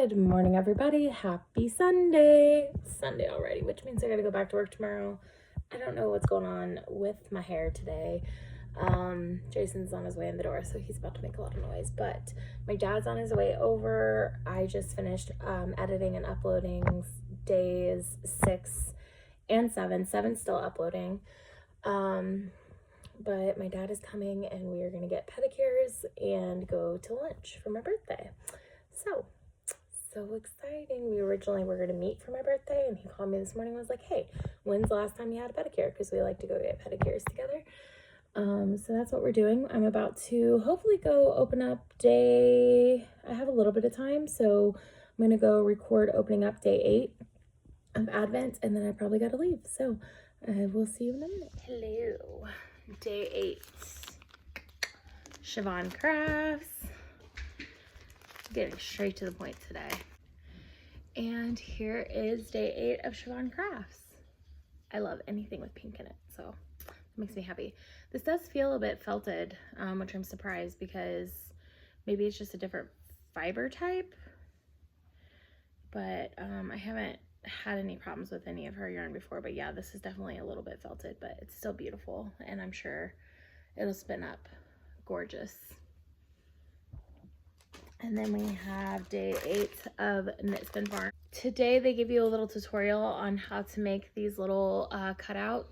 Good morning, everybody. Happy Sunday. It's Sunday already, which means I gotta go back to work tomorrow. I don't know what's going on with my hair today. Jason's on his way in the door, so he's about to make a lot of noise, but my dad's on his way over. I just finished editing and uploading days 6 and 7. 7's still uploading. But my dad is coming and we are gonna get pedicures and go to lunch for my birthday. So exciting. We originally were going to meet for my birthday, and he called me this morning and was like, hey, when's the last time you had a pedicure? Because we like to go get pedicures together. So that's what we're doing. I'm about to hopefully go open up I have a little bit of time, so I'm going to go record opening up day 8 of Advent, and then I probably got to leave. So I will see you in a minute. Hello. Day 8. Siobhan Crafts. Getting straight to the point today. And here is day 8 of Siobhan Crafts. I love anything with pink in it, so it makes me happy. This does feel a bit felted, which I'm surprised because maybe it's just a different fiber type. But I haven't had any problems with any of her yarn before. But yeah, this is definitely a little bit felted, but it's still beautiful. And I'm sure it'll spin up gorgeous. And then we have day 8 of Knit Spin Farm. Today they give you a little tutorial on how to make these little cutout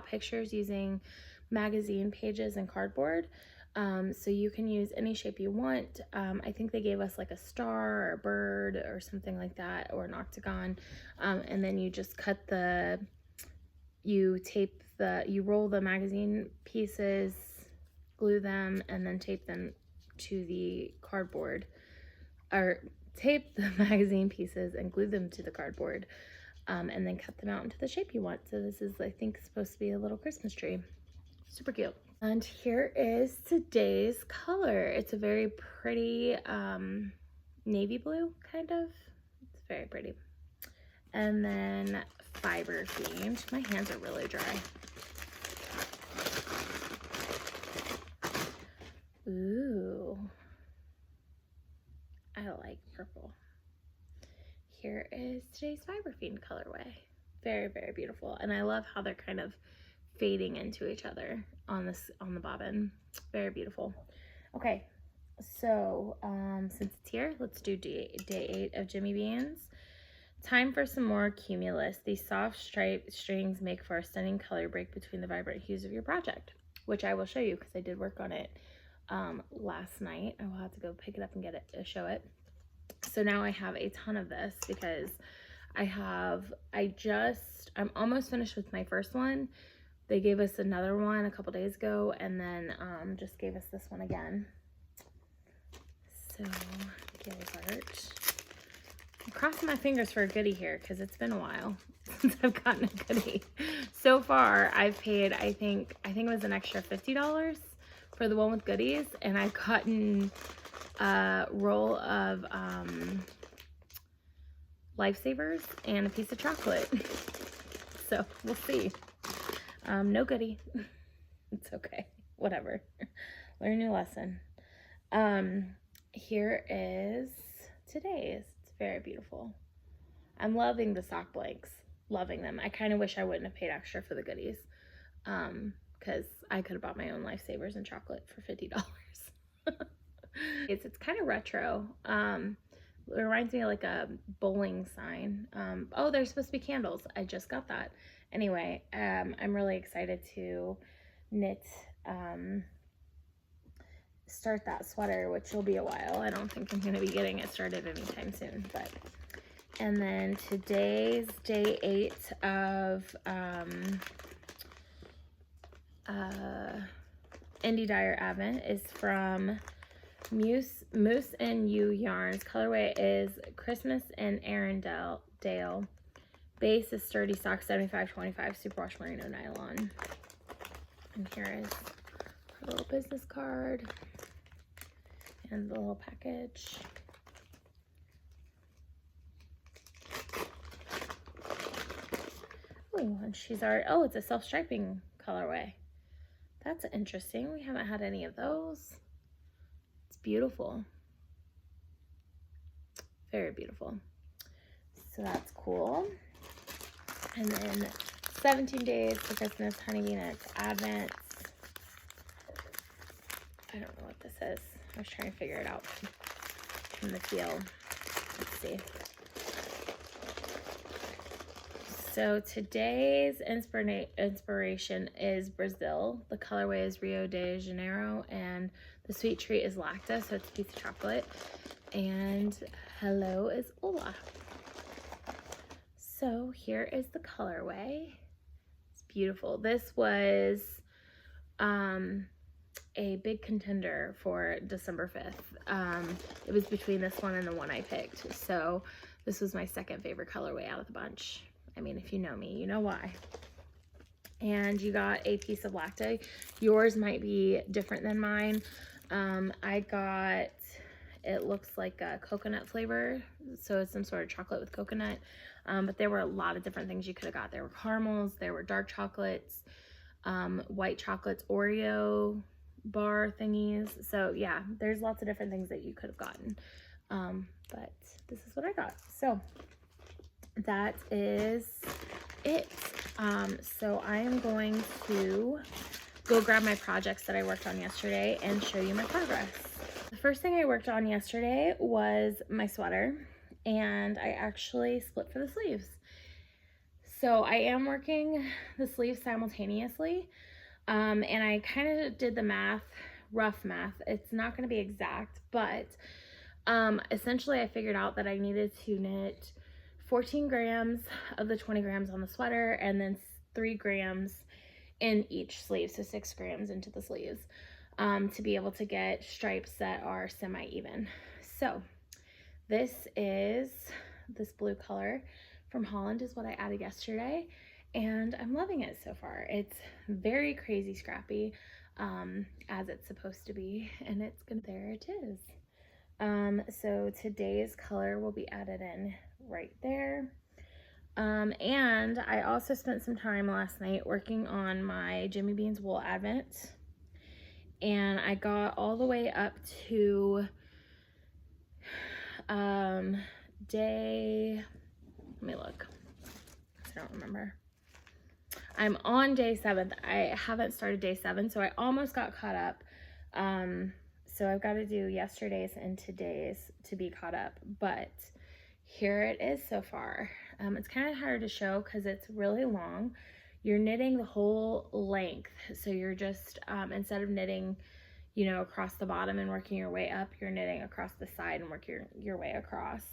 pictures using magazine pages and cardboard. So you can use any shape you want. I think they gave us like a star or a bird or something like that, or an octagon. And then you just you roll the magazine pieces, glue them, and then tape them to the cardboard, or tape the magazine pieces and glue them to the cardboard, and then cut them out into the shape you want. So this is, I think, supposed to be a little Christmas tree. Super cute. And here is today's color. It's a very pretty navy blue, kind of. It's very pretty. And then fiber themed. My hands are really dry. Ooh, I like purple. Here is today's fiber fiend colorway. Very, very beautiful. And I love how they're kind of fading into each other on the bobbin. Very beautiful. Okay, so since it's here, let's do day 8 of Jimmy Beans. Time for some more cumulus. These soft striped strings make for a stunning color break between the vibrant hues of your project, which I will show you because I did work on it last night. I will have to go pick it up and get it to show it. So now I have a ton of this because I'm almost finished with my first one. They gave us another one a couple days ago, and then just gave us this one again. So Gilbert. I'm crossing my fingers for a goodie here because it's been a while since I've gotten a goodie. So far, I've paid, I think it was an extra $50 for the one with goodies, and I've gotten a roll of Lifesavers and a piece of chocolate. So we'll see. No goodie. It's okay. Whatever. Learn your lesson. Here is today's. It's very beautiful. I'm loving the sock blanks. Loving them. I kind of wish I wouldn't have paid extra for the goodies. Because I could have bought my own Lifesavers and chocolate for $50. It's kind of retro. It reminds me of like a bowling sign. Oh, there's supposed to be candles. I just got that. Anyway, I'm really excited to knit, start that sweater, which will be a while. I don't think I'm going to be getting it started anytime soon, but. And then today's day 8 of Indie Dyer Advent is from Moose and You Yarns. Colorway is Christmas and Arendelle. Base is sturdy sock 75/25 superwash merino nylon. And here is her little business card and the little package. Oh, and she's already, oh, it's a self-striping colorway. That's interesting. We haven't had any of those. It's beautiful. Very beautiful. So that's cool. And then 17 days for Christmas, Honeybee Nuts Advent. I don't know what this is. I was trying to figure it out from the feel. Let's see. So today's inspiration is Brazil. The colorway is Rio de Janeiro, and the sweet treat is Lacta, so it's a piece of chocolate. And hello is Ola. So here is the colorway. It's beautiful. This was a big contender for December 5th. It was between this one and the one I picked. So this was my second favorite colorway out of the bunch. I mean, if you know me, you know why. And you got a piece of Lacta. Yours might be different than mine. I got, it looks like a coconut flavor. So it's some sort of chocolate with coconut. But there were a lot of different things you could have got. There were caramels, there were dark chocolates, white chocolates, Oreo bar thingies. So yeah, there's lots of different things that you could have gotten. But this is what I got. So that is it. So I am going to go grab my projects that I worked on yesterday and show you my progress. The first thing I worked on yesterday was my sweater, and I actually split for the sleeves. So I am working the sleeves simultaneously, and I kind of did the math, rough math. It's not going to be exact, but essentially I figured out that I needed to knit 14 grams of the 20 grams on the sweater, and then 3 grams in each sleeve, so 6 grams into the sleeves, to be able to get stripes that are semi-even. So this is this blue color from Holland is what I added yesterday, and I'm loving it so far. It's very crazy scrappy, as it's supposed to be, and it's gonna, there it is. So today's color will be added in right there. And I also spent some time last night working on my Jimmy Beans Wool Advent, and I got all the way up to day, let me look, I don't remember. I'm on day 7. I haven't started day 7, so I almost got caught up. So I've got to do yesterday's and today's to be caught up, but here it is so far. It's kind of hard to show because it's really long. You're knitting the whole length, so you're just, instead of knitting, you know, across the bottom and working your way up, you're knitting across the side and working your way across.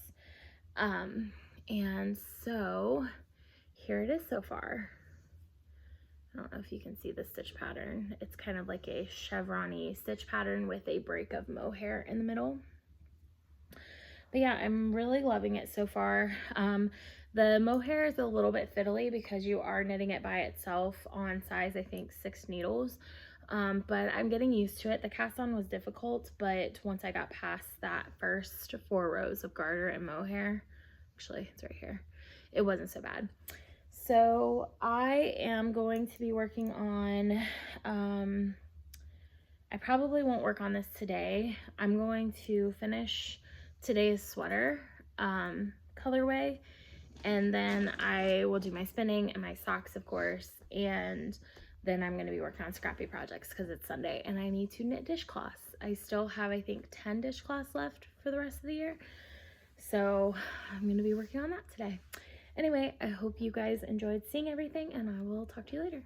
And so here it is so far. I don't know if you can see the stitch pattern. It's kind of like a chevron-y stitch pattern with a break of mohair in the middle. But yeah, I'm really loving it so far. The mohair is a little bit fiddly because you are knitting it by itself on size, I think, 6 needles. But I'm getting used to it. The cast on was difficult, but once I got past that first 4 rows of garter and mohair, actually it's right here, it wasn't so bad. So I am going to be working on, I probably won't work on this today. I'm going to finish today's sweater colorway, and then I will do my spinning and my socks, of course, and then I'm going to be working on scrappy projects because it's Sunday and I need to knit dishcloths. I still have, I think, 10 dishcloths left for the rest of the year, so I'm going to be working on that today. Anyway, I hope you guys enjoyed seeing everything, and I will talk to you later.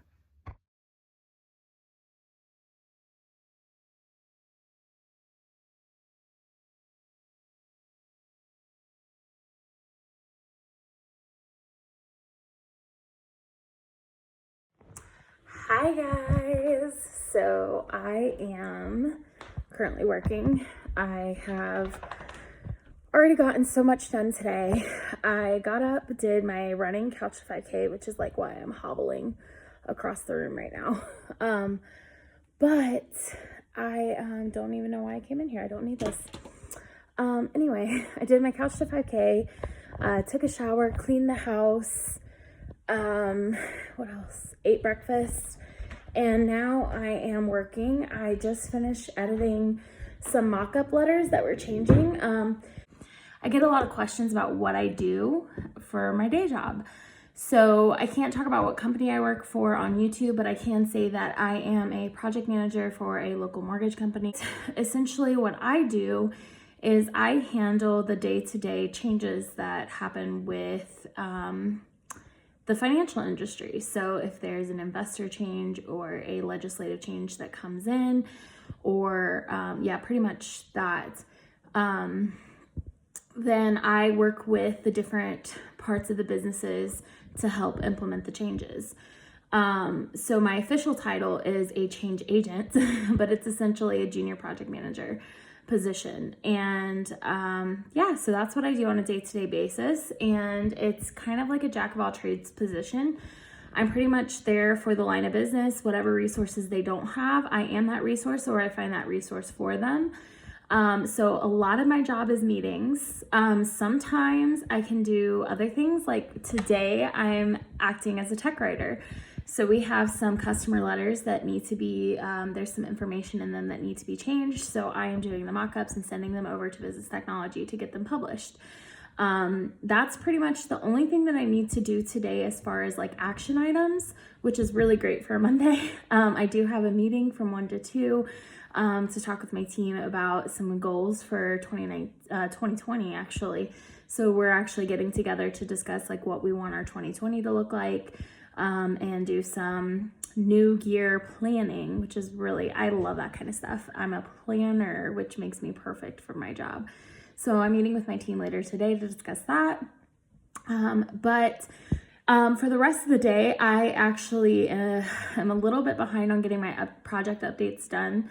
Hi guys, so I am currently working. I have already gotten so much done today. I got up, did my running couch to 5K, which is like why I'm hobbling across the room right now. But I don't even know why I came in here. I don't need this. Anyway, I did my couch to 5K, took a shower, cleaned the house, what else? Ate breakfast, and now I am working. I just finished editing some mock-up letters that we're changing. I get a lot of questions about what I do for my day job. So I can't talk about what company I work for on YouTube, but I can say that I am a project manager for a local mortgage company. Essentially what I do is I handle the day-to-day changes that happen with the financial industry. So if there's an investor change or a legislative change that comes in, or pretty much that, then I work with the different parts of the businesses to help implement the changes. So my official title is a change agent, but it's essentially a junior project manager position. And so that's what I do on a day-to-day basis. And it's kind of like a jack of all trades position. I'm pretty much there for the line of business. Whatever resources they don't have, I am that resource, or I find that resource for them. So a lot of my job is meetings. Sometimes I can do other things, like today I'm acting as a tech writer. So we have some customer letters that need to be, there's some information in them that need to be changed. So I am doing the mock-ups and sending them over to business technology to get them published. That's pretty much the only thing that I need to do today as far as like action items, which is really great for a Monday. I do have a meeting from 1 to 2 to talk with my team about some goals for 2020 actually. So we're actually getting together to discuss like what we want our 2020 to look like, and do some new year planning, which is really, I love that kind of stuff. I'm a planner, which makes me perfect for my job. So I'm meeting with my team later today to discuss that. But for the rest of the day, I actually am a little bit behind on getting my project updates done.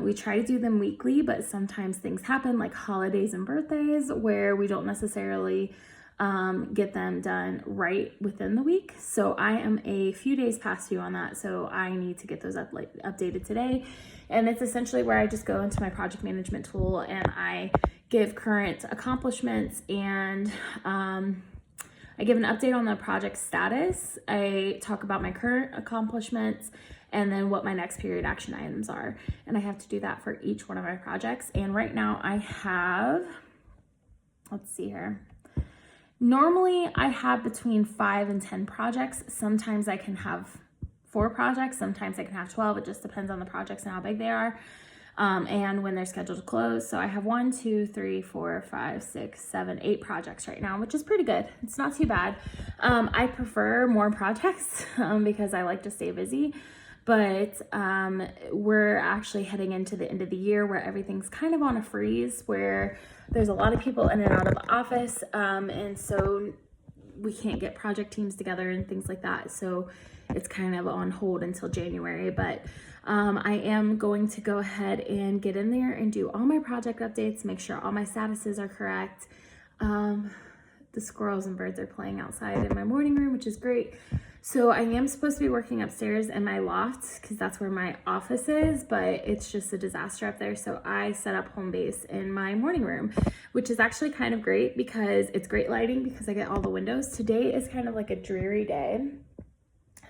We try to do them weekly, but sometimes things happen like holidays and birthdays where we don't necessarily get them done right within the week. So I am a few days past due on that. So I need to get those updated today. And it's essentially where I just go into my project management tool and I give current accomplishments, and I give an update on the project status. I talk about my current accomplishments and then what my next period action items are. And I have to do that for each one of my projects. And right now I have, let's see here. Normally I have between 5 and 10 projects. Sometimes I can have 4 projects. Sometimes I can have 12. It just depends on the projects and how big they are. And when they're scheduled to close. So I have 1, 2, 3, 4, 5, 6, 7, 8 projects right now, which is pretty good. It's not too bad. I prefer more projects because I like to stay busy, but we're actually heading into the end of the year where everything's kind of on a freeze, where there's a lot of people in and out of the office. And so we can't get project teams together and things like that. So it's kind of on hold until January, but I am going to go ahead and get in there and do all my project updates, make sure all my statuses are correct. The squirrels and birds are playing outside in my morning room, which is great. So I am supposed to be working upstairs in my loft because that's where my office is, but it's just a disaster up there. So I set up home base in my morning room, which is actually kind of great because it's great lighting because I get all the windows. Today is kind of like a dreary day.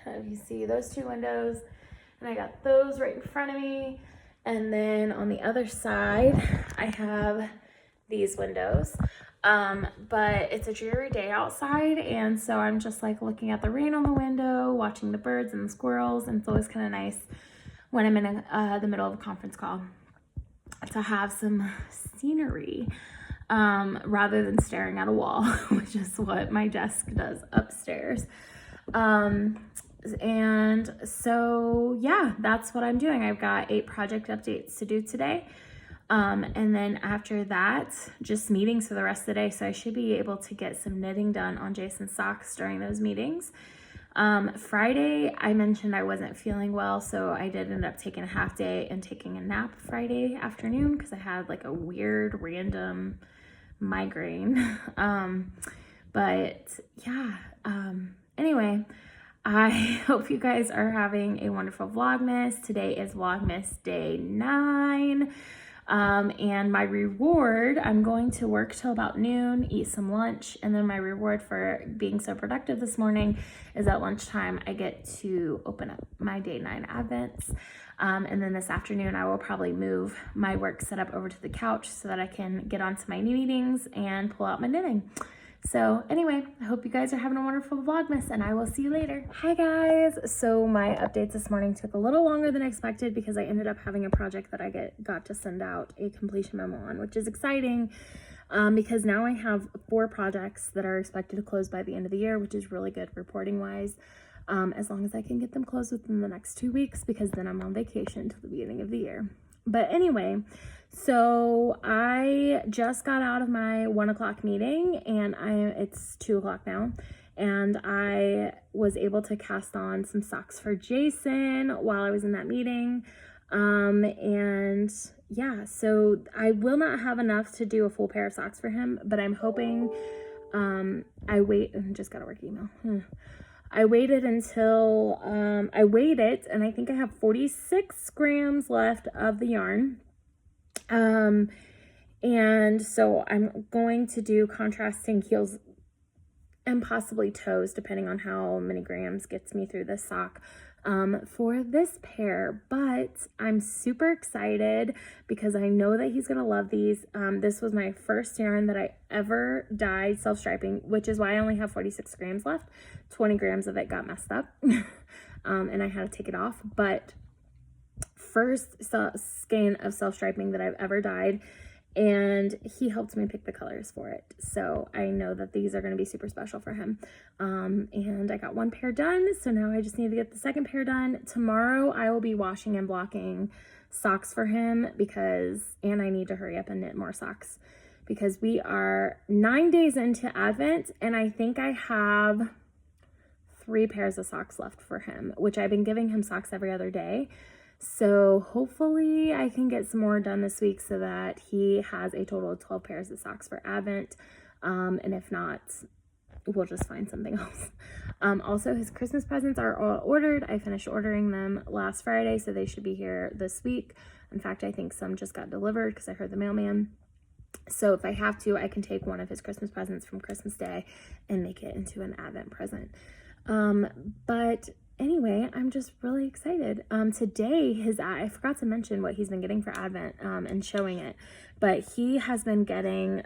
You see those 2 windows, and I got those right in front of me. And then on the other side, I have these windows. But it's a dreary day outside, and so I'm just like looking at the rain on the window, watching the birds and the squirrels, and it's always kind of nice when I'm in the middle of a conference call to have some scenery rather than staring at a wall, which is what my desk does upstairs. And so, yeah, that's what I'm doing. I've got 8 project updates to do today. And then after that, just meetings for the rest of the day. So I should be able to get some knitting done on Jason's socks during those meetings. Friday, I mentioned I wasn't feeling well, so I did end up taking a half day and taking a nap Friday afternoon because I had like a weird random migraine. But yeah, anyway, I hope you guys are having a wonderful Vlogmas. Today is Vlogmas day 9. And my reward, I'm going to work till about noon, eat some lunch, and then my reward for being so productive this morning is at lunchtime I get to open up my day 9 Advents. And then this afternoon I will probably move my work setup over to the couch so that I can get onto my meetings and pull out my knitting. So anyway, I hope you guys are having a wonderful Vlogmas, and I will see you later. Hi guys! So my updates this morning took a little longer than expected because I ended up having a project that I got to send out a completion memo on, which is exciting because now I have 4 projects that are expected to close by the end of the year, which is really good reporting wise, as long as I can get them closed within the next 2 weeks, because then I'm on vacation till the beginning of the year. But anyway, so I just got out of my 1 o'clock meeting, and it's 2 o'clock now, and I was able to cast on some socks for Jason while I was in that meeting. And yeah, so I will not have enough to do a full pair of socks for him, but I'm hoping, just got a work email. I waited until, and I think I have 46 grams left of the yarn. And so I'm going to do contrasting heels and possibly toes, depending on how many grams gets me through this sock, for this pair. But I'm super excited because I know that he's gonna love these. This was my first yarn that I ever dyed self-striping, which is why I only have 46 grams left. 20 grams of it got messed up, and I had to take it off. But first skein of self-striping that I've ever dyed, and he helped me pick the colors for it, so I know that these are going to be super special for him. And I got 1 pair done, so now I just need to get the second pair done. Tomorrow I will be washing and blocking socks for him and I need to hurry up and knit more socks because we are 9 days into Advent, and I think I have 3 pairs of socks left for him, which I've been giving him socks every other day. So hopefully I can get some more done this week so that he has a total of 12 pairs of socks for Advent. And if not, we'll just find something else. Also, his Christmas presents are all ordered. I finished ordering them last Friday, so they should be here this week. In fact, I think some just got delivered because I heard the mailman. So if I have to, I can take one of his Christmas presents from Christmas Day and make it into an Advent present. But anyway, I'm just really excited. Today, I forgot to mention what he's been getting for Advent, and showing it, but he has been getting,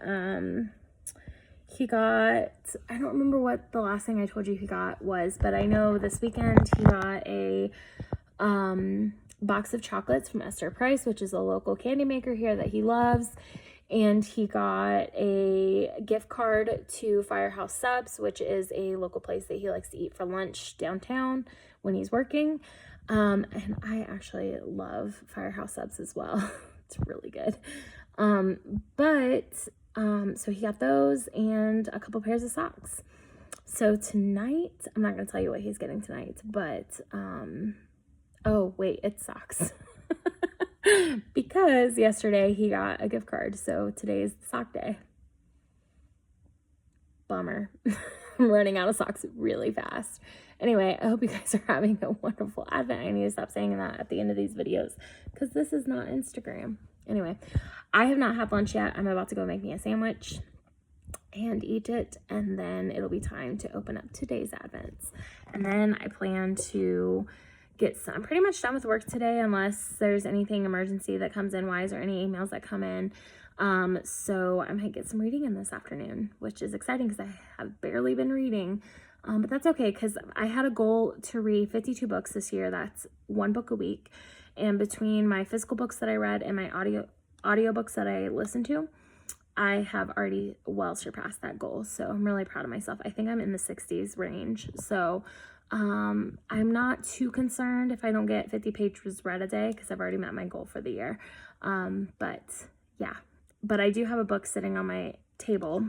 he got, I don't remember what the last thing I told you he got was, but I know this weekend he got a, box of chocolates from Esther Price, which is a local candy maker here that he loves. And he got a gift card to Firehouse Subs, which is a local place that he likes to eat for lunch downtown when he's working. And I actually love Firehouse Subs as well. It's really good. So he got those and a couple pairs of socks. So tonight, I'm not going to tell you what he's getting tonight, but, oh wait, it's socks. Because yesterday he got a gift card, so today is the sock day. Bummer. I'm running out of socks really fast. Anyway, I hope you guys are having a wonderful Advent. I need to stop saying that at the end of these videos because this is not Instagram. Anyway, I have not had lunch yet. I'm about to go make me a sandwich and eat it, and then it'll be time to open up today's Advents. And then I plan to I'm pretty much done with work today unless there's anything emergency that comes in wise or any emails that come in. So I might get some reading in this afternoon, which is exciting because I have barely been reading. But that's okay because I had a goal to read 52 books this year. That's 1 book a week. And between my physical books that I read and my audiobooks that I listened to, I have already well surpassed that goal. So I'm really proud of myself. I think I'm in the 60s range. So I'm not too concerned if I don't get 50 pages read a day because I've already met my goal for the year. But yeah, but I do have a book sitting on my table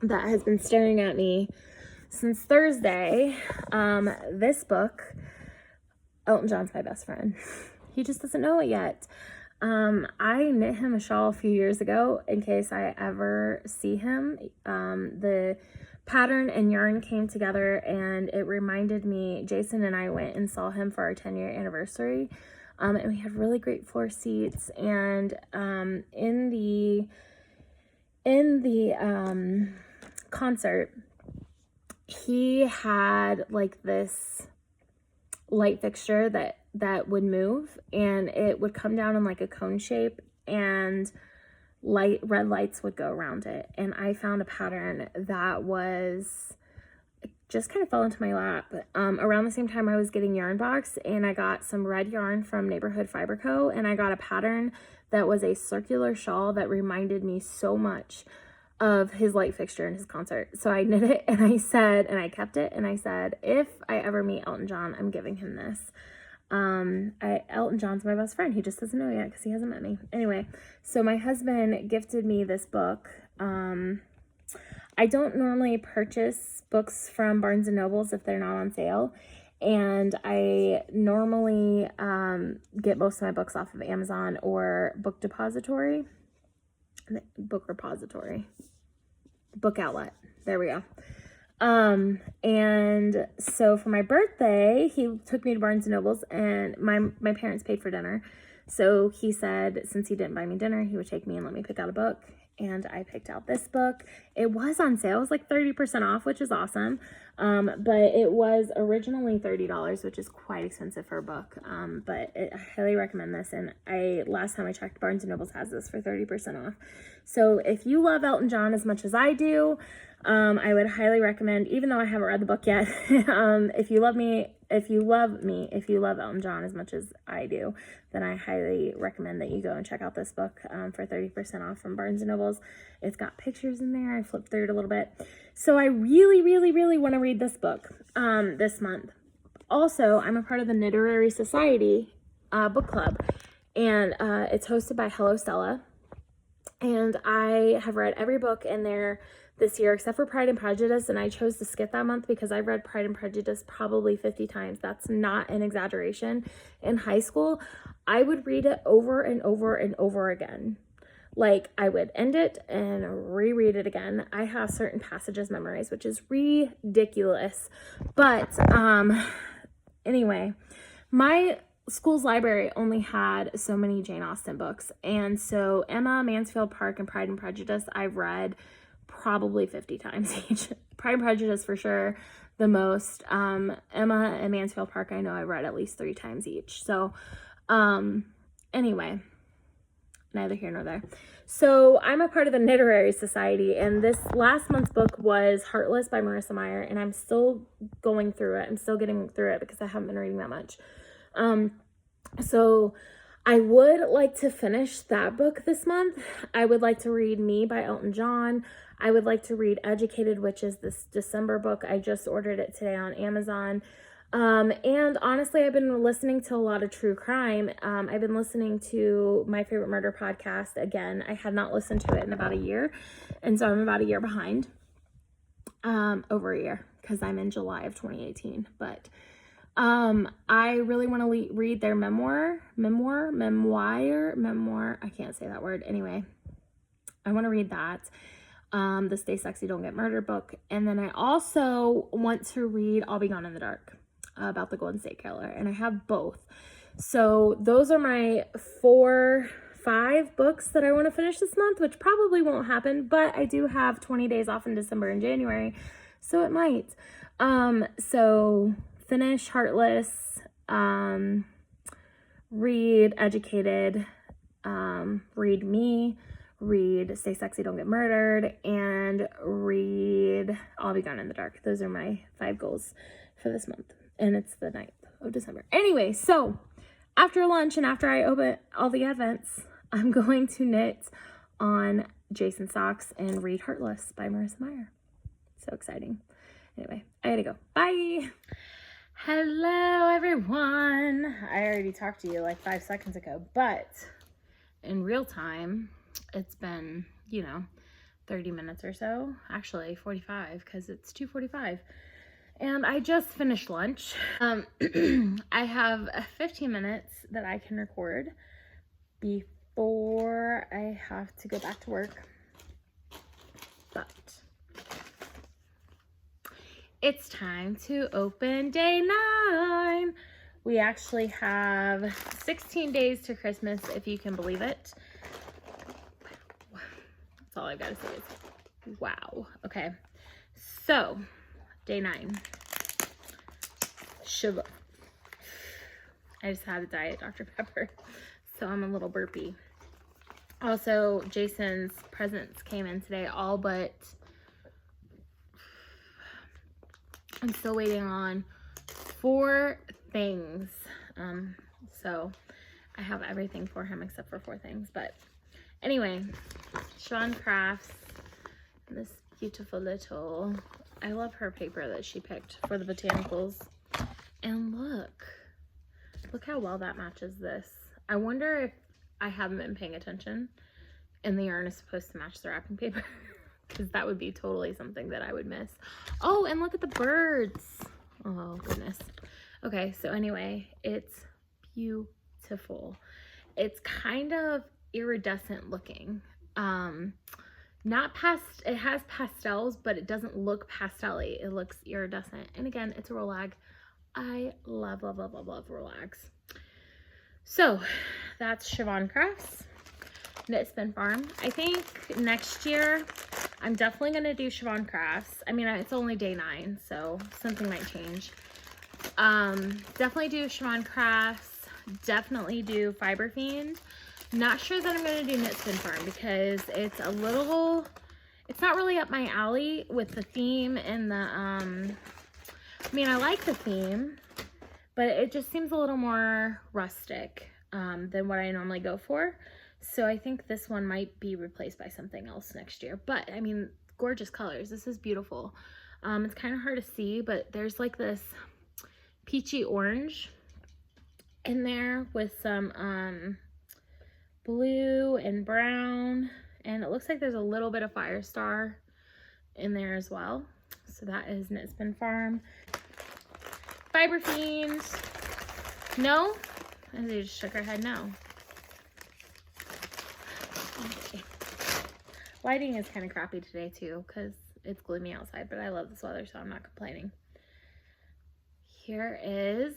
that has been staring at me since Thursday. This book, Elton John's my best friend. He just doesn't know it yet. I knit him a shawl a few years ago in case I ever see him. The pattern and yarn came together and it reminded me, Jason and I went and saw him for our 10-year anniversary And we had really great floor seats. And in the concert, he had like this light fixture that would move, and it would come down in like a cone shape, and red lights would go around it. And I found a pattern that was just kind of fell into my lap. Around the same time I was getting yarn box, and I got some red yarn from Neighborhood Fiber Co. and I got a pattern that was a circular shawl that reminded me so much of his light fixture in his concert. So I knit it, and I kept it, and I said, if I ever meet Elton John, I'm giving him this. Elton John's my best friend. He just doesn't know yet because he hasn't met me. Anyway, so my husband gifted me this book. I don't normally purchase books from Barnes & Nobles if they're not on sale. And I normally get most of my books off of Amazon or Book Repository. Book Outlet. There we go. And so for my birthday, he took me to Barnes & Nobles, and my parents paid for dinner. So he said, since he didn't buy me dinner, he would take me and let me pick out a book. And I picked out this book. It was on sale. It was like 30% off, which is awesome. But it was originally $30, which is quite expensive for a book. But I highly recommend this. And last time I checked, Barnes & Nobles has this for 30% off. So if you love Elton John as much as I do, I would highly recommend, even though I haven't read the book yet, if you love Elton John as much as I do, then I highly recommend that you go and check out this book for 30% off from Barnes & Nobles. It's got pictures in there. I flipped through it a little bit. So I really, really, really want to read this book this month. Also, I'm a part of the Knitterary Society book club, and it's hosted by Hello Stella. And I have read every book in there this year except for Pride and Prejudice, and I chose to skip that month because I've read Pride and Prejudice probably 50 times. That's not an exaggeration. In high school, I would read it over and over and over again. Like, I would end it and reread it again. I have certain passages memorized, which is ridiculous. But anyway, my school's library only had so many Jane Austen books, and so Emma, Mansfield Park, and Pride and Prejudice I've read probably 50 times each. Pride and Prejudice for sure the most. Emma and Mansfield Park I know I read at least 3 times each. So anyway, neither here nor there. So I'm a part of the Knitterary Society, and this last month's book was Heartless by Marissa Meyer, and I'm still going through it. I'm still getting through it because I haven't been reading that much. So I would like to finish that book this month. I would like to read Me by Elton John. I would like to read Educated, which is this December book. I just ordered it today on Amazon. And honestly, I've been listening to a lot of true crime. I've been listening to My Favorite Murder podcast again. I had not listened to it in about a year, and so I'm about a year behind. Over a year, because I'm in July of 2018. But I really want to read their memoir. I can't say that word. Anyway, I want to read that. The Stay Sexy, Don't Get Murdered book. And then I also want to read I'll Be Gone in the Dark, about the Golden State Killer. And I have both. So those are my 5 books that I want to finish this month, which probably won't happen, but I do have 20 days off in December and January, so it might. So finish Heartless, read Educated, read Me, read Stay Sexy, Don't Get Murdered, and read I'll Be Gone in the Dark. Those are my 5 goals for this month, and it's the 9th of December. Anyway, so after lunch and after I open all the Advents, I'm going to knit on Jason socks and read Heartless by Marissa Meyer. So exciting. Anyway, I gotta go. Bye. Hello, everyone. I already talked to you like 5 seconds ago, but in real time, it's been, 30 minutes or so. Actually, 45, because it's 2:45. And I just finished lunch. I have 15 minutes that I can record before I have to go back to work. But it's time to open day 9. We actually have 16 days to Christmas, if you can believe it. That's all I gotta say is wow. Okay, so day 9. Sugar. I just had a Diet Dr. Pepper, so I'm a little burpy. Also, Jason's presents came in today, all but I'm still waiting on 4 things. So I have everything for him except for 4 things. But anyway, Siobhan Crafts, this beautiful little, I love her paper that she picked for the botanicals. And look how well that matches this. I wonder if I haven't been paying attention and the yarn is supposed to match the wrapping paper, because that would be totally something that I would miss. Oh, and look at the birds. Oh goodness. Okay, so anyway, it's beautiful. It's kind of iridescent looking. It has pastels, but it doesn't look pastel-y. It looks iridescent. And again, it's a Rolag. I love, love, love, love, love Rolags. So that's Siobhan Crafts, Knit Spin Farm. I think next year I'm definitely going to do Siobhan Crafts. I mean, it's only day 9, so something might change. Definitely do Siobhan Crafts. Definitely do Fiber Fiend. Not sure that I'm going to do Knit Spin Farm because it's not really up my alley with the theme and the, I mean, I like the theme, but it just seems a little more rustic than what I normally go for. So I think this one might be replaced by something else next year. But, I mean, gorgeous colors. This is beautiful. It's kind of hard to see, but there's like this peachy orange in there with some blue and brown. And it looks like there's a little bit of Firestar in there as well. So that is Knit Spin Farm. Fiber Fiend. No? And they just shook her head no. Okay. Lighting is kind of crappy today too because it's gloomy outside, but I love this weather, so I'm not complaining. Here is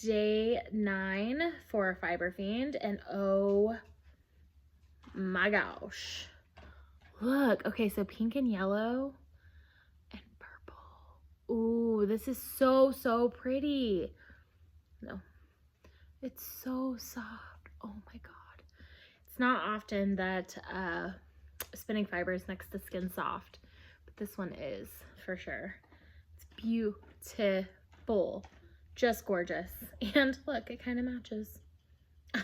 day 9 for Fiber Fiend, and oh my gosh. Look, okay, so pink and yellow and purple. Ooh, this is so, so pretty. No, it's so soft. Oh my God. It's not often that spinning fiber is next to Skin Soft, but this one is for sure. It's beautiful. Just gorgeous. And look, it kind of matches.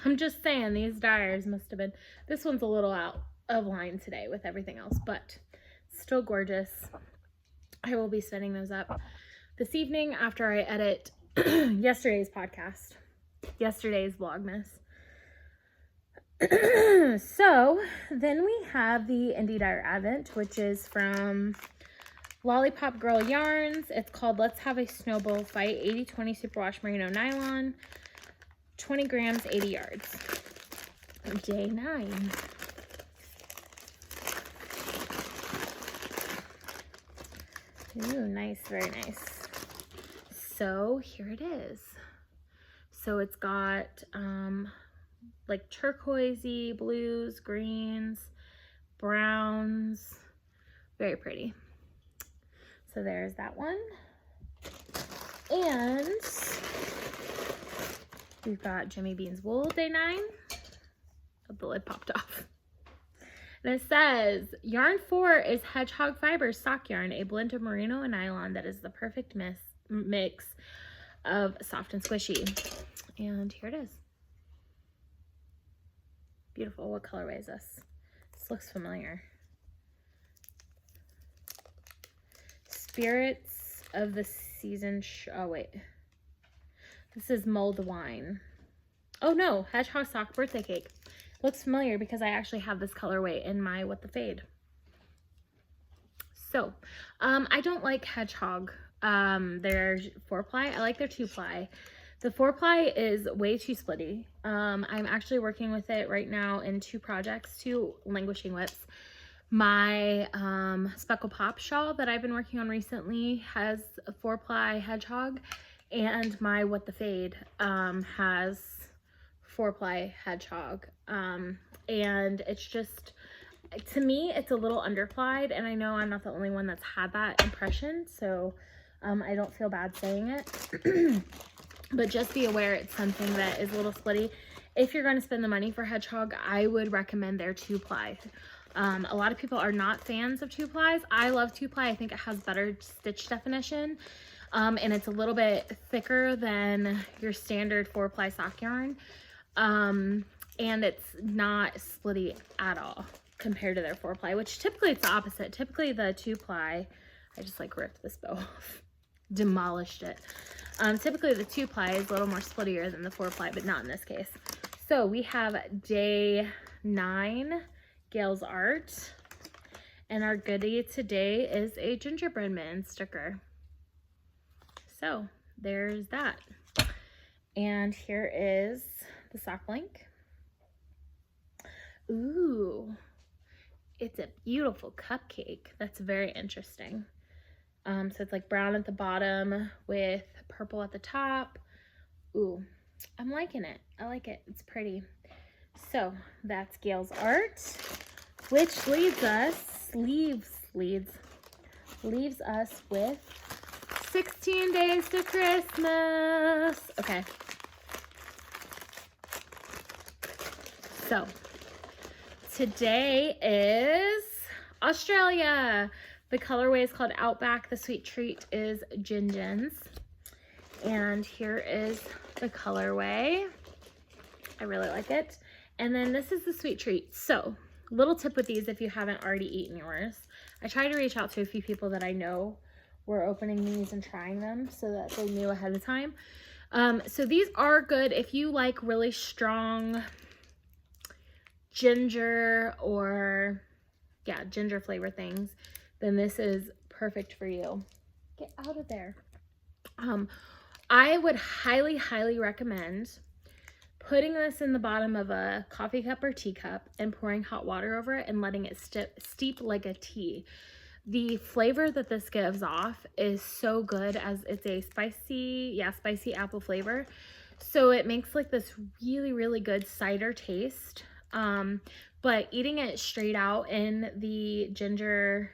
I'm just saying, these dyers must have been, this one's a little out of line today with everything else, but still gorgeous. I will be spinning those up this evening after I edit yesterday's podcast, yesterday's Vlogmas. So then we have the Indie Dyer Advent, which is from Lollipop Girl Yarns. It's called Let's Have a Snowball Fight, 80/20 Superwash Merino Nylon, 20 grams, 80 yards. Day 9. Ooh, nice, very nice. So here it is. So it's got like turquoisey blues, greens, browns, very pretty. So there's that one. And we've got Jimmy Bean's Wool, day 9. Oh, the lid popped off. And it says, yarn 4 is Hedgehog Fiber sock yarn, a blend of merino and nylon that is the perfect mix of soft and squishy. And here it is. Beautiful. What colorway is this? This looks familiar. Spirits of the Season. Oh, wait. This is Mulled Wine. Oh, no. Hedgehog Sock Birthday Cake. Looks familiar because I actually have this colorway in my What the Fade. So, I don't like Hedgehog. Their 4-ply. I like their 2-ply. The 4-ply is way too splitty. I'm actually working with it right now in 2 projects, 2 languishing whips. My Speckle Pop shawl that I've been working on recently has a 4-ply Hedgehog, and my What the Fade has 4-ply hedgehog. And it's just, to me, it's a little underplied, and I know I'm not the only one that's had that impression, so I don't feel bad saying it. But just be aware it's something that is a little splitty. If you're going to spend the money for hedgehog, I would recommend their 2-ply. A lot of people are not fans of 2-plies. I love 2-ply. I think it has better stitch definition. And it's a little bit thicker than your standard 4-ply sock yarn. And it's not splitty at all compared to their 4-ply, which typically it's the opposite. Typically the 2-ply, I just like ripped this bow off, demolished it. Typically the 2-ply is a little more splittier than the 4-ply, but not in this case. So we have day 9, Gail's Art, and our goodie today is a gingerbread man sticker. So there's that. And here is the sock link. Ooh, it's a beautiful cupcake. That's very interesting. So it's like brown at the bottom with purple at the top. Ooh, I'm liking it. I like it. It's pretty. So that's Gail's Art, which leaves us with 16 days to Christmas. Okay. So today is Australia. The colorway is called Outback. The sweet treat is Gin Gins. And here is the colorway. I really like it. And then this is the sweet treat. So, little tip with these if you haven't already eaten yours. I try to reach out to a few people that I know were opening these and trying them so that they knew ahead of time. So these are good if you like really strong ginger or, yeah, ginger flavor things. Then this is perfect for you. Get out of there. I would highly, highly recommend putting this in the bottom of a coffee cup or teacup and pouring hot water over it and letting it steep like a tea. The flavor that this gives off is so good, as it's a spicy apple flavor. So it makes like this really, really good cider taste. But eating it straight out in the ginger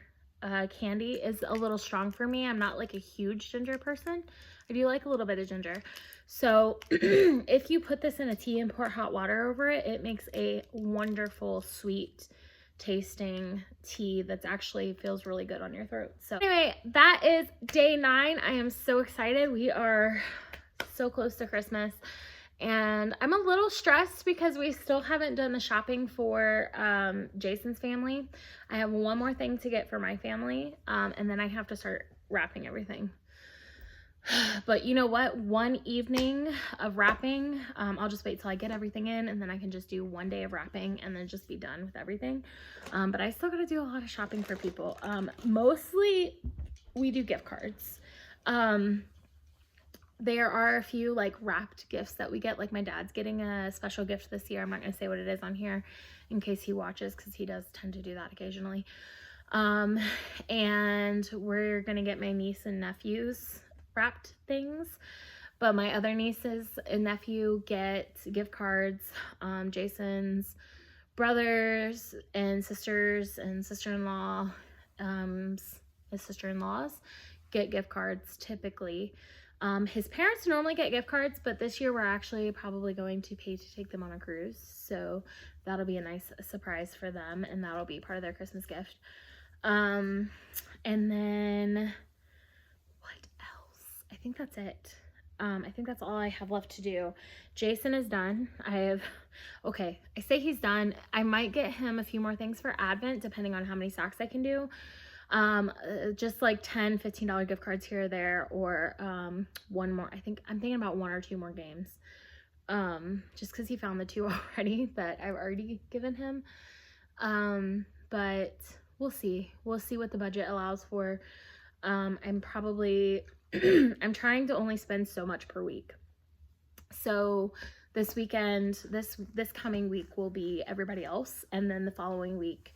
candy is a little strong for me. I'm not like a huge ginger person. I do like a little bit of ginger. So if you put this in a tea and pour hot water over it, it makes a wonderful sweet tasting tea that actually feels really good on your throat. So anyway, that is day 9. I am so excited. We are so close to Christmas. And I'm a little stressed because we still haven't done the shopping for Jason's family. I have one more thing to get for my family, and then I have to start wrapping everything. But you know what? One evening of wrapping, I'll just wait till I get everything in, and then I can just do one day of wrapping and then just be done with everything. But I still got to do a lot of shopping for people. Mostly we do gift cards. There are a few like wrapped gifts that we get. Like my dad's getting a special gift this year. I'm not going to say what it is on here in case he watches, because he does tend to do that occasionally. And we're going to get my niece and nephew's wrapped things. But my other nieces and nephew get gift cards. Jason's brothers and sisters and sister-in-law, his sister-in-laws get gift cards typically. His parents normally get gift cards, but this year we're actually probably going to pay to take them on a cruise. So that'll be a nice surprise for them, and that'll be part of their Christmas gift. And then what else? I think that's it. I think that's all I have left to do. Jason is done. I say he's done. I might get him a few more things for Advent, depending on how many socks I can do. Just like $10, $15 gift cards here or there, or one more. I'm thinking about 1 or 2 more games. Just because he found the 2 already that I've already given him. But we'll see. We'll see what the budget allows for. I'm probably I'm trying to only spend so much per week. So this weekend, this coming week will be everybody else, and then the following week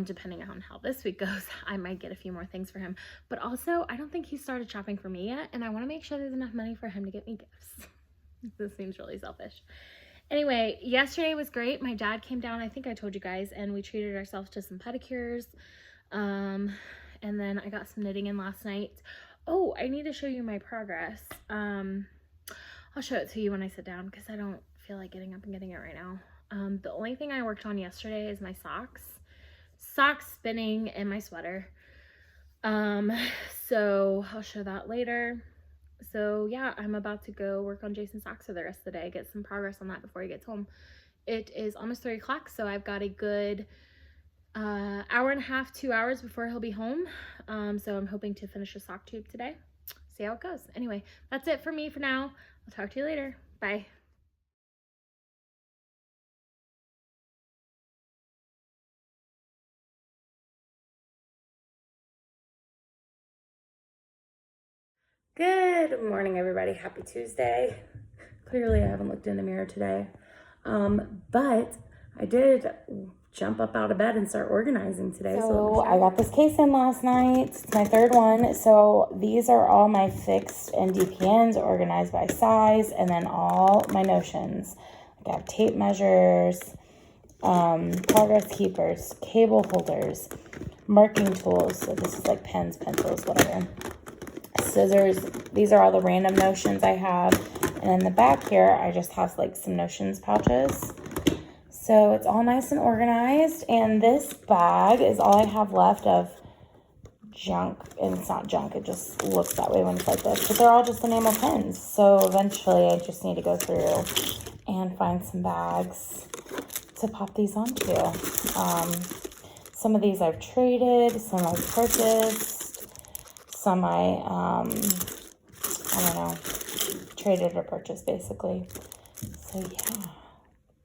Depending on how this week goes, I might get a few more things for him. But also, I don't think he started shopping for me yet, and I want to make sure there's enough money for him to get me gifts. This seems really selfish. Anyway, yesterday was great. My dad came down, I think I told you guys, and we treated ourselves to some pedicures. And then I got some knitting in last night. Oh, I need to show you my progress. I'll show it to you when I sit down because I don't feel like getting up and getting it right now. The only thing I worked on yesterday is my socks spinning, and my sweater. So I'll show that later. So yeah, I'm about to go work on Jason's socks for the rest of the day, get some progress on that before he gets home. It is almost 3 o'clock, so I've got a good hour and a half, 2 hours before he'll be home. So I'm hoping to finish a sock tube today. See how it goes. Anyway, that's it for me for now. I'll talk to you later. Bye. Good morning, everybody. Happy Tuesday. Clearly, I haven't looked in the mirror today. But I did jump up out of bed and start organizing today. So I got this case in last night. It's my third one. So these are all my fixed and DPNs organized by size, and then all my notions. I got tape measures, progress keepers, cable holders, marking tools. So this is like pens, pencils, whatever. Scissors. These are all the random notions I have. And in the back here, I just have like some notions pouches. So it's all nice and organized. And this bag is all I have left of junk. And it's not junk. It just looks that way when it's like this. But they're all just enamel pens. So eventually I just need to go through and find some bags to pop these onto. Some of these I've traded. Some I've purchased. Some I don't know, traded or purchased basically. So yeah,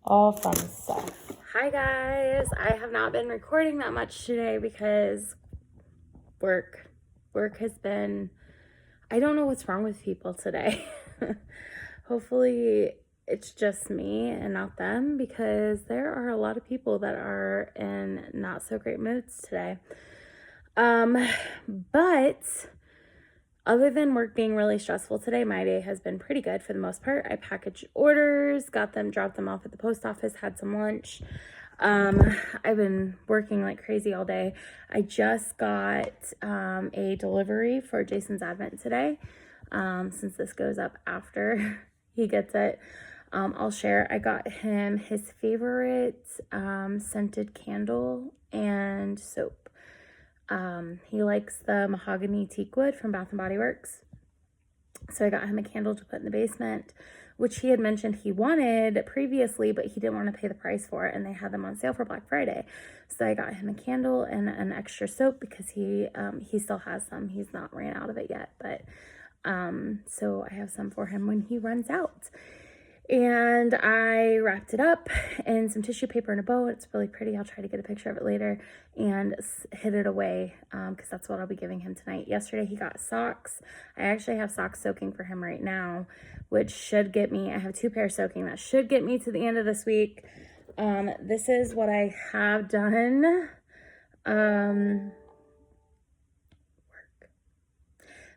all fun stuff. Hi guys, I have not been recording that much today because work has been, I don't know what's wrong with people today. Hopefully it's just me and not them, because there are a lot of people that are in not so great moods today. But other than work being really stressful today, my day has been pretty good for the most part. I packaged orders, got them, dropped them off at the post office, had some lunch. I've been working like crazy all day. I just got a delivery for Jason's Advent today. Since this goes up after he gets it, I'll share. I got him his favorite scented candle and soap. He likes the mahogany teakwood from Bath & Body Works. So I got him a candle to put in the basement, which he had mentioned he wanted previously, but he didn't want to pay the price for it, and they had them on sale for Black Friday. So I got him a candle and an extra soap because he still has some. He's not ran out of it yet, but so I have some for him when he runs out. And I wrapped it up in some tissue paper and a bow. It's really pretty. I'll try to get a picture of it later and hid it away because that's what I'll be giving him tonight. Yesterday he got socks. I actually have socks soaking for him right now, which should get me, I have 2 pairs soaking. That should get me to the end of this week. This is what I have done.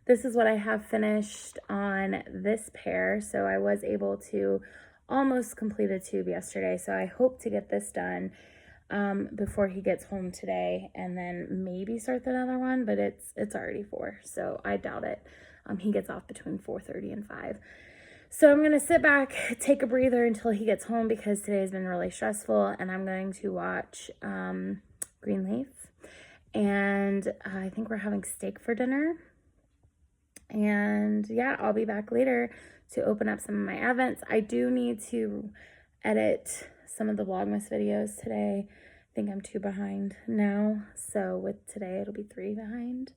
This is what I have finished on this pair. So I was able to almost complete a tube yesterday. So I hope to get this done before he gets home today, and then maybe start another one, but it's already 4. So I doubt it. He gets off between 4:30 and 5. So I'm going to sit back, take a breather until he gets home because today's been really stressful, and I'm going to watch Greenleaf. And I think we're having steak for dinner. And yeah, I'll be back later to open up some of my Advents. I do need to edit some of the Vlogmas videos today. I think I'm 2 behind now. So with today, it'll be 3 behind.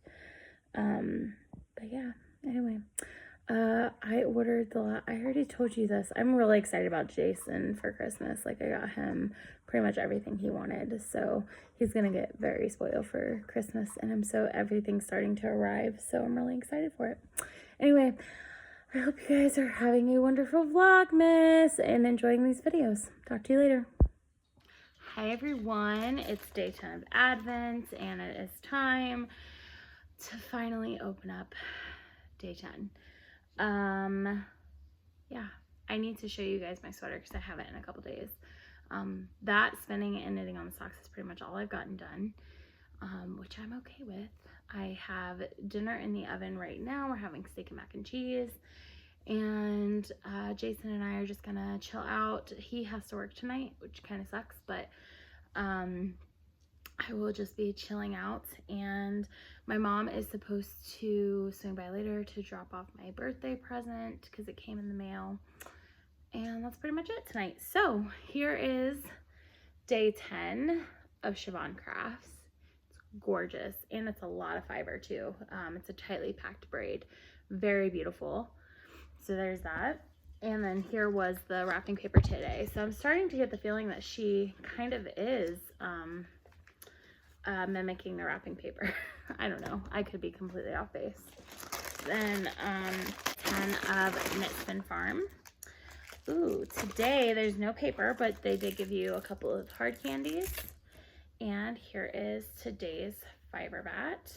But yeah, anyway, I ordered I already told you this. I'm really excited about Jason for Christmas. Like, I got him pretty much everything he wanted. So he's going to get very spoiled for Christmas. And everything's starting to arrive. So I'm really excited for it. Anyway, I hope you guys are having a wonderful Vlogmas and enjoying these videos. Talk to you later. Hi everyone, it's day 10 of Advent and it is time to finally open up day 10. Yeah, I need to show you guys my sweater because I haven't in a couple days. That spinning and knitting on the socks is pretty much all I've gotten done, which I'm okay with. I have dinner in the oven right now. We're having steak and mac and cheese. And Jason and I are just gonna chill out. He has to work tonight, which kind of sucks, but I will just be chilling out. And my mom is supposed to swing by later to drop off my birthday present because it came in the mail. And that's pretty much it tonight. So here is day 10 of Siobhan Crafts. It's gorgeous, and it's a lot of fiber too. It's a tightly packed braid, very beautiful. So there's that. And then here was the wrapping paper today. So I'm starting to get the feeling that she kind of is mimicking the wrapping paper. I don't know. I could be completely off base. Then 10 of Knit Spin Farm. Ooh, today there's no paper, but they did give you a couple of hard candies. And here is today's fiber bat.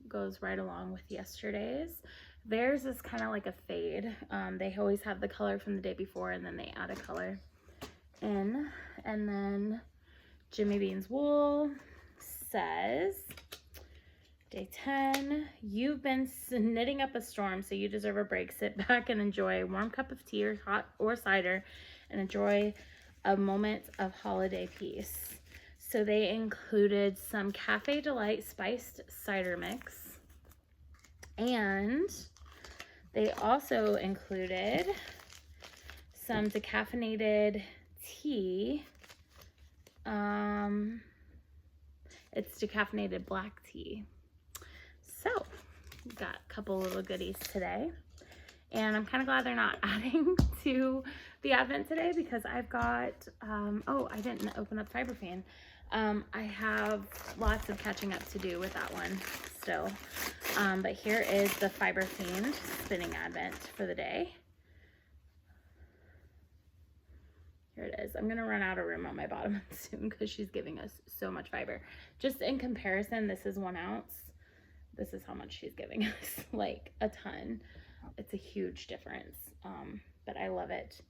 Goes right along with yesterday's. Theirs is kind of like a fade. They always have the color from the day before and then they add a color in. And then Jimmy Bean's wool says, day 10, you've been knitting up a storm, so you deserve a break. Sit back and enjoy a warm cup of tea or hot or cider and enjoy a moment of holiday peace. So they included some Cafe Delight spiced cider mix. And they also included some decaffeinated tea. It's decaffeinated black tea. So, got a couple little goodies today. And I'm kind of glad they're not adding to the Advent today because I've got, oh, I didn't open up Fiber Fan. I have lots of catching up to do with that one still. But here is the Fiber Fiend Spinning Advent for the day. Here it is. I'm going to run out of room on my bottom soon because she's giving us so much fiber. Just in comparison, this is 1 ounce. This is how much she's giving us, like a ton. It's a huge difference, but I love it.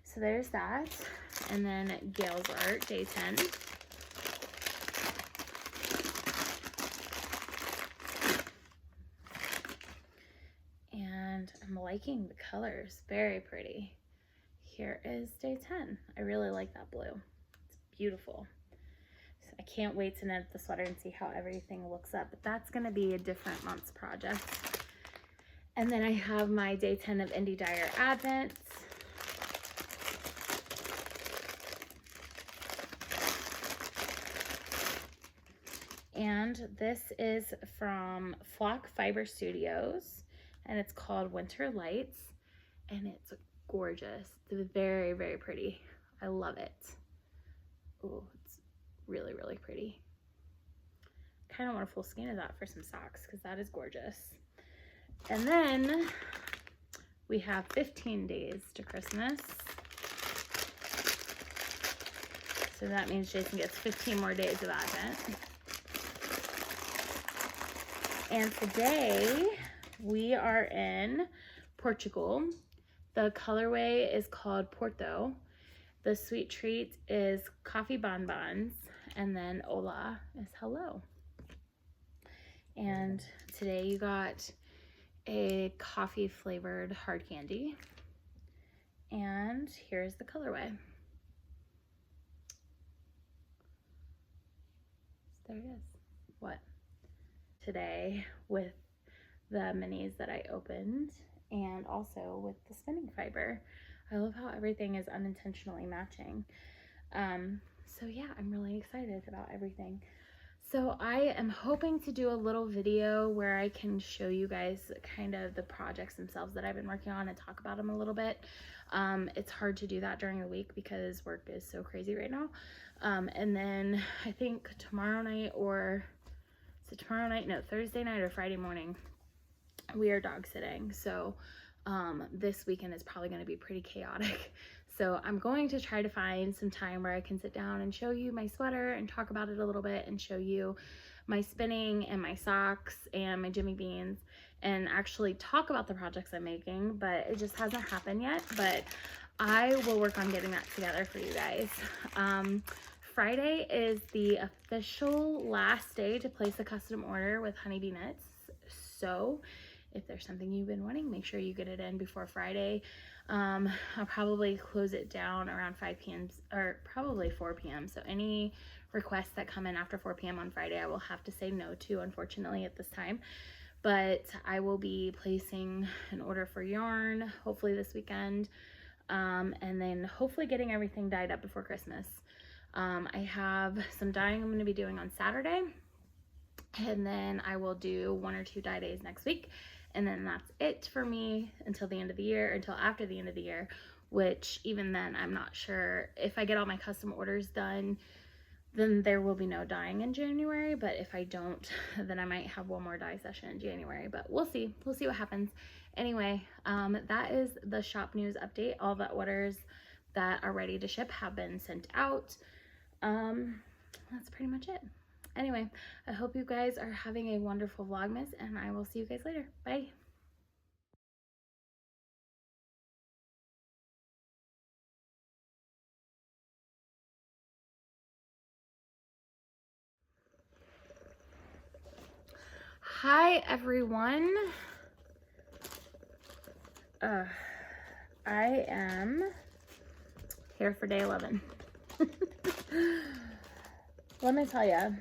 So there's that. And then Gail's Art, day 10. And I'm liking the colors, very pretty. Here is day 10. I really like that blue. It's beautiful. So I can't wait to knit the sweater and see how everything looks up, but that's gonna be a different month's project. And then I have my day 10 of Indie Dyer Advents. And this is from Flock Fiber Studios, and it's called Winter Lights, and it's gorgeous. It's very, very pretty. I love it. Oh, it's really, really pretty. Kind of want a full skein of that for some socks because that is gorgeous. And then we have 15 days to Christmas. So that means Jason gets 15 more days of Advent. And today we are in Portugal. The colorway is called Porto. The sweet treat is coffee bonbons. And then hola is hello. And today you got a coffee flavored hard candy. And here's the colorway. There it is. What? Today with the minis that I opened and also with the spinning fiber. I love how everything is unintentionally matching. So yeah, I'm really excited about everything. So I am hoping to do a little video where I can show you guys kind of the projects themselves that I've been working on and talk about them a little bit. It's hard to do that during the week because work is so crazy right now. And then I think tomorrow night or, is it tomorrow night? No, Thursday night or Friday morning, we are dog sitting. So this weekend is probably going to be pretty chaotic. So I'm going to try to find some time where I can sit down and show you my sweater and talk about it a little bit, and show you my spinning and my socks and my Jimmy Beans, and actually talk about the projects I'm making, but it just hasn't happened yet. But I will work on getting that together for you guys. Friday is the official last day to place a custom order with Honeybee Knits. So if there's something you've been wanting, make sure you get it in before Friday. I'll probably close it down around 5 p.m. or probably 4 p.m. So any requests that come in after 4 p.m. on Friday, I will have to say no to, unfortunately, at this time. But I will be placing an order for yarn, hopefully this weekend, and then hopefully getting everything dyed up before Christmas. I have some dyeing I'm going to be doing on Saturday, and then I will do 1 or 2 dye days next week, and then that's it for me until the end of the year, until after the end of the year, which even then I'm not sure. If I get all my custom orders done, then there will be no dyeing in January, but if I don't, then I might have one more dye session in January, but we'll see what happens. Anyway, that is the shop news update. All the orders that are ready to ship have been sent out. That's pretty much it. Anyway, I hope you guys are having a wonderful Vlogmas, and I will see you guys later. Bye. Hi everyone. I am here for day 11. Let me tell you,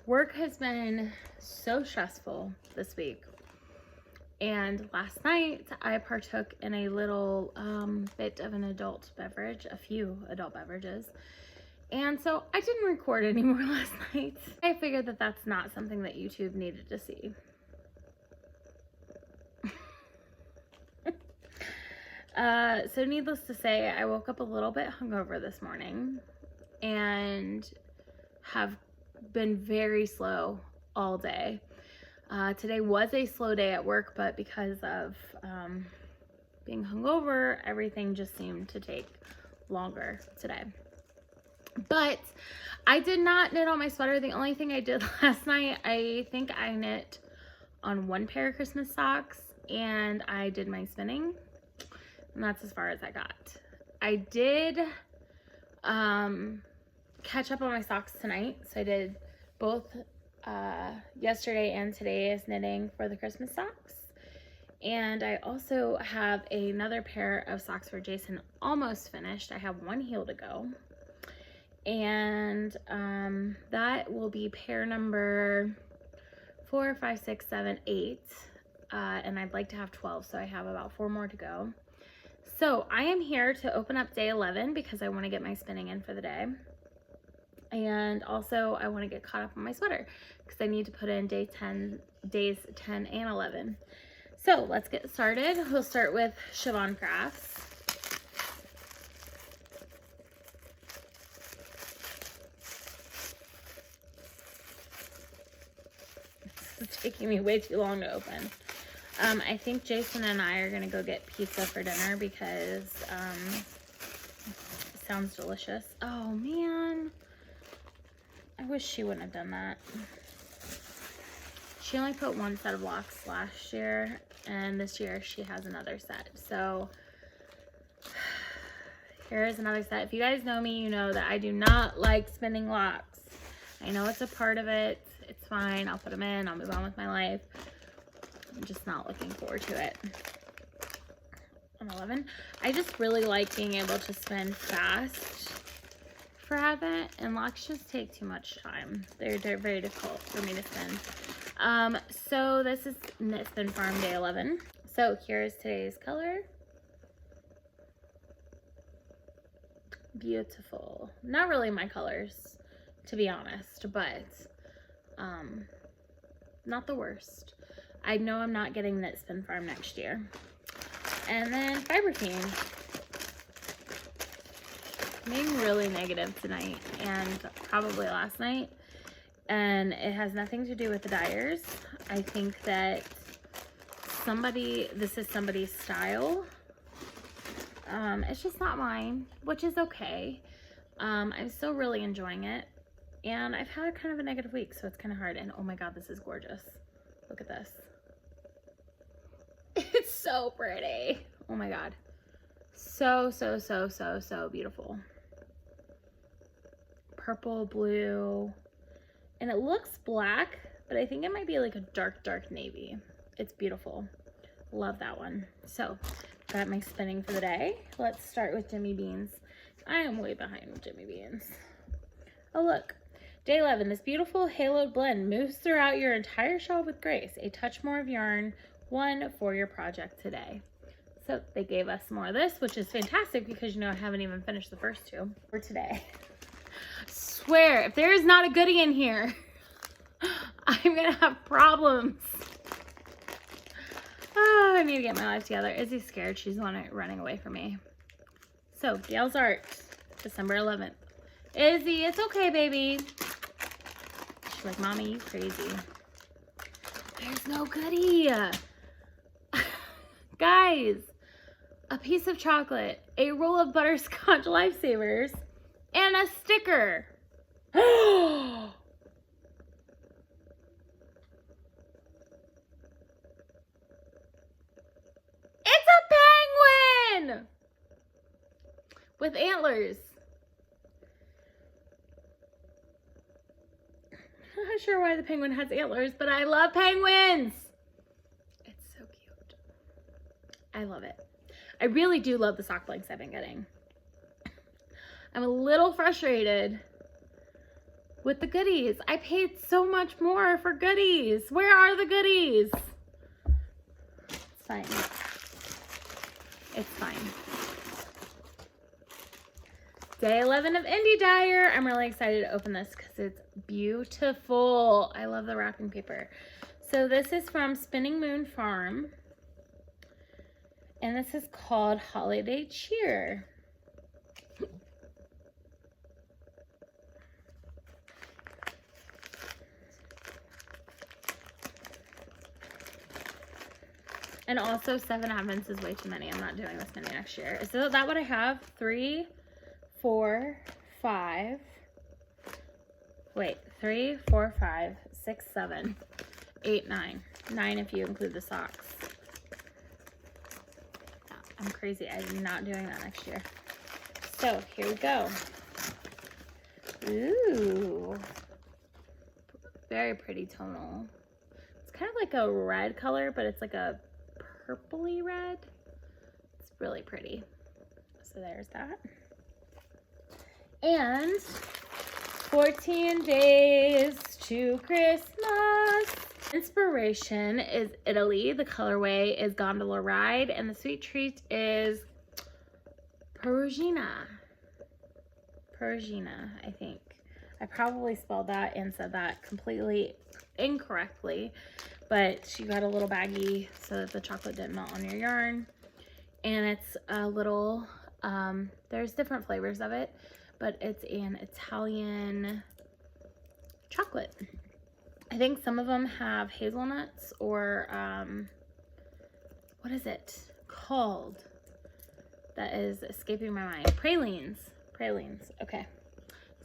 work has been so stressful this week. And last night I partook in a little bit of an adult beverage, a few adult beverages. And so I didn't record anymore last night. I figured that that's not something that YouTube needed to see. So needless to say, I woke up a little bit hungover this morning and have been very slow all day. Today was a slow day at work, but because of being hungover, everything just seemed to take longer today. But I did not knit on my sweater. The only thing I did last night, I think I knit on 1 pair of Christmas socks, and I did my spinning, and that's as far as I got. I did catch up on my socks tonight, so I did both yesterday and today's knitting for the Christmas socks. And I also have another pair of socks for Jason almost finished. I have 1 heel to go, and that will be pair number 4, 5, 6, 7, 8, and I'd like to have 12, so I have about 4 more to go. So I am here to open up day 11 because I want to get my spinning in for the day, and also I want to get caught up on my sweater because I need to put in days 10 and 11. So let's get started. We'll start with Siobhan Crafts. It's taking me way too long to open. I think Jason and I are gonna go get pizza for dinner because it sounds delicious. Oh man, I wish she wouldn't have done that. She only put 1 set of blocks last year, and this year she has another set. So here is another set. If you guys know me, you know that I do not like spinning locks. I know it's a part of it. It's fine. I'll put them in. I'll move on with my life. I'm just not looking forward to it. On 11, I just really like being able to spin fast for Advent, and locks just take too much time. They're very difficult for me to spin. So this is Knit Spin Farm day 11. So here's today's color. Beautiful. Not really my colors, to be honest, but not the worst. I know I'm not getting Knit Spin Farm next year. And then Fiber King. Being really negative tonight and probably last night, and it has nothing to do with the dyers. I think that this is somebody's style. It's just not mine, which is okay. I'm still really enjoying it. And I've had kind of a negative week, so it's kind of hard. And oh my God, this is gorgeous. Look at this. It's so pretty. Oh my God. So, so, so, so, so beautiful. Purple, blue, and it looks black, but I think it might be like a dark, dark navy. It's beautiful. Love that one. So, got my spinning for the day. Let's start with Jimmy Beans. I am way behind with Jimmy Beans. Oh, look. Day 11, this beautiful haloed blend moves throughout your entire shawl with grace. A touch more of yarn, one for your project today. So they gave us more of this, which is fantastic because, you know, I haven't even finished the first two for today. Swear, if there is not a goodie in here, I'm gonna have problems. Oh, I need to get my life together. Izzy's scared. She's running away from me. So, Dale's Art, December 11th. Izzy, it's okay, baby. She's like, Mommy, you crazy. There's no goodie. Guys, a piece of chocolate, a roll of butterscotch lifesavers, and a sticker. It's a penguin with antlers. I'm not sure why the penguin has antlers, but I love penguins. It's so cute. I love it. I really do love the sock blanks I've been getting. I'm a little frustrated with the goodies. I paid so much more for goodies. Where are the goodies? It's fine. It's fine. Day 11 of Indie Dyer. I'm really excited to open this because it's beautiful. I love the wrapping paper. So this is from Spinning Moon Farm. And this is called Holiday Cheer. And also 7 advents is way too many. I'm not doing this many next year. Is that what I have? 3, 4, 5. Wait, 3, 4, 5, 6, 7, 8, 9. 9 if you include the socks. I'm crazy. I'm not doing that next year. So here we go. Ooh. Very pretty tonal. It's kind of like a red color, but it's like a purpley red. It's really pretty. So there's that. And 14 days to Christmas. Inspiration is Italy. The colorway is Gondola Ride, and the sweet treat is Perugina. Perugina, I think. I probably spelled that and said that completely incorrectly, but you got a little baggie so that the chocolate didn't melt on your yarn. And it's a little, there's different flavors of it, but it's an Italian chocolate. I think some of them have hazelnuts or, what is it called? That is escaping my mind. Pralines. Pralines. Okay.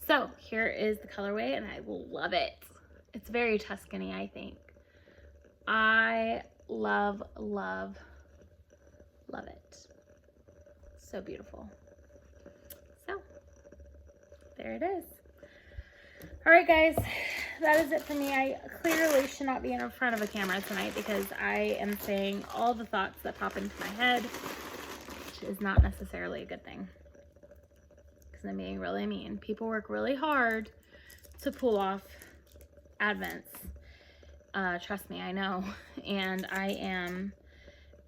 So here is the colorway, and I love it. It's very Tuscany, I think. I love, love, love it. So beautiful. So there it is. All right, guys, that is it for me. I clearly should not be in front of a camera tonight because I am saying all the thoughts that pop into my head, which is not necessarily a good thing. Because I'm being really mean. People work really hard to pull off Advents. Trust me, I know. And I am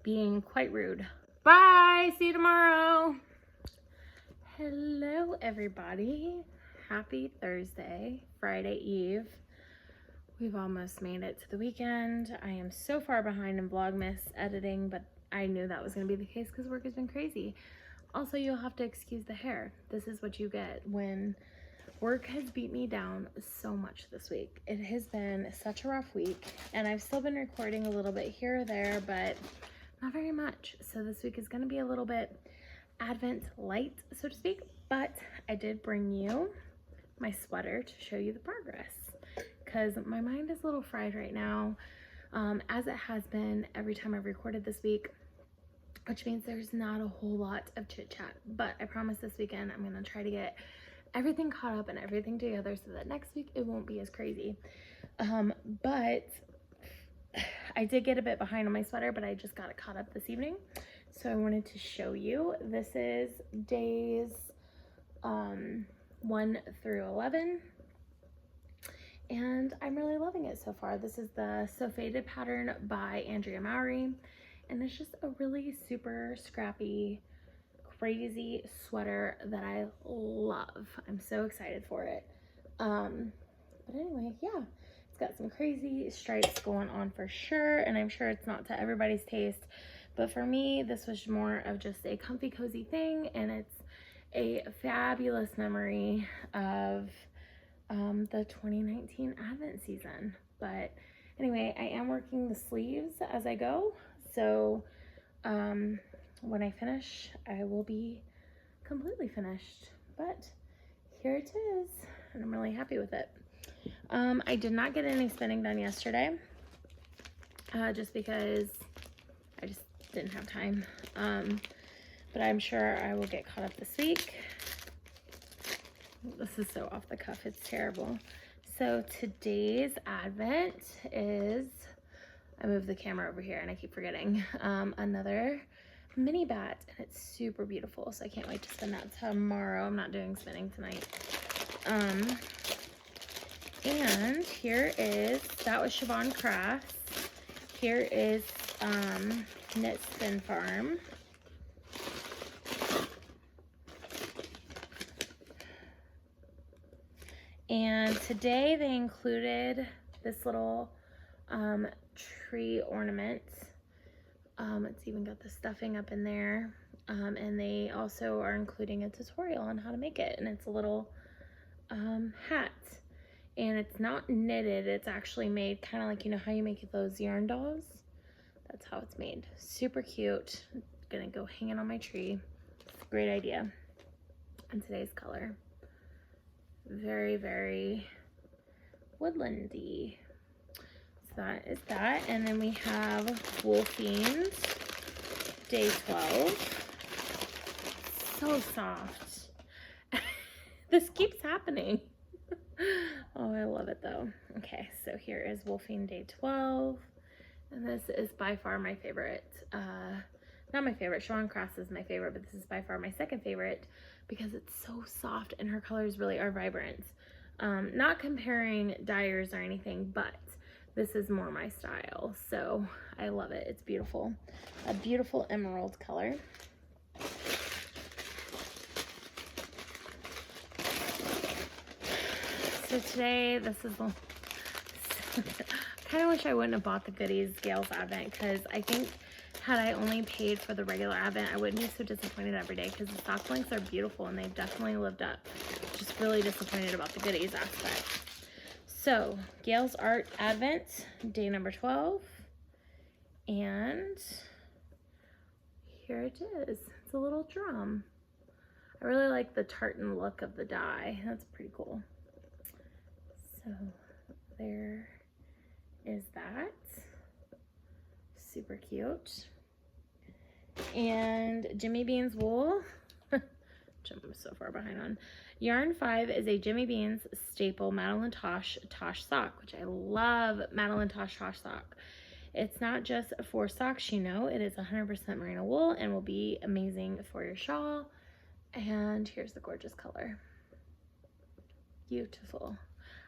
being quite rude. Bye! See you tomorrow! Hello, everybody. Happy Thursday, Friday Eve. We've almost made it to the weekend. I am so far behind in Vlogmas editing, but I knew that was going to be the case because work has been crazy. Also, you'll have to excuse the hair. This is what you get when Work has beat me down so much this week. It has been such a rough week, and I've still been recording a little bit here or there, but not very much. So this week is going to be a little bit Advent light, so to speak, but I did bring you my sweater to show you the progress, because my mind is a little fried right now, as it has been every time I've recorded this week, which means there's not a whole lot of chit chat, but I promise this weekend I'm going to try to get everything caught up and everything together so that next week it won't be as crazy. But I did get a bit behind on my sweater, but I just got it caught up this evening. So I wanted to show you. This is days 1 through 11. And I'm really loving it so far. This is the So Faded pattern by Andrea Mowry. And it's just a really super scrappy, crazy sweater that I love. I'm so excited for it. But anyway, yeah, it's got some crazy stripes going on for sure, and I'm sure it's not to everybody's taste, but for me this was more of just a comfy cozy thing, and it's a fabulous memory of the 2019 Advent season. But anyway, I am working the sleeves as I go, so when I finish, I will be completely finished. But here it is, and I'm really happy with it. I did not get any spinning done yesterday, just because I just didn't have time. But I'm sure I will get caught up this week. This is so off the cuff, it's terrible. So today's Advent is, I moved the camera over here and I keep forgetting, another mini bat, and it's super beautiful, so I can't wait to spin that tomorrow. I'm not doing spinning tonight. And here is, that was Siobhan Crafts. Here is Knit Spin Farm. And today they included this little tree ornament. It's even got the stuffing up in there. And they also are including a tutorial on how to make it. And it's a little hat. And it's not knitted, it's actually made kind of like, you know how you make those yarn dolls? That's how it's made. Super cute. Gonna go hang it on my tree. It's a great idea. And today's color. Very, very woodlandy. So that is that. And then we have Wolfine's Day 12. So soft. This keeps happening. Oh, I love it though. Okay, so here is Wolfine Day 12. And this is by far my favorite. Not my favorite, Siobhan Crafts is my favorite, but this is by far my second favorite because it's so soft and her colors really are vibrant. Not comparing dyers or anything, but this is more my style. So I love it. It's beautiful. A beautiful emerald color. So today, this is the, kind of wish I wouldn't have bought the goodies Gail's Advent, because I think had I only paid for the regular Advent, I wouldn't be so disappointed every day, because the sock blanks are beautiful and they've definitely lived up. Just really disappointed about the goodies aspect. So, Gail's Art Advent, day number 12. And here it is. It's a little drum. I really like the tartan look of the die. That's pretty cool. So there is that. Super cute. And Jimmy Bean's wool, which I'm so far behind on. Yarn 5 is a Jimmy Bean's staple Madeline Tosh sock, which I love. Madeline Tosh sock. It's not just for socks, you know, it is 100% merino wool and will be amazing for your shawl. And here's the gorgeous color. Beautiful.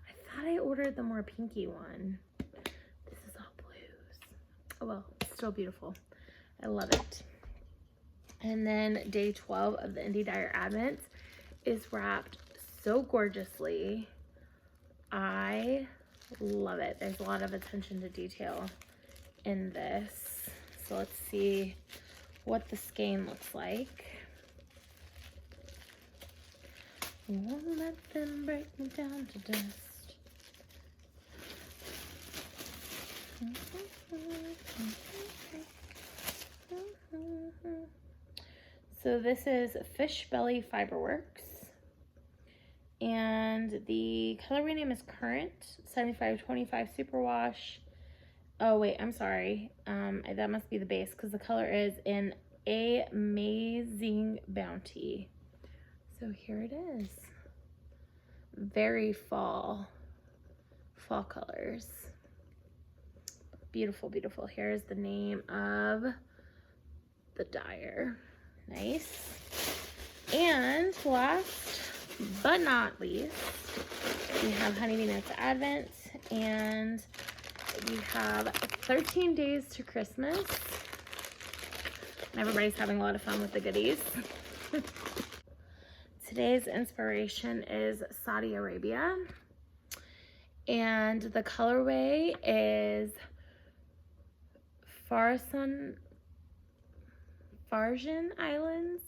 I thought I ordered the more pinky one. This is all blues. Oh well, it's still beautiful. I love it. And then day 12 of the Indie Dyer Advent is wrapped so gorgeously. I love it. There's a lot of attention to detail in this. So let's see what the skein looks like. Won't let them break me down to dust. So this is Fish Belly Fiberworks. And the colorway name is Current 7525 Superwash. Oh wait, I'm sorry. That must be the base because the color is in Amazing Bounty. So here it is. Very fall colors. Beautiful, beautiful. Here's the name of the dyer. Nice. And last but not least, we have Honeybee Nuts Advent, and we have 13 days to Christmas. And everybody's having a lot of fun with the goodies. Today's inspiration is Saudi Arabia, and the colorway is Farsian Islands.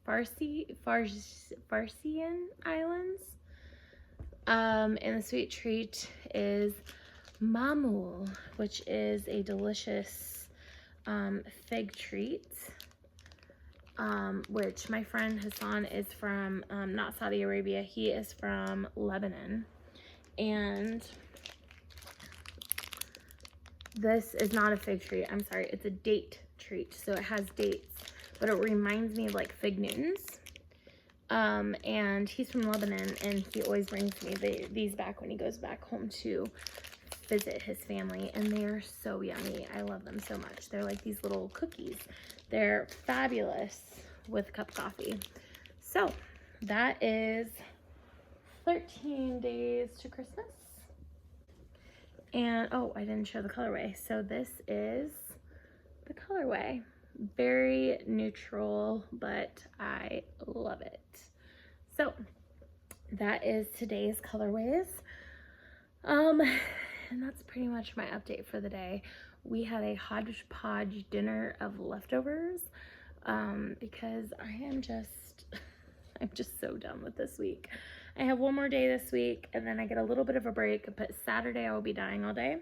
Farsian Islands. And the sweet treat is mamul, which is a delicious fig treat, which my friend Hassan is from, not Saudi Arabia, he is from Lebanon. And this is not a fig treat, I'm sorry, it's a date treat. So it has dates, but it reminds me of like fig Newtons. And he's from Lebanon, and he always brings me these back when he goes back home to visit his family, and they are so yummy. I love them so much. They're like these little cookies. They're fabulous with a cup of coffee. So that is 13 days to Christmas. And oh, I didn't show the colorway. So this is the colorway. Very neutral, but I love it. So that is today's colorways. And that's pretty much my update for the day. We had a hodgepodge dinner of leftovers because I'm just so done with this week. I have one more day this week, and then I get a little bit of a break, but Saturday I will be dyeing all day.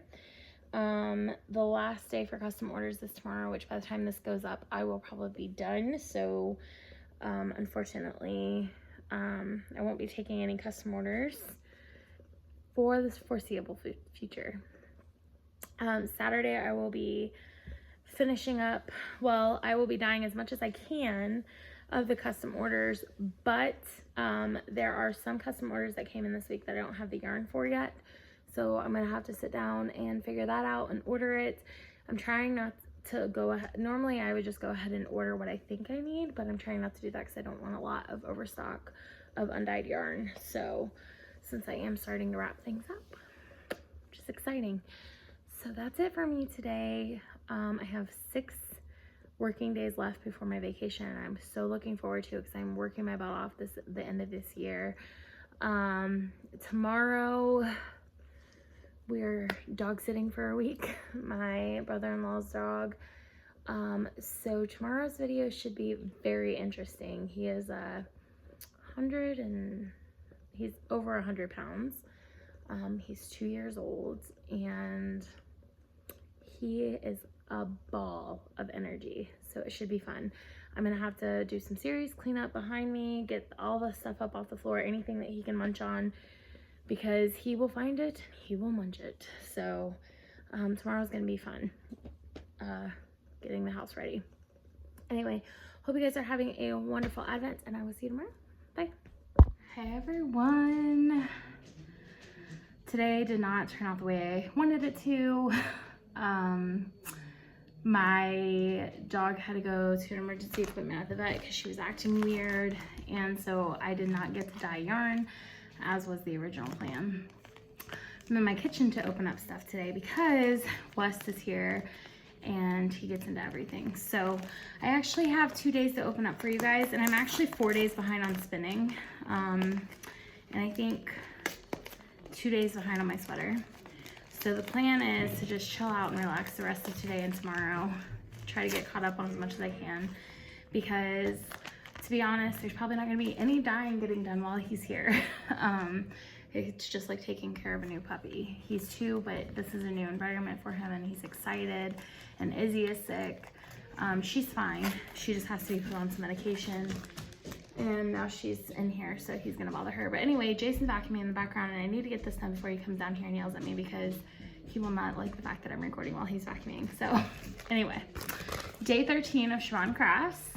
The last day for custom orders is tomorrow, which by the time this goes up, I will probably be done. So, unfortunately, I won't be taking any custom orders for the foreseeable future. Saturday, I will be finishing up, well, I will be dyeing as much as I can of the custom orders, but there are some custom orders that came in this week that I don't have the yarn for yet. So I'm gonna have to sit down and figure that out and order it. I'm trying not to go ahead. Normally I would just go ahead and order what I think I need, but I'm trying not to do that because I don't want a lot of overstock of undyed yarn. So since I am starting to wrap things up, which is exciting. So that's it for me today. I have 6 working days left before my vacation, and I'm so looking forward to it because I'm working my butt off the end of this year. Tomorrow we're dog sitting for a week, my brother-in-law's dog. So tomorrow's video should be very interesting. He is he's over 100 pounds. He's 2 years old, and he is a ball of energy. So it should be fun. I'm gonna have to do some serious cleanup behind me, get all the stuff up off the floor, anything that he can munch on, because he will find it, he will munch it. So tomorrow's gonna be fun, getting the house ready. Anyway, hope you guys are having a wonderful Advent, and I will see you tomorrow. Bye. Hey everyone. Today did not turn out the way I wanted it to. My dog had to go to an emergency appointment at the vet because she was acting weird, and so I did not get to dye yarn as was the original plan. I'm in my kitchen to open up stuff today because West is here and he gets into everything. So I actually have 2 days to open up for you guys, and I'm actually 4 days behind on spinning, and I think 2 days behind on my sweater. So the plan is to just chill out and relax the rest of today and tomorrow, try to get caught up on as much as I can, because to be honest, there's probably not gonna be any dyeing getting done while he's here. It's just like taking care of a new puppy. He's 2, but this is a new environment for him and he's excited, and Izzy is sick. She's fine. She just has to be put on some medication. And now she's in here, so he's gonna bother her. But anyway, Jason's vacuuming in the background, and I need to get this done before he comes down here and yells at me, because he will not like the fact that I'm recording while he's vacuuming. So anyway, day 13 of Siobhan Crafts.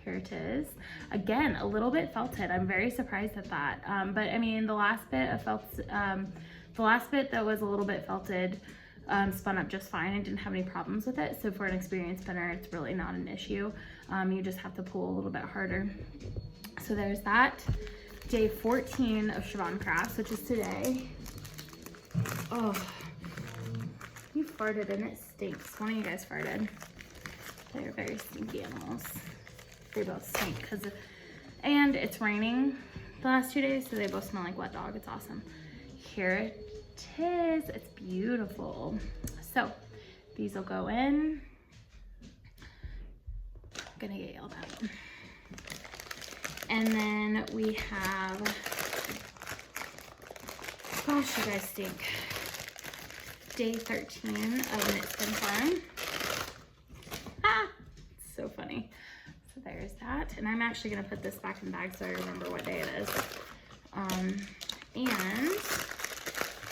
Here it is. Again, a little bit felted. I'm very surprised at that. But I mean, the last bit that was a little bit felted spun up just fine. I didn't have any problems with it. So for an experienced spinner, it's really not an issue. You just have to pull a little bit harder. So there's that. Day 14 of Siobhan Crafts, which is today. Oh, you farted and it stinks. One of you guys farted. They're very stinky animals. They both stink and it's raining the last 2 days, so they both smell like wet dog. It's awesome. Here it is. It's beautiful. So these will go in. I'm gonna get yelled at. And then we have, gosh, you guys stink. Day 13 of Knit Spin Farm. Ah, it's so funny. So there's that. And I'm actually gonna put this back in the bag so I remember what day it is. And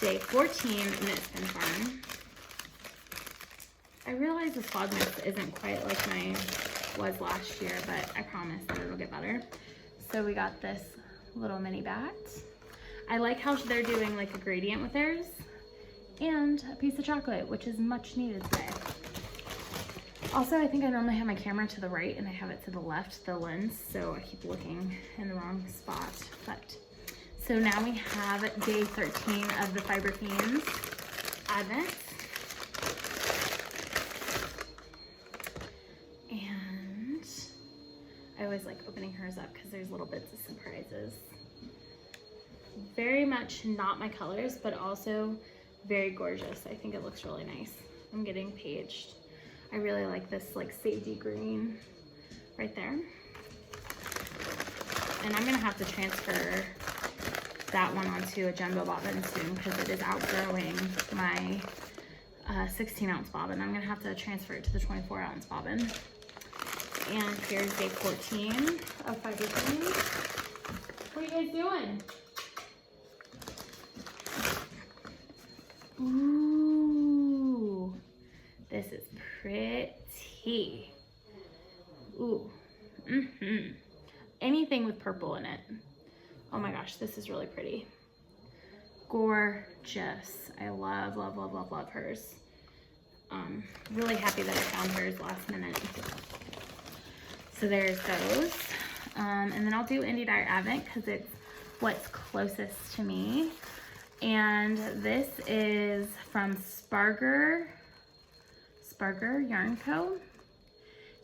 day 14 of Knit Spin Farm. I realize this Vlogmas isn't quite like mine was last year, but I promise that it'll get better. So we got this little mini bat. I like how they're doing like a gradient with theirs, and a piece of chocolate, which is much needed today. Also, I think I normally have my camera to the right and I have it to the left, the lens, so I keep looking in the wrong spot. But so now we have day 13 of the Fiber Fiends Advent. I always like opening hers up because there's little bits of surprises. Very much not my colors, but also very gorgeous. I think it looks really nice. I'm getting paged. I really like this like safety green right there. And I'm gonna have to transfer that one onto a jumbo bobbin soon because it is outgrowing my 16-ounce bobbin. I'm gonna have to transfer it to the 24-ounce bobbin. And here's day 14 of Fiber Fiends. What are you guys doing? Ooh, this is pretty. Ooh, anything with purple in it. Oh my gosh, this is really pretty. Gorgeous. I love, love, love, love, love hers. Really happy that I found hers last minute. So there's those. And then I'll do Indie Dyer Advent because it's what's closest to me. And this is from Sparger Yarn Co.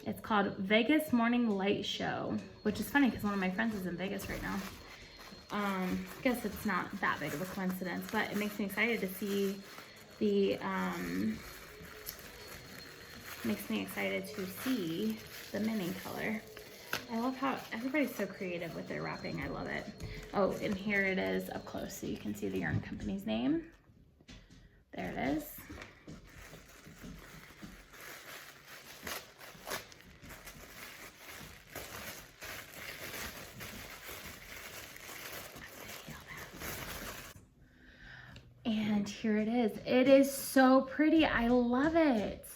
It's called Vegas Morning Light Show, which is funny because one of my friends is in Vegas right now. I guess it's not that big of a coincidence, but it makes me excited to see the mini color. I love how everybody's so creative with their wrapping. I love it. Oh, and here it is up close so you can see the yarn company's name. There it is. And here it is. It is so pretty. I love it.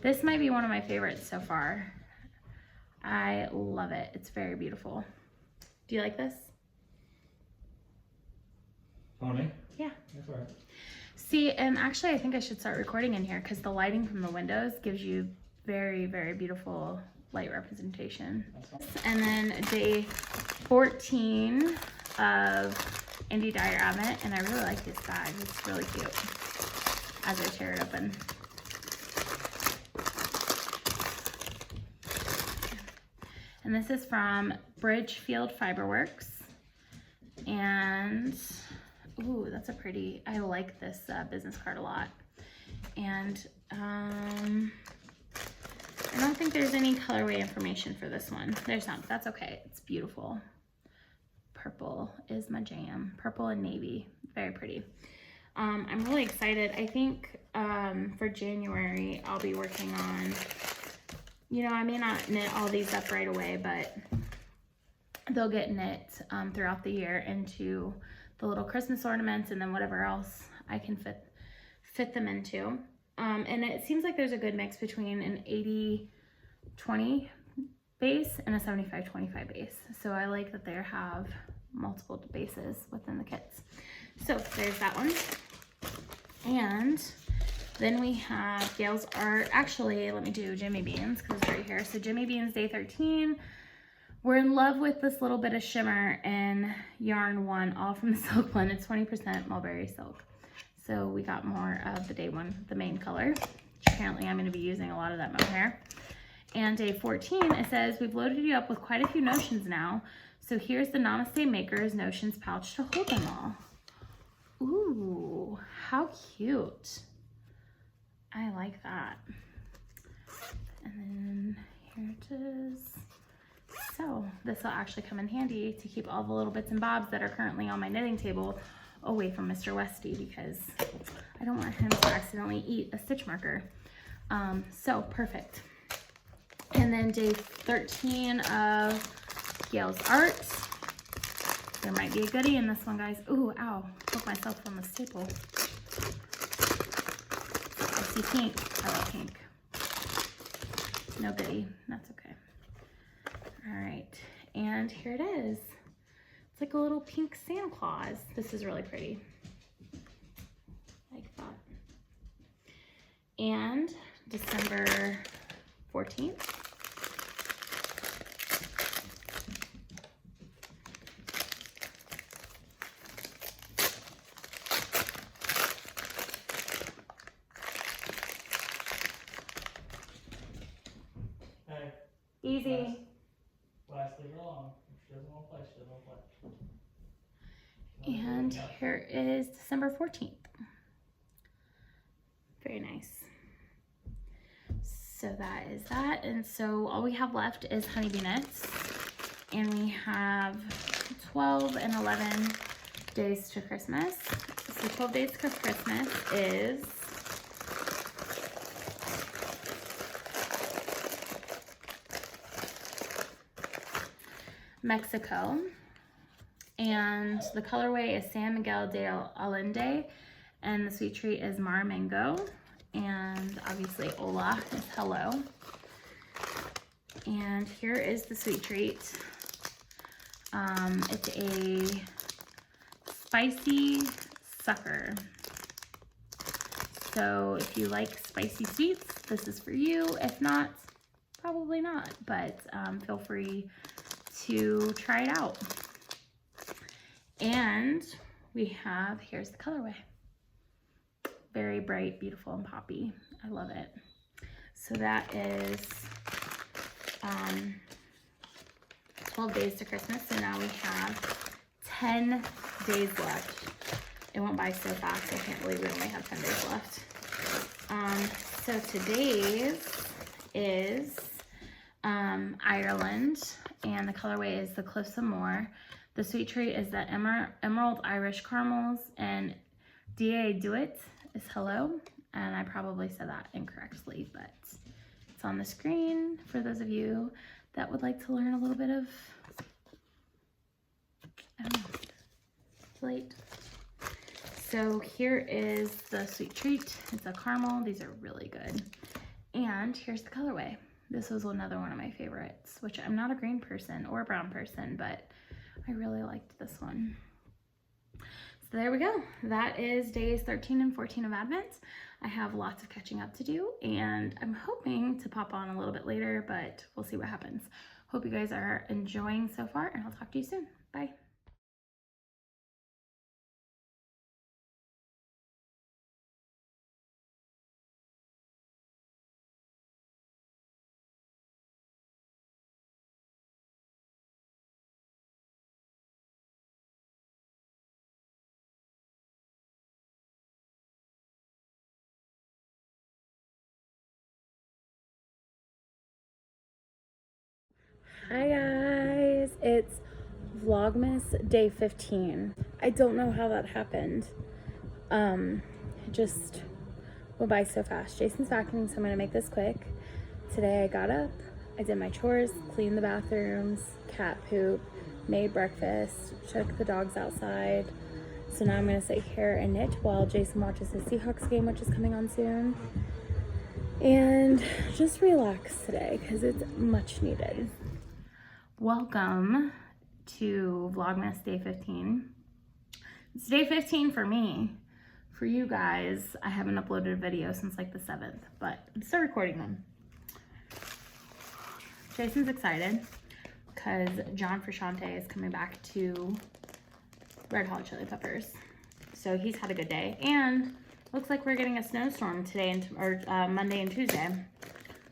This might be one of my favorites so far. I love it. It's very beautiful. Do you like this? Pony? Yeah. That's all right. See, and actually I think I should start recording in here because the lighting from the windows gives you very, very beautiful light representation. And then day 14 of Indie Dyer Advent, and I really like this bag. It's really cute as I tear it open. And this is from Bridgefield Fiberworks. And, ooh, that's a pretty, I like this business card a lot. And I don't think there's any colorway information for this one. There's not, but that's okay. It's beautiful. Purple is my jam. Purple and navy, very pretty. I'm really excited. I think for January, I'll be working on, you know, I may not knit all these up right away, but they'll get knit throughout the year into the little Christmas ornaments and then whatever else I can fit them into. And it seems like there's a good mix between an 80-20 base and a 75-25 base. So I like that they have multiple bases within the kits. So there's that one. And then we have Gail's Art. Actually, let me do Jimmy Beans because it's right here. So Jimmy Beans Day 13. We're in love with this little bit of shimmer in yarn 1, all from the silk blend. It's 20% mulberry silk. So we got more of the day 1, the main color. Apparently I'm going to be using a lot of that mohair. And day 14, it says, we've loaded you up with quite a few notions now. So here's the Namaste Makers Notions pouch to hold them all. Ooh, how cute. I like that. And then here it is. So this will actually come in handy to keep all the little bits and bobs that are currently on my knitting table away from Mr. Westy because I don't want him to accidentally eat a stitch marker. So perfect. And then day 13 of Gail's Art. There might be a goodie in this one, guys. Ooh, ow, broke myself on the staple. I see pink. I love pink. No goodie. That's okay. All right, and here it is. It's like a little pink Santa Claus. This is really pretty. Like that. And December 14th. Hey. Easy. Last leave her alone. If she doesn't want to play, she doesn't want to play. And here is December 14th. Very nice. So that is that. And so all we have left is honeybee knits. And we have 12 and 11 days to Christmas. So 12 days to Christmas is Mexico, and the colorway is San Miguel de Allende, and the sweet treat is Mar Mango, and obviously Hola is hello. And here is the sweet treat. It's a spicy sucker. So if you like spicy sweets, this is for you. If not, probably not, but feel free to try it out. And we have, here's the colorway. Very bright, beautiful, and poppy. I love it. So that is 12 days to Christmas. So now we have 10 days left. It went by so fast, I can't believe we only have 10 days left. So today's is Ireland, and the colorway is the Cliffs of Moher. The sweet treat is the Emerald Irish Caramels, and D.A. Do-It is hello, and I probably said that incorrectly, but it's on the screen for those of you that would like to learn a little bit of, I don't know, it's late. So here is the sweet treat. It's a caramel. These are really good. And here's the colorway. This was another one of my favorites, which I'm not a green person or a brown person, but I really liked this one. So there we go. That is days 13 and 14 of Advent. I have lots of catching up to do, and I'm hoping to pop on a little bit later, but we'll see what happens. Hope you guys are enjoying so far, and I'll talk to you soon. Bye. Hi guys, it's Vlogmas day 15. I don't know how that happened. It just went by so fast. Jason's vacuuming, so I'm gonna make this quick. Today I got up, I did my chores, cleaned the bathrooms, cat poop, made breakfast, took the dogs outside. So now I'm gonna sit here and knit while Jason watches the Seahawks game, which is coming on soon. And just relax today because it's much needed. Welcome to Vlogmas day 15. It's day 15 for me. For you guys, I haven't uploaded a video since like the 7th, but I'm still recording them. Jason's excited because John Frusciante is coming back to Red Hot Chili Peppers. So he's had a good day, and looks like we're getting a snowstorm today or Monday and Tuesday.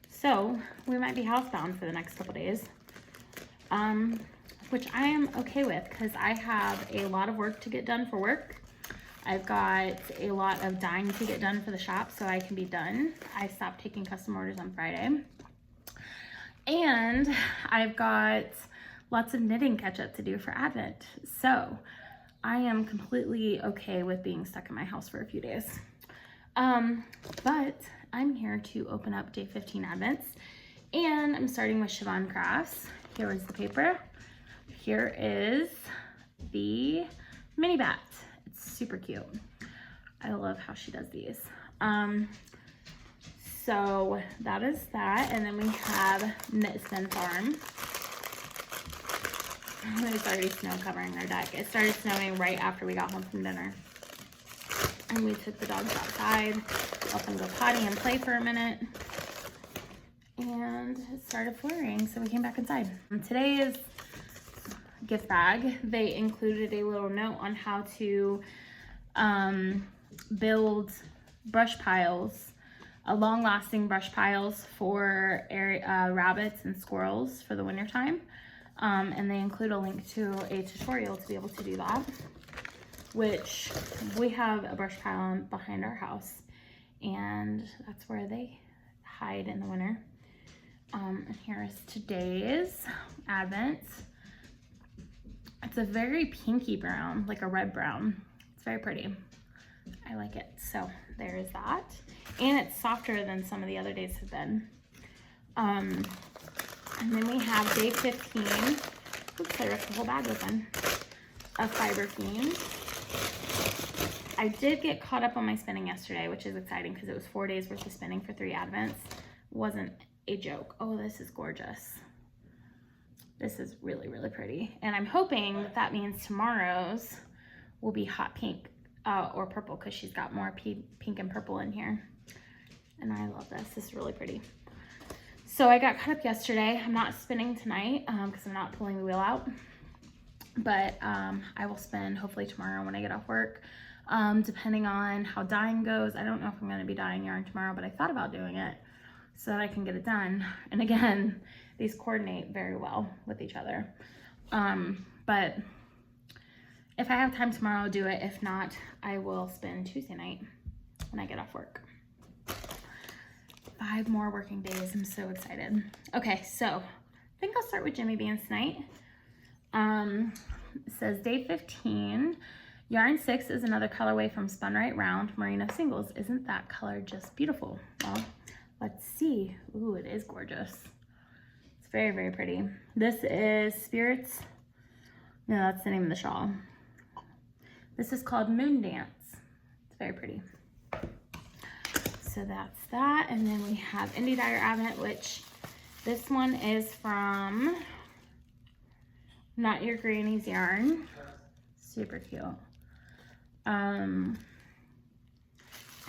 So we might be housebound for the next couple days. Which I am okay with because I have a lot of work to get done for work. I've got a lot of dyeing to get done for the shop so I can be done. I stopped taking custom orders on Friday. And I've got lots of knitting catch up to do for Advent. So I am completely okay with being stuck in my house for a few days. But I'm here to open up day 15 Advents, and I'm starting with Siobhan Crafts. Here is the paper. Here is the mini bat. It's super cute. I love how she does these. So that is that, and then we have Knit Spin Farm. There's already snow covering our deck. It started snowing right after we got home from dinner. And we took the dogs outside, let them go potty and play for a minute. And it started flurrying, so we came back inside. Today's gift bag, they included a little note on how to build brush piles, long-lasting brush piles for rabbits and squirrels for the wintertime. And they include a link to a tutorial to be able to do that, which we have a brush pile behind our house, and that's where they hide in the winter. And here is today's Advent. It's a very pinky brown, like a red brown. It's very pretty. I like it. So there is that. And it's softer than some of the other days have been. And then we have day 15. Oops, I ripped the whole bag open. Of Fiber Fiend. I did get caught up on my spinning yesterday, which is exciting because it was 4 days worth of spinning for 3 Advents. It wasn't a joke. Oh, this is gorgeous. This is really, really pretty. And I'm hoping that means tomorrow's will be hot pink or purple because she's got more pink and purple in here. And I love this. This is really pretty. So I got caught up yesterday. I'm not spinning tonight because I'm not pulling the wheel out. But I will spin hopefully tomorrow when I get off work. Depending on how dyeing goes. I don't know if I'm going to be dyeing yarn tomorrow, but I thought about doing it so that I can get it done. And again, these coordinate very well with each other. But if I have time tomorrow, I'll do it. If not, I will spin Tuesday night when I get off work. 5 more working days. I'm so excited. Okay, so I think I'll start with Jimmy Beans tonight. It says day 15. Yarn 6 is another colorway from Spun Right Round Merino Singles. Isn't that color just beautiful? Well, let's see. Ooh, it is gorgeous. It's very, very pretty. This is Spirits. No, that's the name of the shawl. This is called Moon Dance. It's very pretty. So that's that. And then we have Indie Dyer Advent, which this one is from Not Your Granny's Yarn. Super cute.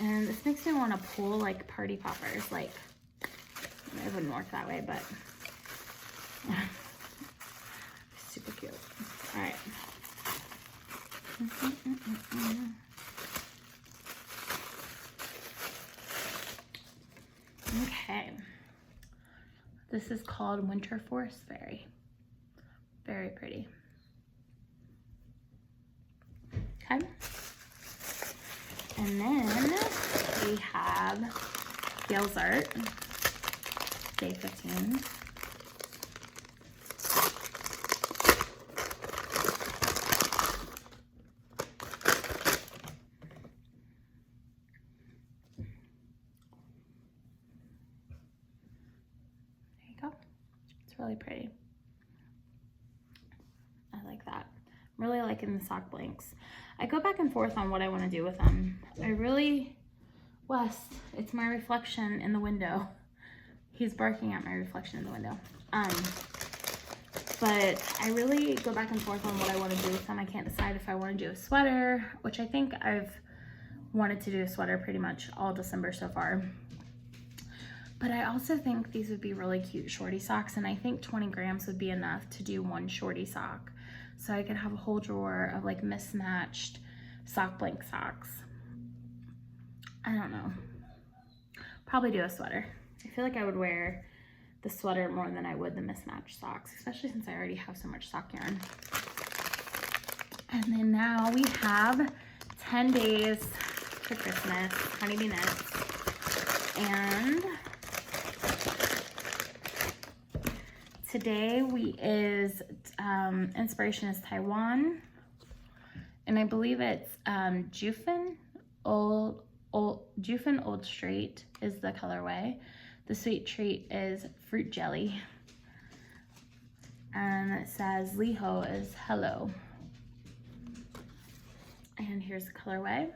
And this makes me want to pull like party poppers. Like, it wouldn't work that way, but super cute. All right. Okay. This is called Winter Forest Fairy. Very pretty. Okay. And then we have Gail's Art, day 15. really pretty. I like that. I'm really liking the sock blanks. I go back and forth on what I want to do with them. West, it's my reflection in the window. He's barking at my reflection in the window. But I really go back and forth on what I want to do with them. I can't decide if I want to do a sweater, which I think I've wanted to do a sweater pretty much all December so far. But I also think these would be really cute shorty socks, and I think 20 grams would be enough to do one shorty sock. So I could have a whole drawer of like mismatched sock blank socks. I don't know. Probably do a sweater. I feel like I would wear the sweater more than I would the mismatched socks, especially since I already have so much sock yarn. And then now we have 10 days for Christmas, honeybee knits. And today inspiration is Taiwan. And I believe it's Jufen Old Street is the colorway. The sweet treat is fruit jelly. And it says Liho is hello. And here's the colorway.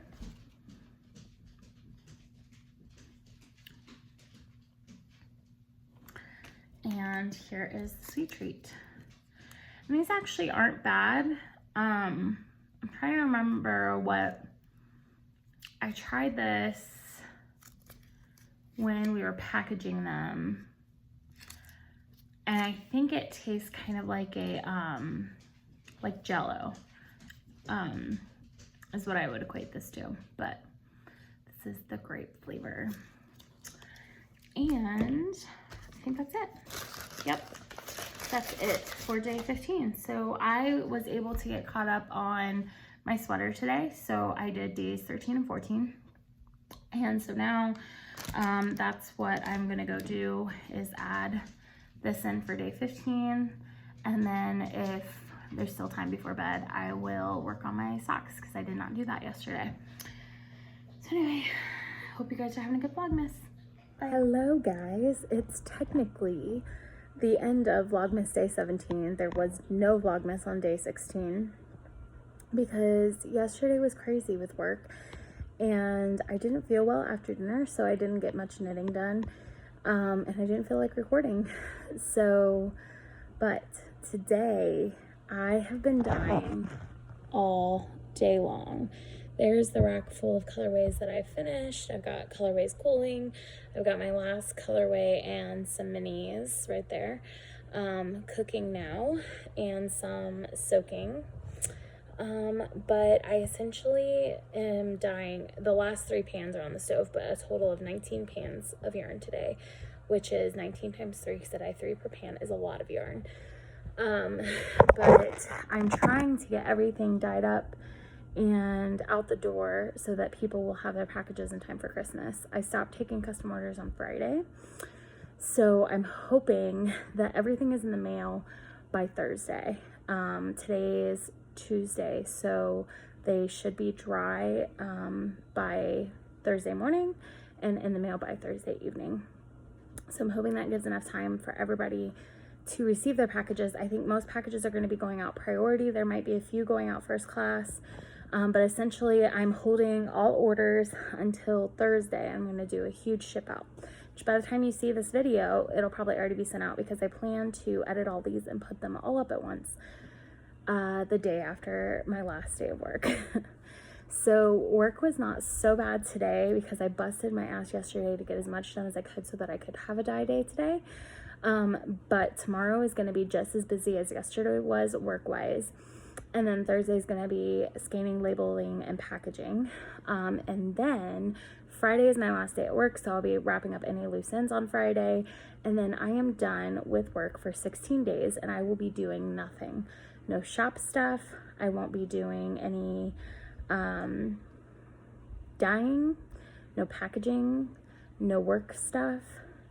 And here is the sweet treat. And these actually aren't bad. I'm trying to remember what I tried this when we were packaging them, and I think it tastes kind of like a like Jello, is what I would equate this to, but this is the grape flavor. And I think that's it. Yep, that's it for day 15. So I was able to get caught up on my sweater today, so I did days 13 and 14, and so now that's what I'm gonna go do, is add this in for day 15, and then if there's still time before bed, I will work on my socks because I did not do that yesterday. So anyway, hope you guys are having a good Vlogmas. Bye. Hello guys, it's technically the end of Vlogmas day 17. There was no Vlogmas on day 16 because yesterday was crazy with work. And I didn't feel well after dinner, so I didn't get much knitting done, and I didn't feel like recording. So, but today I have been dyeing all day long. There's the rack full of colorways that I finished. I've got colorways cooling. I've got my last colorway and some minis right there, cooking now, and some soaking. But I essentially am dyeing, the last 3 pans are on the stove, but a total of 19 pans of yarn today, which is 19 times 3, because I dye 3 per pan is a lot of yarn. But I'm trying to get everything dyed up and out the door so that people will have their packages in time for Christmas. I stopped taking custom orders on Friday, so I'm hoping that everything is in the mail by Thursday. Today is Tuesday, so they should be dry by Thursday morning and in the mail by Thursday evening. So I'm hoping that gives enough time for everybody to receive their packages. I think most packages are going to be going out priority. There might be a few going out first class, but essentially I'm holding all orders until Thursday. I'm going to do a huge ship out, which by the time you see this video, it'll probably already be sent out, because I plan to edit all these and put them all up at once the day after my last day of work. So work was not so bad today because I busted my ass yesterday to get as much done as I could so that I could have a dye day today. But tomorrow is going to be just as busy as yesterday was work-wise. And then Thursday is going to be scanning, labeling, and packaging. And then Friday is my last day at work, so I'll be wrapping up any loose ends on Friday. And then I am done with work for 16 days, and I will be doing nothing. No shop stuff. I won't be doing any dyeing, no packaging, no work stuff,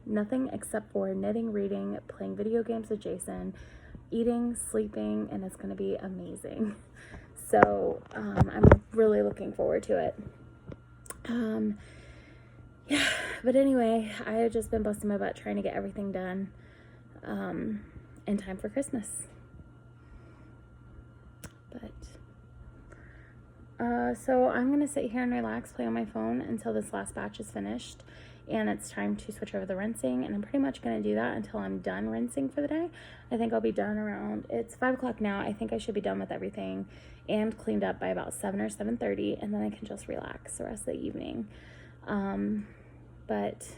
nothing except for knitting, reading, playing video games with Jason, eating, sleeping, and it's going to be amazing. So I'm really looking forward to it. Yeah, but anyway, I have just been busting my butt trying to get everything done. in time for Christmas. But so I'm gonna sit here and relax, play on my phone until this last batch is finished, and it's time to switch over the rinsing, and I'm pretty much gonna do that until I'm done rinsing for the day. I think I'll be done around, it's 5 o'clock now. I think I should be done with everything and cleaned up by about 7 or 7:30, and then I can just relax the rest of the evening. But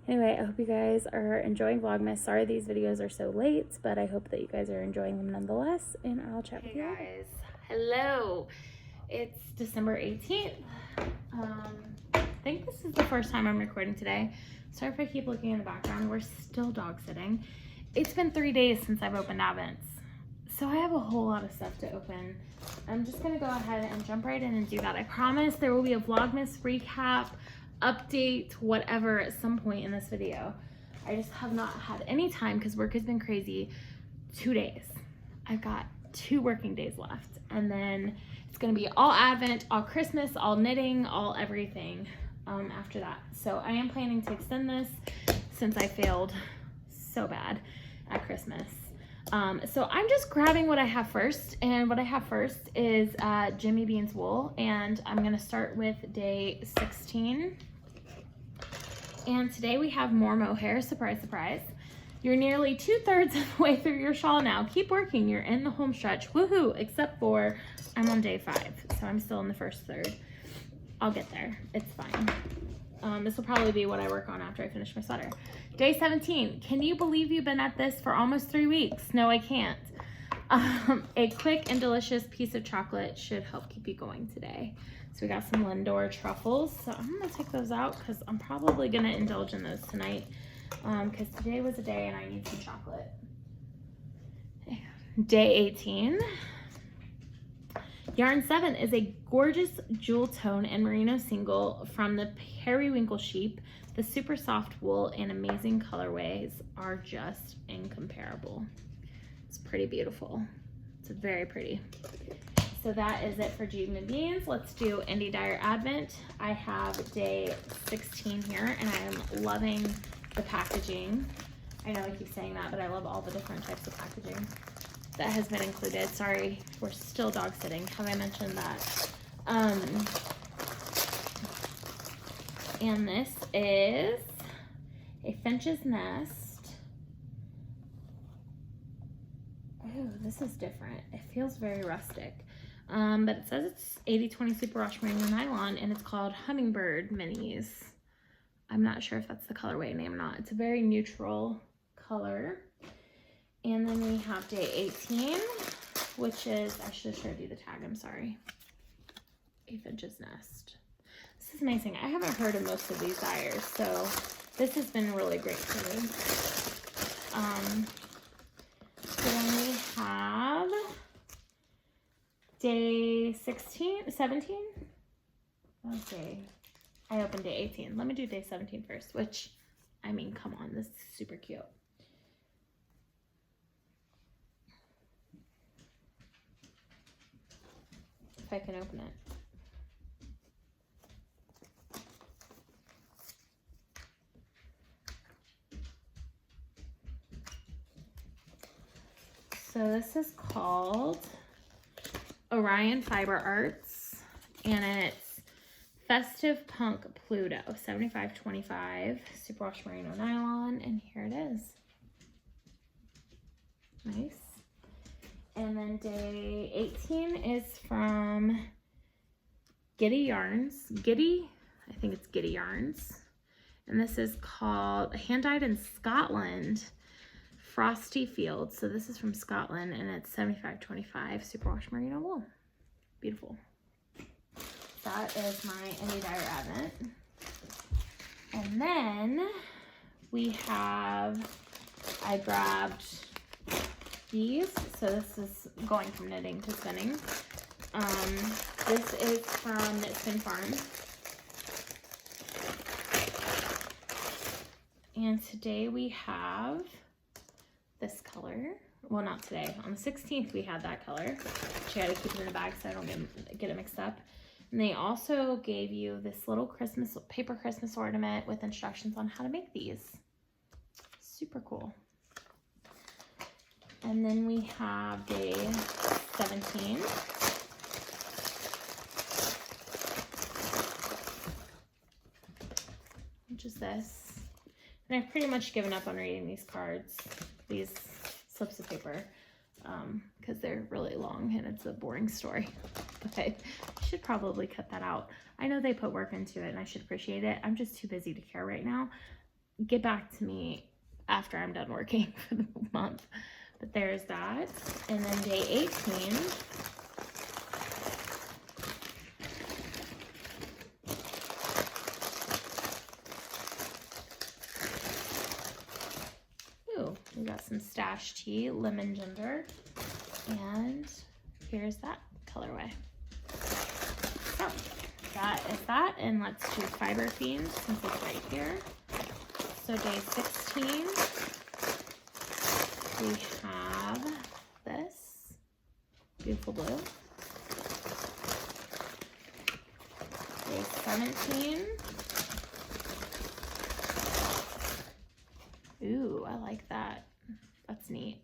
anyway, I hope you guys are enjoying Vlogmas. Sorry these videos are so late, but I hope that you guys are enjoying them nonetheless, and I'll chat with you later. Guys, hello. It's December 18th. I think this is the first time I'm recording today. Sorry if I keep looking in the background. We're still dog sitting. It's been 3 days since I've opened Advents, so I have a whole lot of stuff to open. I'm just gonna go ahead and jump right in and do that. I promise there will be a Vlogmas recap, update, whatever at some point in this video. I just have not had any time because work has been crazy. 2 days. I've got 2 working days left, and then it's gonna be all Advent, all Christmas, all knitting, all everything after that. So I am planning to extend this since I failed so bad at Christmas. So I'm just grabbing what I have first, and what I have first is Jimmy Bean's wool, and I'm gonna start with day 16. And today we have more mohair, surprise, surprise. You're nearly 2/3 of the way through your shawl now. Keep working, you're in the home stretch, woohoo, except for I'm on day 5, so I'm still in the first third. I'll get there, it's fine. This will probably be what I work on after I finish my sweater. Day 17, can you believe you've been at this for almost 3 weeks? No, I can't. A quick and delicious piece of chocolate should help keep you going today. So we got some Lindor truffles, so I'm gonna take those out because I'm probably gonna indulge in those tonight. Because today was a day and I need some chocolate. Day 18. Yarn 7 is a gorgeous jewel tone and merino single from the periwinkle sheep. The super soft wool and amazing colorways are just incomparable. It's pretty beautiful. It's very pretty. So that is it for Jimmy Beans. Let's do Indie Dyer Advent. I have day 16 here, and I am loving the packaging. I know I keep saying that, but I love all the different types of packaging that has been included. Sorry, we're still dog sitting. Have I mentioned that? And this is a finch's nest. Oh, this is different. It feels very rustic. But it says it's 80/20 superwash merino nylon, and it's called Hummingbird Minis. I'm not sure if that's the colorway name or not. It's a very neutral color. And then we have day 18, which is, I should have showed you the tag, I'm sorry. A finch's nest. This is amazing. I haven't heard of most of these dyers, so this has been really great for me. So then we have day 17? Okay. I opened day 18. Let me do day 17 first, which, I mean, come on, this is super cute. If I can open it. So this is called Orion Fiber Arts, and it's Festive Punk Pluto, 75/25 superwash merino nylon, and here it is. Nice. And then day 18 is from Giddy Yarns. I think it's Giddy Yarns. And this is called Hand Dyed in Scotland, Frosty Fields. So this is from Scotland, and it's 75/25 superwash merino wool. Beautiful. That is my Indie Dyer Advent. And then we have, I grabbed these. So this is going from knitting to spinning. This is from Knit Spin Farm. And today we have this color. Well, not today. On the 16th we had that color. Actually, I had to keep it in the bag so I don't get it mixed up. And they also gave you this little paper Christmas ornament with instructions on how to make these. Super cool. And then we have day 17. Which is this. And I've pretty much given up on reading these cards, these slips of paper, because they're really long and it's a boring story. But I should probably cut that out. I know they put work into it and I should appreciate it. I'm just too busy to care right now. Get back to me after I'm done working for the month. But there's that. And then day 18. Ooh, we got some stash tea, lemon ginger. And here's that colorway. So that is that. And let's do Fiber Fiends since it's right here. So day 16, we have this beautiful blue. Day 17. Ooh, I like that. That's neat.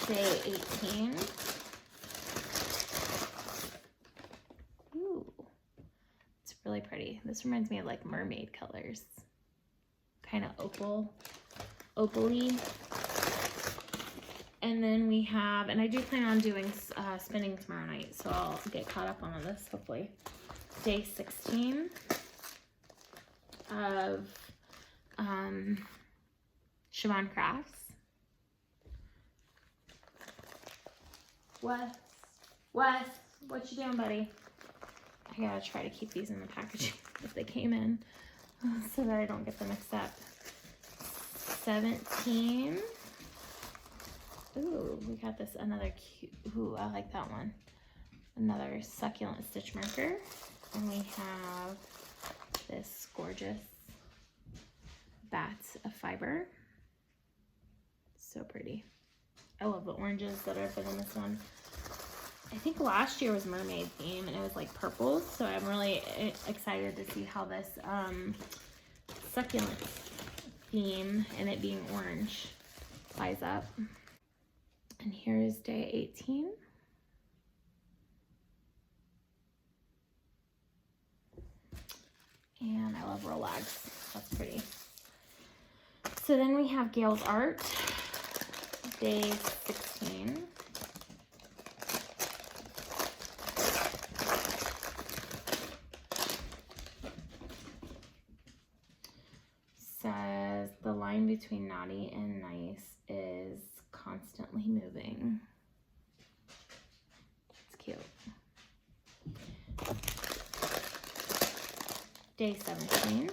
Day 18. Ooh, it's really pretty. This reminds me of like mermaid colors. Kind of opal-y. And then we have, and I do plan on doing spinning tomorrow night, so I'll get caught up on this hopefully. Day 16 of Siobhan Crafts. Wes, what you doing, buddy? I gotta try to keep these in the packaging if they came in so that I don't get them mixed up. 17. Ooh, we got this another cute, ooh, I like that one. Another succulent stitch marker. And we have this gorgeous bats of fiber. So pretty. I love the oranges that are been in this one. I think last year was mermaid theme and it was like purple. So I'm really excited to see how this succulent theme and it being orange ties up. And here's day 18. And I love Rolex. That's pretty. So then we have Gail's Art, day 16. Says the line between naughty and nice is constantly moving. It's cute. Day 17.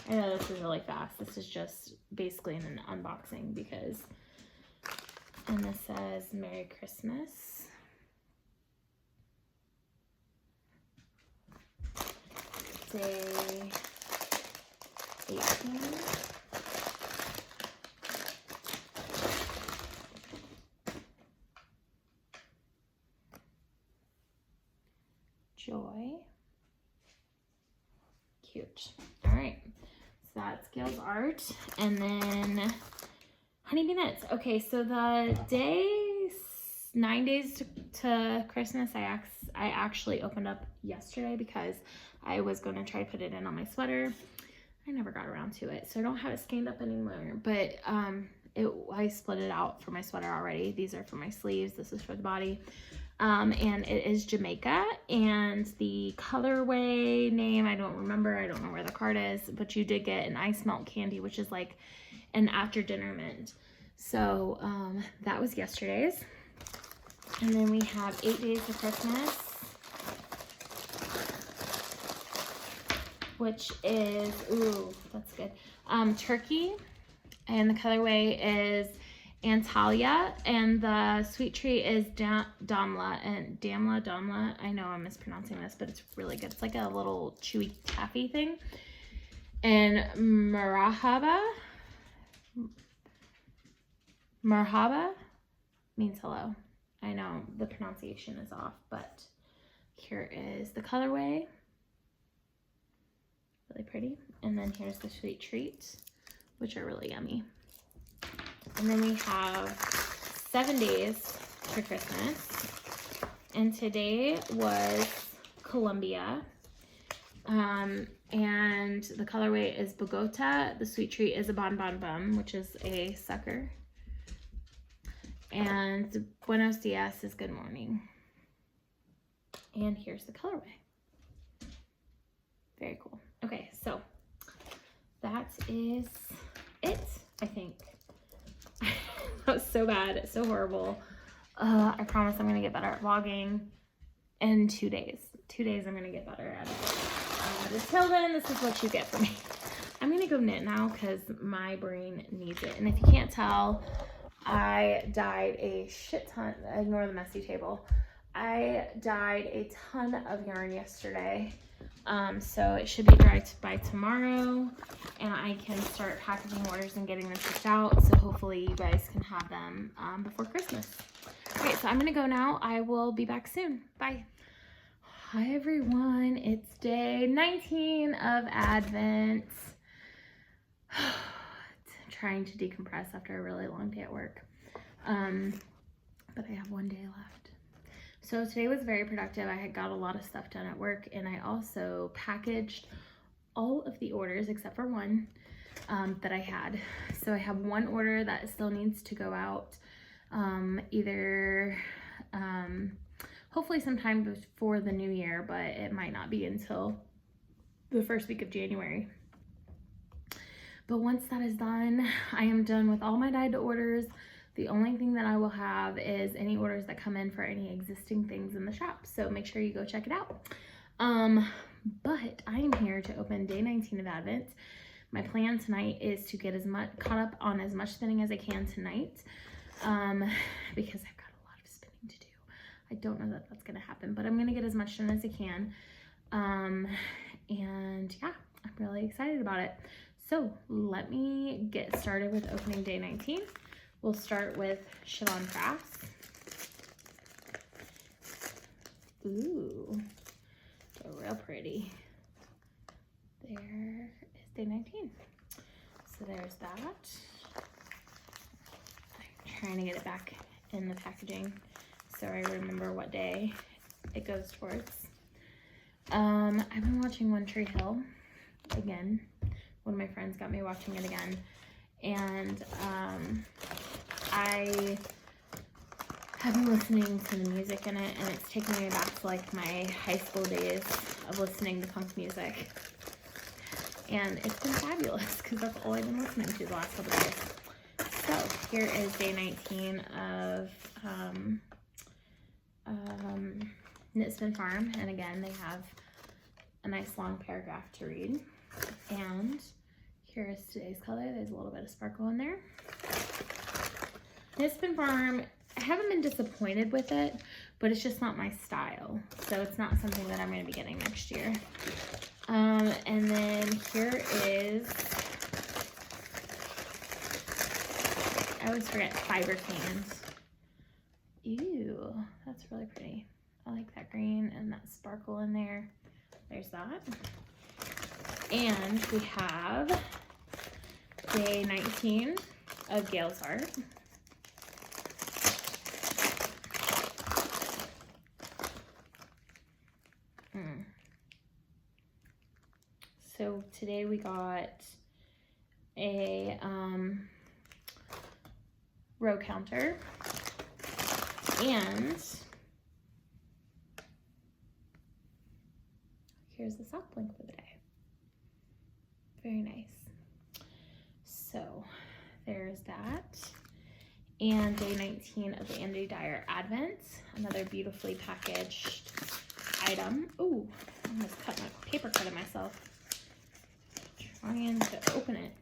I know this is really fast. This is just basically an unboxing because, and this says Merry Christmas. Day 18. Joy. Cute. All right. So that's Gail's Art. And then Honeybee Knits. Okay, so the day, 9 days to Christmas, I actually opened up yesterday because I was going to try to put it in on my sweater. I never got around to it, so I don't have it scanned up anymore. But I split it out for my sweater already. These are for my sleeves. This is for the body. And it is Jamaica, and the colorway name, I don't remember. I don't know where the card is, but you did get an ice melt candy, which is like an after dinner mint. So that was yesterday's. And then we have 8 days of Christmas, which is, ooh, that's good. Turkey, and the colorway is Antalya, and the sweet treat is Damla, and Damla. I know I'm mispronouncing this, but it's really good. It's like a little chewy taffy thing. And Marhaba means hello. I know the pronunciation is off, but here is the colorway. Really pretty. And then here's the sweet treats, which are really yummy. And then we have 7 days to Christmas. And today was Columbia. And the colorway is Bogota. The sweet treat is a Bon Bon Bum, which is a sucker. And Buenos Dias is good morning. And here's the colorway. Very cool. Okay, so that is it, I think. That was so bad. It's so horrible. I promise I'm going to get better at vlogging in 2 days. 2 days I'm going to get better at it. Until then, this is what you get from me. I'm going to go knit now because my brain needs it. And if you can't tell, I dyed a shit ton. Ignore the messy table. I dyed a ton of yarn yesterday. So it should be dry by tomorrow, and I can start packaging orders and getting them shipped out. So hopefully you guys can have them before Christmas. Okay, so I'm gonna go now. I will be back soon. Bye. Hi everyone, it's day 19 of Advent. Trying to decompress after a really long day at work. But I have 1 day left. So today was very productive. I had got a lot of stuff done at work, and I also packaged all of the orders except for one that I had. So I have one order that still needs to go out hopefully sometime before the new year, but it might not be until the first week of January. But once that is done, I am done with all my dyed orders. The only thing that I will have is any orders that come in for any existing things in the shop. So make sure you go check it out. But I am here to open day 19 of Advent. My plan tonight is to get caught up on as much spinning as I can tonight, because I've got a lot of spinning to do. I don't know that that's going to happen, but I'm going to get as much done as I can. And yeah, I'm really excited about it. So let me get started with opening day 19. We'll start with Siobhan Crafts. Ooh, so real pretty. There is day 19. So there's that. I'm trying to get it back in the packaging so I remember what day it goes towards. I've been watching One Tree Hill again. One of my friends got me watching it again. And I have been listening to the music in it, and it's taking me back to like my high school days of listening to punk music. And it's been fabulous because that's all I've been listening to the last couple of days. So here is day 19 of Knit Spin Farm, and again they have a nice long paragraph to read. And here is today's color. There's a little bit of sparkle in there. Knit Spin Farm, I haven't been disappointed with it, but it's just not my style. So it's not something that I'm going to be getting next year. And then here is, I always forget, fiber cans. Ew, that's really pretty. I like that green and that sparkle in there. There's that. And we have day 19 of Gail's Art. So today we got a row counter, and here's the sock blank for the day. Very nice. So there's that. And day 19 of the Andy Dyer Advent, another beautifully packaged item. Ooh, I almost cut my paper cut of myself trying to open it.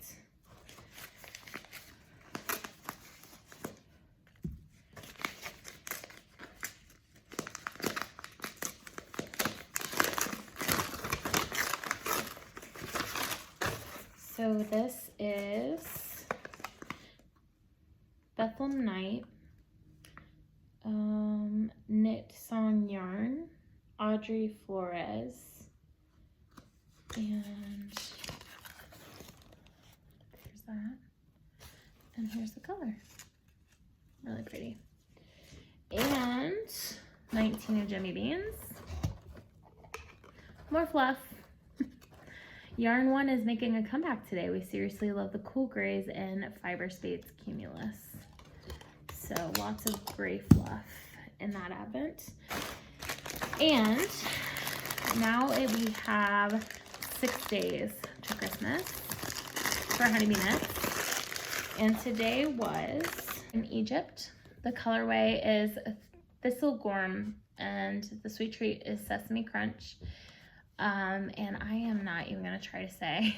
So this is Bethlehem Night, Knit Song Yarn, Audrey Flores. And there's that. And here's the color. Really pretty. And 19 of Jimmy Beans. More fluff. Yarn One is making a comeback today. We seriously love the cool grays in Fiber Space Cumulus. So lots of gray fluff in that advent. And now we have 6 days to Christmas for Honeybee Knits. And today was in Egypt. The colorway is Thistle Gorm and the sweet treat is Sesame Crunch. And I am not even gonna try to say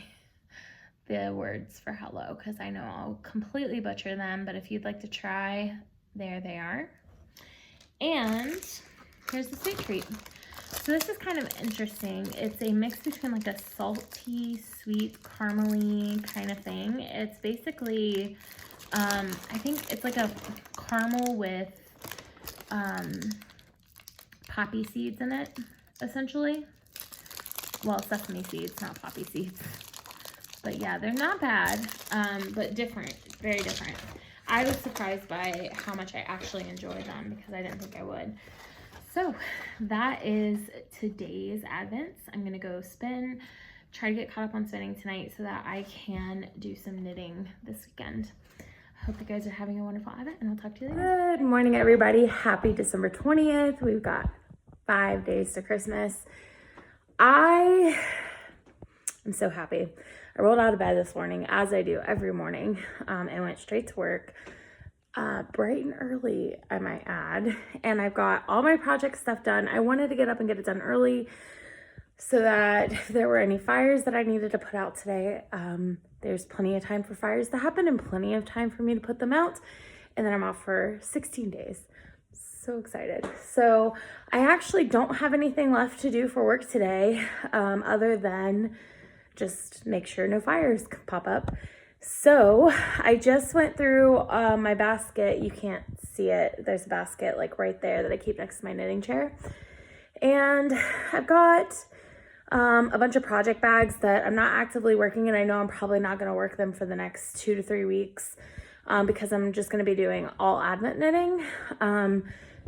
the words for hello because I know I'll completely butcher them, but if you'd like to try, there they are. And here's the sweet treat. So this is kind of interesting. It's a mix between like a salty, sweet, caramely kind of thing. It's basically, I think it's like a caramel with poppy seeds in it, essentially. Well, sesame seeds, not poppy seeds. But yeah, they're not bad, but different, very different. I was surprised by how much I actually enjoy them because I didn't think I would. So that is today's Advents. I'm gonna go spin, try to get caught up on spinning tonight so that I can do some knitting this weekend. Hope you guys are having a wonderful Advent and I'll talk to you later. Good morning, everybody. Happy December 20th. We've got 5 days to Christmas. I am so happy. I rolled out of bed this morning, as I do every morning, and went straight to work, bright and early, I might add. And I've got all my project stuff done. I wanted to get up and get it done early so that if there were any fires that I needed to put out today, there's plenty of time for fires to happen and plenty of time for me to put them out. And then I'm off for 16 days. So excited. So I actually don't have anything left to do for work today, other than just make sure no fires pop up. So I just went through my basket. You can't see it. There's a basket like right there that I keep next to my knitting chair. And I've got a bunch of project bags that I'm not actively working in. I know I'm probably not going to work them for the next 2 to 3 weeks because I'm just going to be doing all Advent knitting.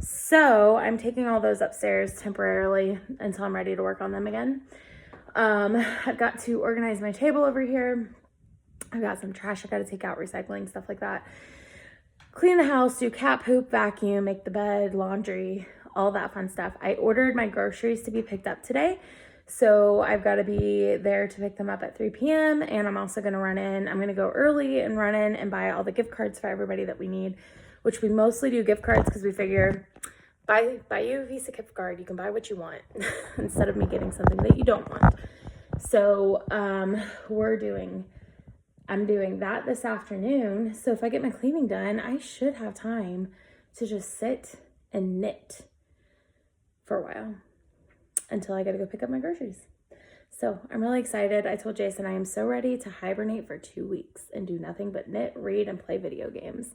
So I'm taking all those upstairs temporarily until I'm ready to work on them again. I've got to organize my table over here. I've got some trash I got to take out, recycling, stuff like that. Clean the house, do cat poop, vacuum, make the bed, laundry, all that fun stuff. I ordered my groceries to be picked up today. So I've got to be there to pick them up at 3 p.m. And I'm also going to I'm going to go early and run in and buy all the gift cards for everybody that we need, which we mostly do gift cards because we figure buy you a Visa gift card, you can buy what you want instead of me getting something that you don't want. So I'm doing that this afternoon. So if I get my cleaning done, I should have time to just sit and knit for a while until I got to go pick up my groceries. So I'm really excited. I told Jason I am so ready to hibernate for 2 weeks and do nothing but knit, read, and play video games.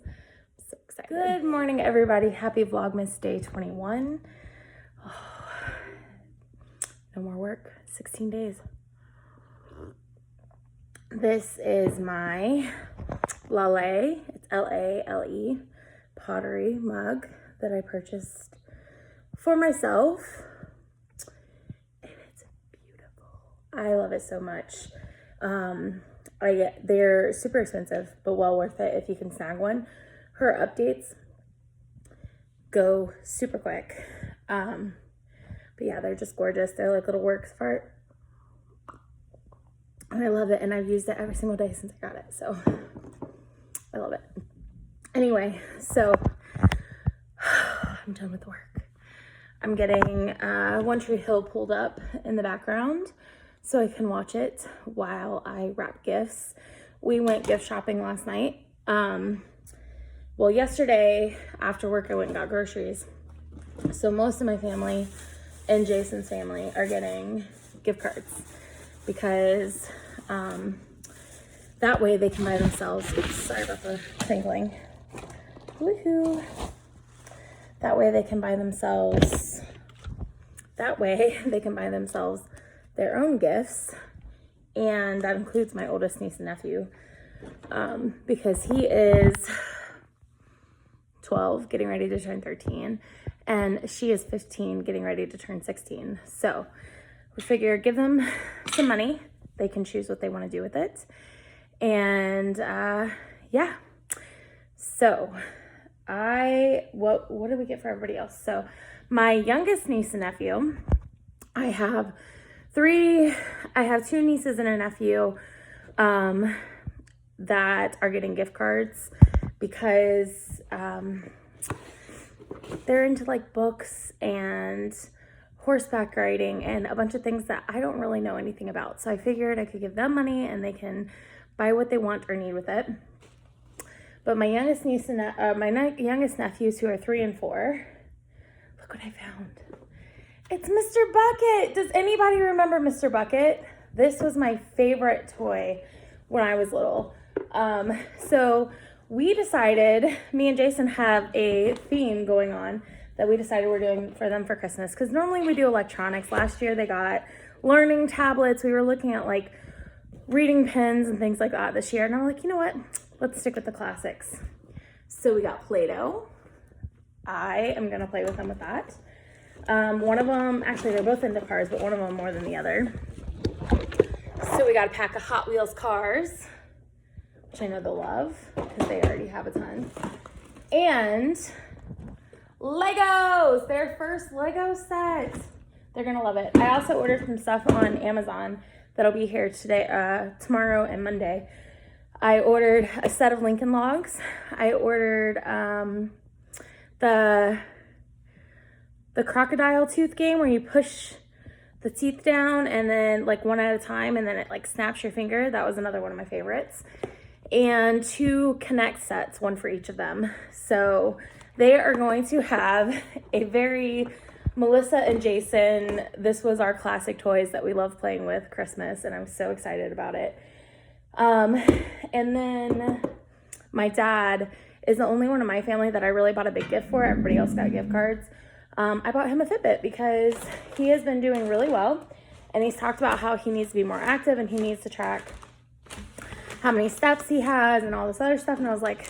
So excited. Good morning, everybody. Happy Vlogmas Day 21. Oh, no more work. 16 days. This is my Lale, it's L-A-L-E, pottery mug that I purchased for myself. And it's beautiful. I love it so much. They're super expensive, but well worth it if you can snag one. Her updates go super quick. But yeah, they're just gorgeous. They're like little works of art. And I love it, and I've used it every single day since I got it, so I love it. Anyway, so I'm done with the work. I'm getting One Tree Hill pulled up in the background so I can watch it while I wrap gifts. We went gift shopping last night. Well, yesterday after work I went and got groceries. So most of my family and Jason's family are getting gift cards because that way they can buy themselves, oops, sorry about the crinkling. Woohoo. That way they can buy themselves their own gifts and that includes my oldest niece and nephew, because he is 12, getting ready to turn 13, and she is 15, getting ready to turn 16. So we figure give them some money. They can choose what they want to do with it. And yeah, so what did we get for everybody else? So my youngest niece and nephew, I have two nieces and a nephew that are getting gift cards because they're into like books and horseback riding and a bunch of things that I don't really know anything about. So I figured I could give them money and they can buy what they want or need with it. But my youngest niece and youngest nephews, who are 3 and 4, look what I found. It's Mr. Bucket. Does anybody remember Mr. Bucket? This was my favorite toy when I was little. So we decided, me and Jason have a theme going on that we decided we're doing for them for Christmas. Because normally we do electronics. Last year they got learning tablets. We were looking at like reading pens and things like that this year. And I'm like, you know what? Let's stick with the classics. So we got Play-Doh. I am going to play with them with that. One of them, actually they're both into cars, but one of them more than the other. So we got a pack of Hot Wheels cars, which I know they'll love because they already have a ton. And Legos, their first Lego set. They're gonna love it. I also ordered some stuff on Amazon that'll be here today, tomorrow and Monday. I ordered a set of Lincoln Logs. I ordered the crocodile tooth game where you push the teeth down and then like one at a time and then it like snaps your finger. That was another one of my favorites. And 2 Connect sets, one for each of them. So they are going to have a very Melissa and Jason, this was our classic toys that we love playing with Christmas, and I'm so excited about it. And then my dad is the only one in my family that I really bought a big gift for. Everybody else got gift cards. I bought him a Fitbit because he has been doing really well, and he's talked about how he needs to be more active and he needs to track how many steps he has and all this other stuff. And I was like,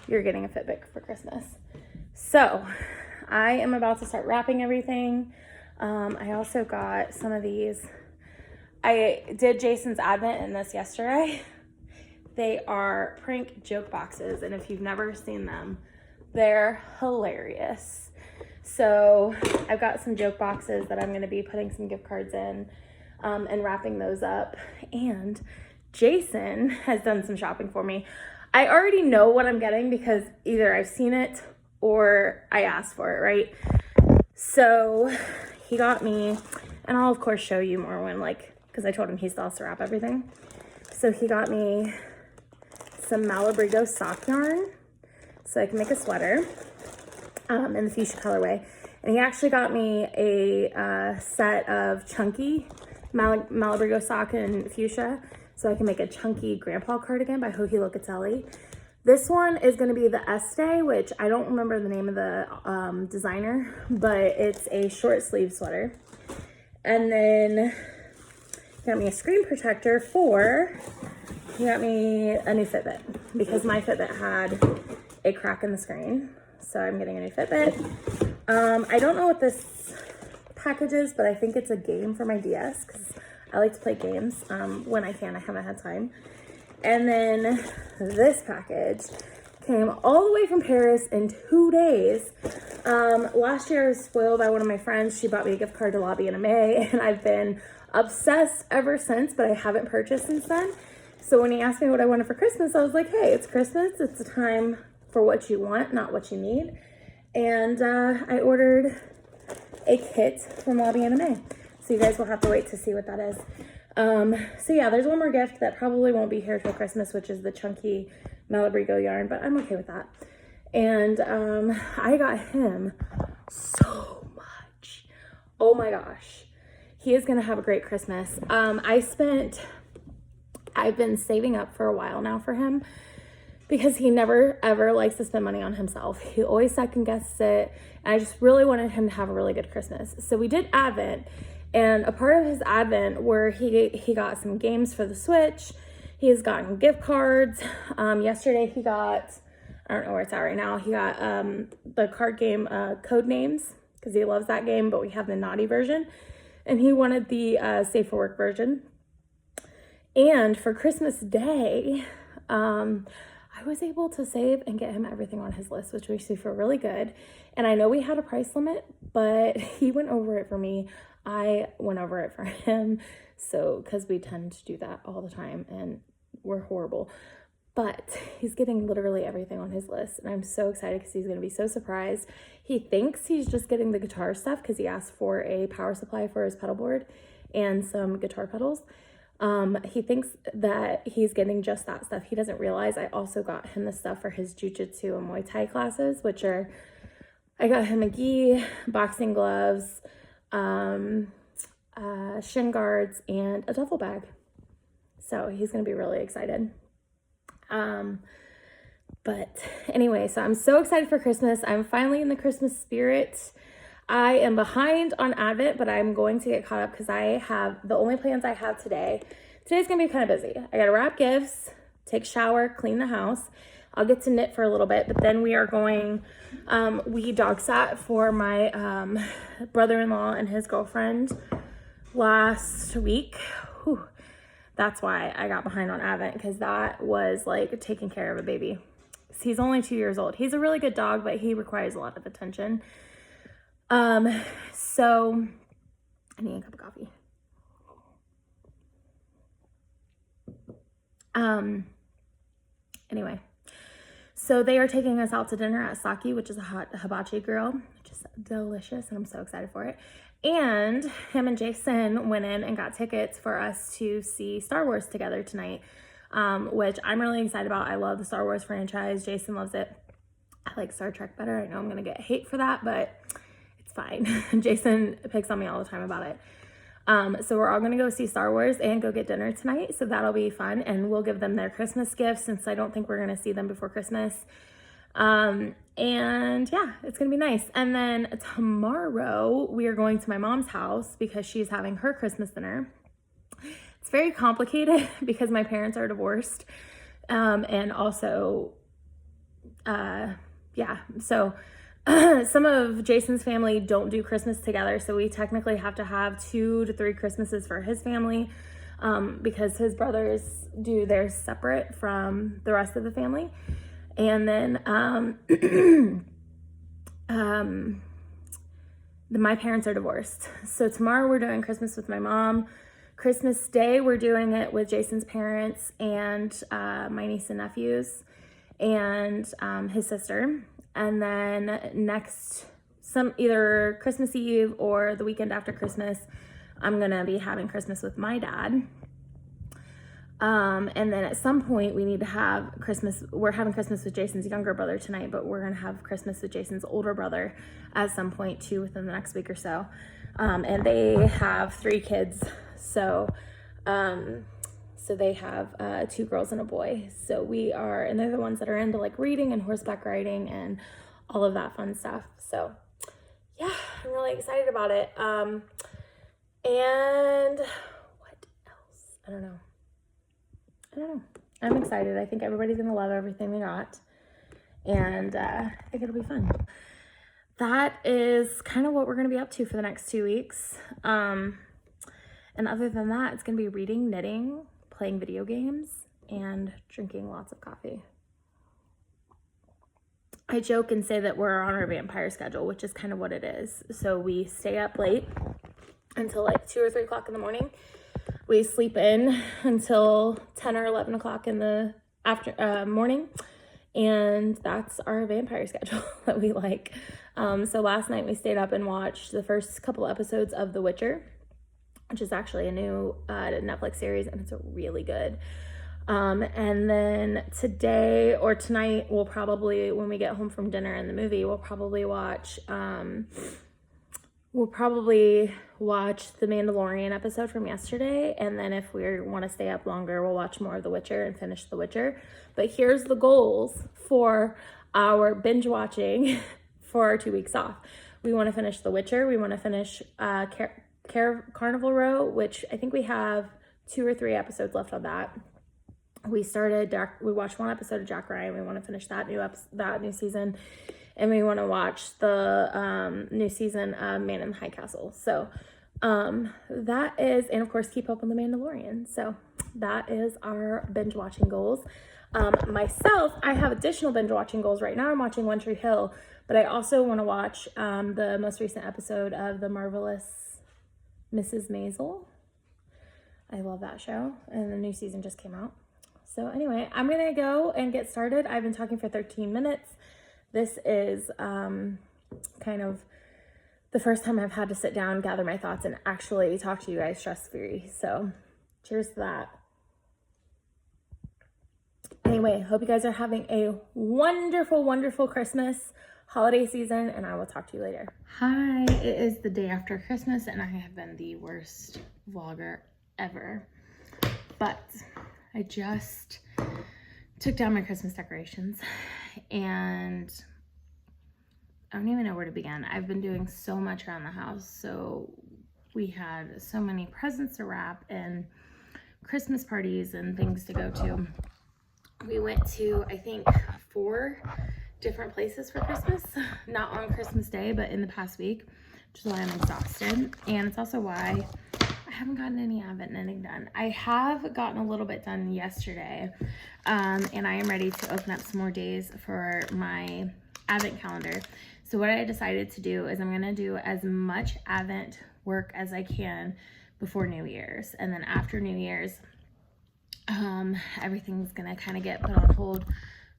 you're getting a Fitbit for Christmas. So I am about to start wrapping everything. I also got some of these. I did Jason's Advent in this yesterday. They are prank joke boxes, and if you've never seen them, they're hilarious. So I've got some joke boxes that I'm going to be putting some gift cards in and wrapping those up. And Jason has done some shopping for me. I already know what I'm getting because either I've seen it or I asked for it, right? So he got me, and I'll of course show you more when because I told him he still has to wrap everything. So he got me some Malabrigo sock yarn so I can make a sweater in the fuchsia colorway. And he actually got me a set of chunky Malabrigo sock in fuchsia so I can make a chunky grandpa cardigan by Joji Locatelli. This one is going to be the Este, which I don't remember the name of the designer, but it's a short sleeve sweater. And then he got me a screen protector he got me a new Fitbit because my Fitbit had a crack in the screen. So I'm getting a new Fitbit. I don't know what this package is, but I think it's a game for my DS because I like to play games when I can. I haven't had time. And then this package came all the way from Paris in 2 days. Last year I was spoiled by one of my friends. She bought me a gift card to Lobby Anime, and I've been obsessed ever since, but I haven't purchased since then. So when he asked me what I wanted for Christmas, I was like, hey, it's Christmas. It's a time for what you want, not what you need. And I ordered a kit from Lobby Anime. So you guys will have to wait to see what that is. So yeah, there's one more gift that probably won't be here till Christmas, which is the chunky Malabrigo yarn, but I'm okay with that. And I got him so much. Oh my gosh. He is gonna have a great Christmas. I've been saving up for a while now for him because he never ever likes to spend money on himself. He always second guesses it, and I just really wanted him to have a really good Christmas. So we did Advent, And a part of his Advent where he got some games for the Switch. He has gotten gift cards. Yesterday he got, I don't know where it's at right now, he got the card game Code Names, because he loves that game, but we have the naughty version. And he wanted the Safe for Work version. And for Christmas Day, I was able to save and get him everything on his list, which makes me feel really good. And I know we had a price limit, but he went over it for me. I went over it for him. So, because we tend to do that all the time and we're horrible. But he's getting literally everything on his list. And I'm so excited because he's going to be so surprised. He thinks he's just getting the guitar stuff because he asked for a power supply for his pedal board and some guitar pedals. He thinks that he's getting just that stuff. He doesn't realize I also got him the stuff for his jujitsu and Muay Thai classes, which are, I got him a gi, boxing gloves, shin guards, and a duffel bag. So he's going to be really excited. But anyway, so I'm so excited for Christmas. I'm finally in the Christmas spirit. I am behind on Advent, but I'm going to get caught up because I have the only plans I have today. Today's going to be kind of busy. I got to wrap gifts, take a shower, clean the house. I'll get to knit for a little bit, but then we are going, we dog sat for my brother-in-law and his girlfriend last week. Whew. That's why I got behind on Advent, because that was like taking care of a baby. He's only 2 years old. He's a really good dog, but he requires a lot of attention. So I need a cup of coffee. Anyway, so they are taking us out to dinner at Saki, which is a hot hibachi grill, which is delicious, and I'm so excited for it. And him and Jason went in and got tickets for us to see Star Wars together tonight, which I'm really excited about. I love the Star Wars franchise. Jason loves it. I like Star Trek better. I know I'm going to get hate for that, but it's fine. Jason picks on me all the time about it. So we're all going to go see Star Wars and go get dinner tonight. So that'll be fun. And we'll give them their Christmas gifts since I don't think we're going to see them before Christmas. And yeah, it's going to be nice. And then tomorrow we are going to my mom's house because she's having her Christmas dinner. It's very complicated because my parents are divorced. And also, yeah, so some of Jason's family don't do Christmas together, so we technically have to have 2 to 3 Christmases for his family, because his brothers do theirs separate from the rest of the family. And then my parents are divorced, so tomorrow we're doing Christmas with my mom. Christmas Day we're doing it with Jason's parents and my niece and nephews and his sister. And then either Christmas Eve or the weekend after Christmas, I'm going to be having Christmas with my dad. And then at some point we need to have Christmas. We're having Christmas with Jason's younger brother tonight, but we're going to have Christmas with Jason's older brother at some point too within the next week or so. And they have 3 kids. So they have 2 girls and a boy. So and they're the ones that are into like reading and horseback riding and all of that fun stuff. So yeah, I'm really excited about it. And what else? I don't know. I'm excited. I think everybody's going to love everything they got. And I think it'll be fun. That is kind of what we're going to be up to for the next 2 weeks. And other than that, it's going to be reading, knitting, playing video games, and drinking lots of coffee. I joke and say that we're on our vampire schedule, which is kind of what it is. So we stay up late until like 2 or 3 o'clock in the morning. We sleep in until 10 or 11 o'clock in the morning. And that's our vampire schedule that we like. So last night we stayed up and watched the first couple episodes of The Witcher, which is actually a new Netflix series, and it's really good. And then today or tonight, we'll probably, when we get home from dinner and the movie, we'll probably watch The Mandalorian episode from yesterday. And then if we want to stay up longer, we'll watch more of The Witcher and finish The Witcher. But here's the goals for our binge watching for our 2 weeks off. We want to finish The Witcher. We want to finish Carnival Row, which I think we have 2 or 3 episodes left on that. We watched 1 episode of Jack Ryan. We want to finish that new season, and we want to watch the new season of Man in the High Castle. So that is, and of course keep up on The Mandalorian. So that is our binge watching goals. Myself, I have additional binge watching goals. Right now I'm watching One Tree Hill, but I also want to watch the most recent episode of The Marvelous Mrs. Maisel. I love that show, and the new season just came out. So anyway, I'm gonna go and get started. I've been talking for 13 minutes. This is kind of the first time I've had to sit down, gather my thoughts, and actually talk to you guys stress-free. So cheers to that. Anyway, hope you guys are having a wonderful, wonderful Christmas holiday season, and I will talk to you later. Hi, it is the day after Christmas, and I have been the worst vlogger ever. But I just took down my Christmas decorations, and I don't even know where to begin. I've been doing so much around the house. So we had so many presents to wrap and Christmas parties and things to go to. We went to, I think, 4 different places for Christmas. Not on Christmas Day, but in the past week, which is why I'm exhausted. And it's also why I haven't gotten any Advent knitting done. I have gotten a little bit done yesterday, and I am ready to open up some more days for my Advent calendar. So what I decided to do is I'm going to do as much Advent work as I can before New Year's. And then after New Year's, everything's going to kind of get put on hold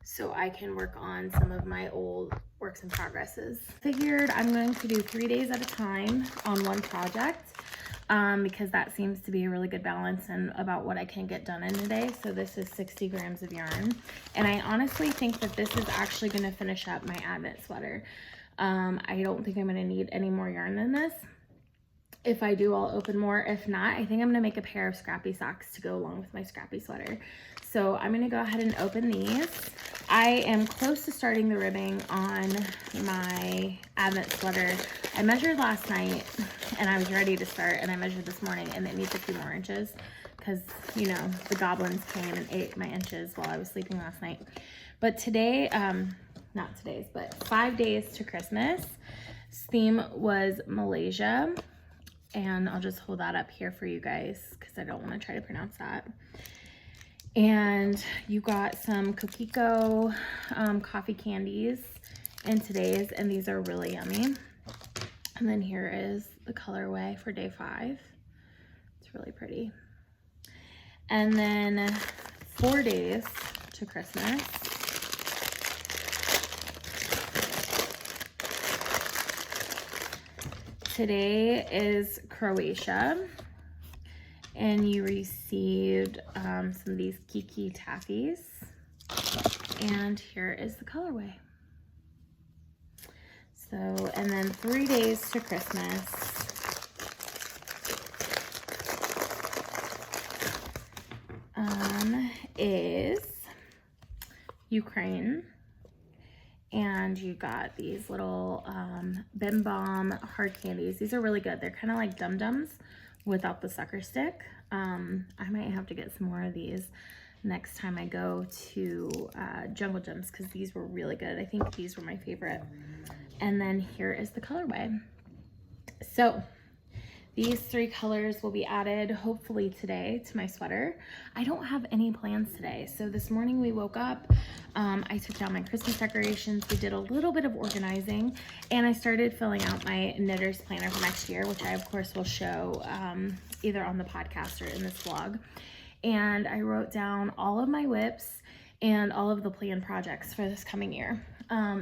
so I can work on some of my old works in progresses. Figured I'm going to do 3 days at a time on one project, because that seems to be a really good balance and about what I can get done in a day. So this is 60 grams of yarn. And I honestly think that this is actually going to finish up my Advent sweater. I don't think I'm going to need any more yarn than this. If I do, I'll open more. If not, I think I'm going to make a pair of scrappy socks to go along with my scrappy sweater. So I'm going to go ahead and open these. I am close to starting the ribbing on my Advent sweater. I measured last night and I was ready to start, and I measured this morning and it needs a few more inches because, you know, the goblins came and ate my inches while I was sleeping last night. But today, not today's, but 5 days to Christmas. Theme was Malaysia. And I'll just hold that up here for you guys because I don't want to try to pronounce that. And you got some Kokiko coffee candies in today's, and these are really yummy. And then here is the colorway for day 5. It's really pretty. And then 4 days to Christmas. Today is Croatia, and you received some of these Kiki taffies, and here is the colorway. So, and then 3 days to Christmas. Is Ukraine. And you got these little Bim Bom hard candies. These are really good. They're kind of like Dum Dums without the sucker stick. I might have to get some more of these next time I go to Jungle Gems because these were really good. I think these were my favorite. And then here is the colorway. So these 3 colors will be added hopefully today to my sweater. I don't have any plans today. So this morning we woke up, I took down my Christmas decorations, we did a little bit of organizing, and I started filling out my knitter's planner for next year, which I of course will show either on the podcast or in this vlog. And I wrote down all of my whips and all of the planned projects for this coming year.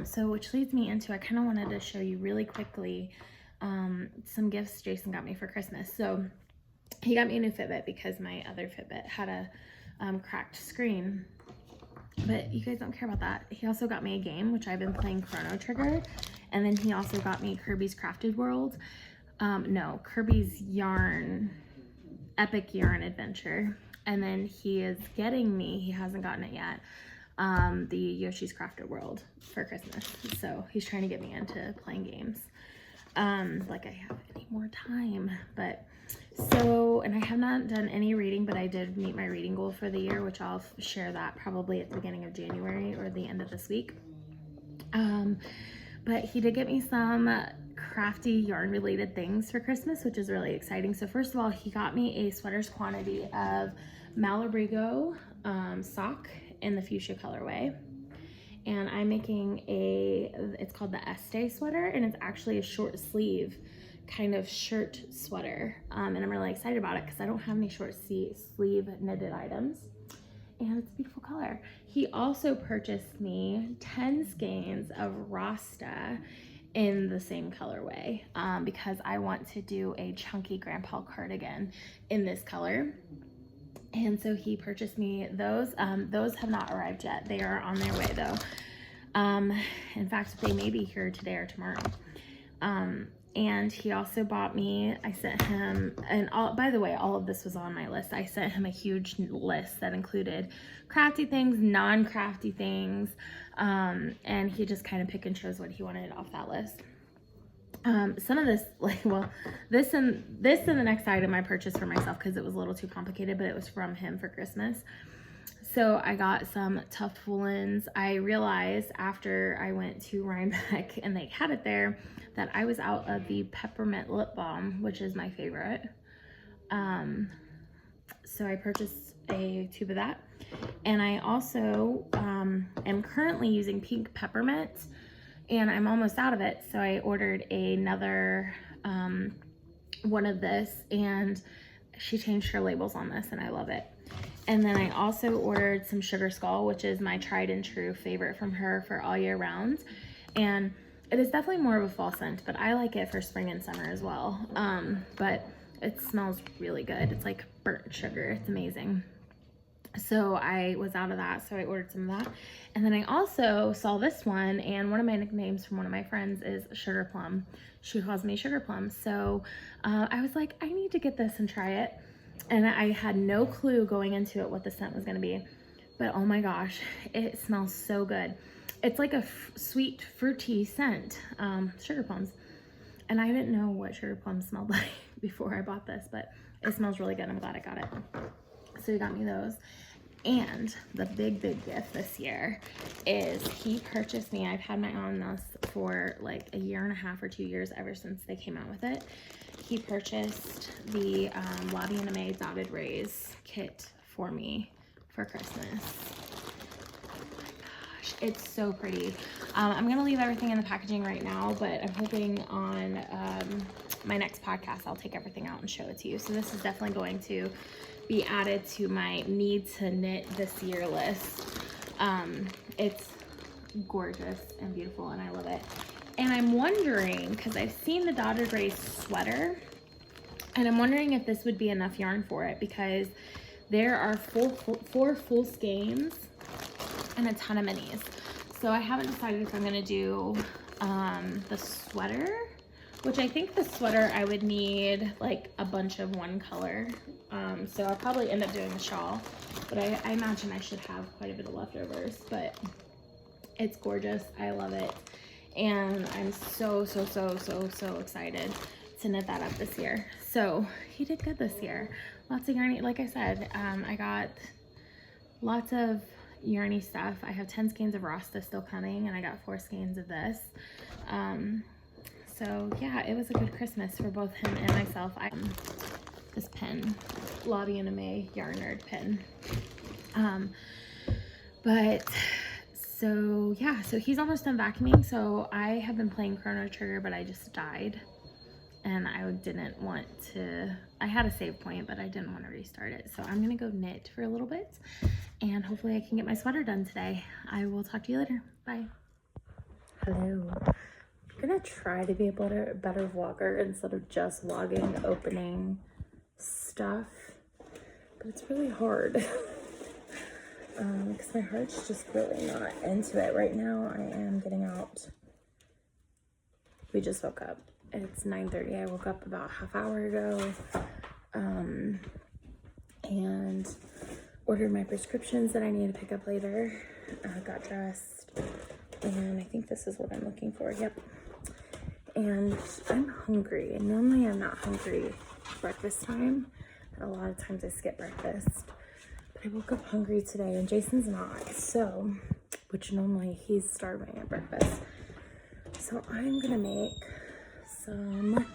So which leads me into, I kind of wanted to show you really quickly some gifts Jason got me for Christmas. So he got me a new Fitbit because my other Fitbit had a cracked screen, but you guys don't care about that. He also got me a game, which I've been playing, Chrono Trigger, and then he also got me Kirby's Crafted World. No, Kirby's Yarn, Epic Yarn Adventure. And then he is getting me, he hasn't gotten it yet, the Yoshi's Crafted World for Christmas. So he's trying to get me into playing games. like I have any more time. But so, and I have not done any reading, but I did meet my reading goal for the year, which I'll share that probably at the beginning of January or the end of this week. But he did get me some crafty yarn related things for Christmas, which is really exciting. So first of all, he got me a sweater's quantity of Malabrigo sock in the fuchsia colorway. And I'm making it's called the Este sweater, and it's actually a short sleeve kind of shirt sweater. And I'm really excited about it because I don't have any short sleeve knitted items. And it's a beautiful color. He also purchased me 10 skeins of Rasta in the same colorway because I want to do a chunky grandpa cardigan in this color. And so he purchased me those. Those have not arrived yet. They are on their way though. In fact, they may be here today or tomorrow. And he also bought me, I sent him, and by the way, all of this was on my list. I sent him a huge list that included crafty things, non-crafty things, and he just kind of pick and chose what he wanted off that list. Some of this, this and the next item I purchased for myself because it was a little too complicated, but it was from him for Christmas. So I got some Tuft Woolens. I realized after I went to Rhinebeck and they had it there that I was out of the peppermint lip balm, which is my favorite. So I purchased a tube of that. And I also am currently using pink peppermint, and I'm almost out of it. So I ordered another one of this, and she changed her labels on this, and I love it. And then I also ordered some Sugar Skull, which is my tried and true favorite from her for all year round. And it is definitely more of a fall scent, but I like it for spring and summer as well. But it smells really good. It's like burnt sugar. It's amazing. So I was out of that, so I ordered some of that. And then I also saw this one, and one of my nicknames from one of my friends is Sugar Plum. She calls me Sugar Plum. So I was like, I need to get this and try it. And I had no clue going into it what the scent was going to be. But oh my gosh, it smells so good. It's like a sweet, fruity scent, sugar plums. And I didn't know what sugar plums smelled like before I bought this, but it smells really good. I'm glad I got it. So he got me those. And the big gift this year is he purchased me, I've had my eye on this for like a year and a half or 2 years, ever since they came out with it. He purchased the Lobby and May Dotted Rays kit for me for Christmas. Oh my gosh, it's so pretty. I'm gonna leave everything in the packaging right now, but I'm hoping on my next podcast I'll take everything out and show it to you. So this is definitely going to be added to my need to knit this year list. It's gorgeous and beautiful, and I love it. And I'm wondering, because I've seen the Dotted Rays sweater, and I'm wondering if this would be enough yarn for it, because there are four full skeins and a ton of minis. So I haven't decided if I'm gonna do the sweater, which I think the sweater I would need like a bunch of one color. So I'll probably end up doing the shawl, but I imagine I should have quite a bit of leftovers, but it's gorgeous. I love it. And I'm so excited to knit that up this year. So he did good this year. Lots of yarny, like I said, I got lots of yarny stuff. I have 10 skeins of Rasta still coming, and I got 4 skeins of this. So yeah, it was a good Christmas for both him and myself. This pin, Lottie and May Yarn Nerd pin. But so yeah, so he's almost done vacuuming. So I have been playing Chrono Trigger, but I just died, and I didn't want to. I had a save point, but I didn't want to restart it. So I'm gonna go knit for a little bit, and hopefully I can get my sweater done today. I will talk to you later. Bye. Hello. I'm gonna try to be a better vlogger instead of just vlogging opening stuff, but it's really hard because my heart's just really not into it right now. I am getting out. We just woke up. It's 9:30. I woke up about a half hour ago and ordered my prescriptions that I need to pick up later. Got dressed, and I think this is what I'm looking for. Yep. and I'm hungry. And normally I'm not hungry breakfast time. A lot of times I skip breakfast. But I woke up hungry today and Jason's not. So, which normally he's starving at breakfast. So I'm gonna make some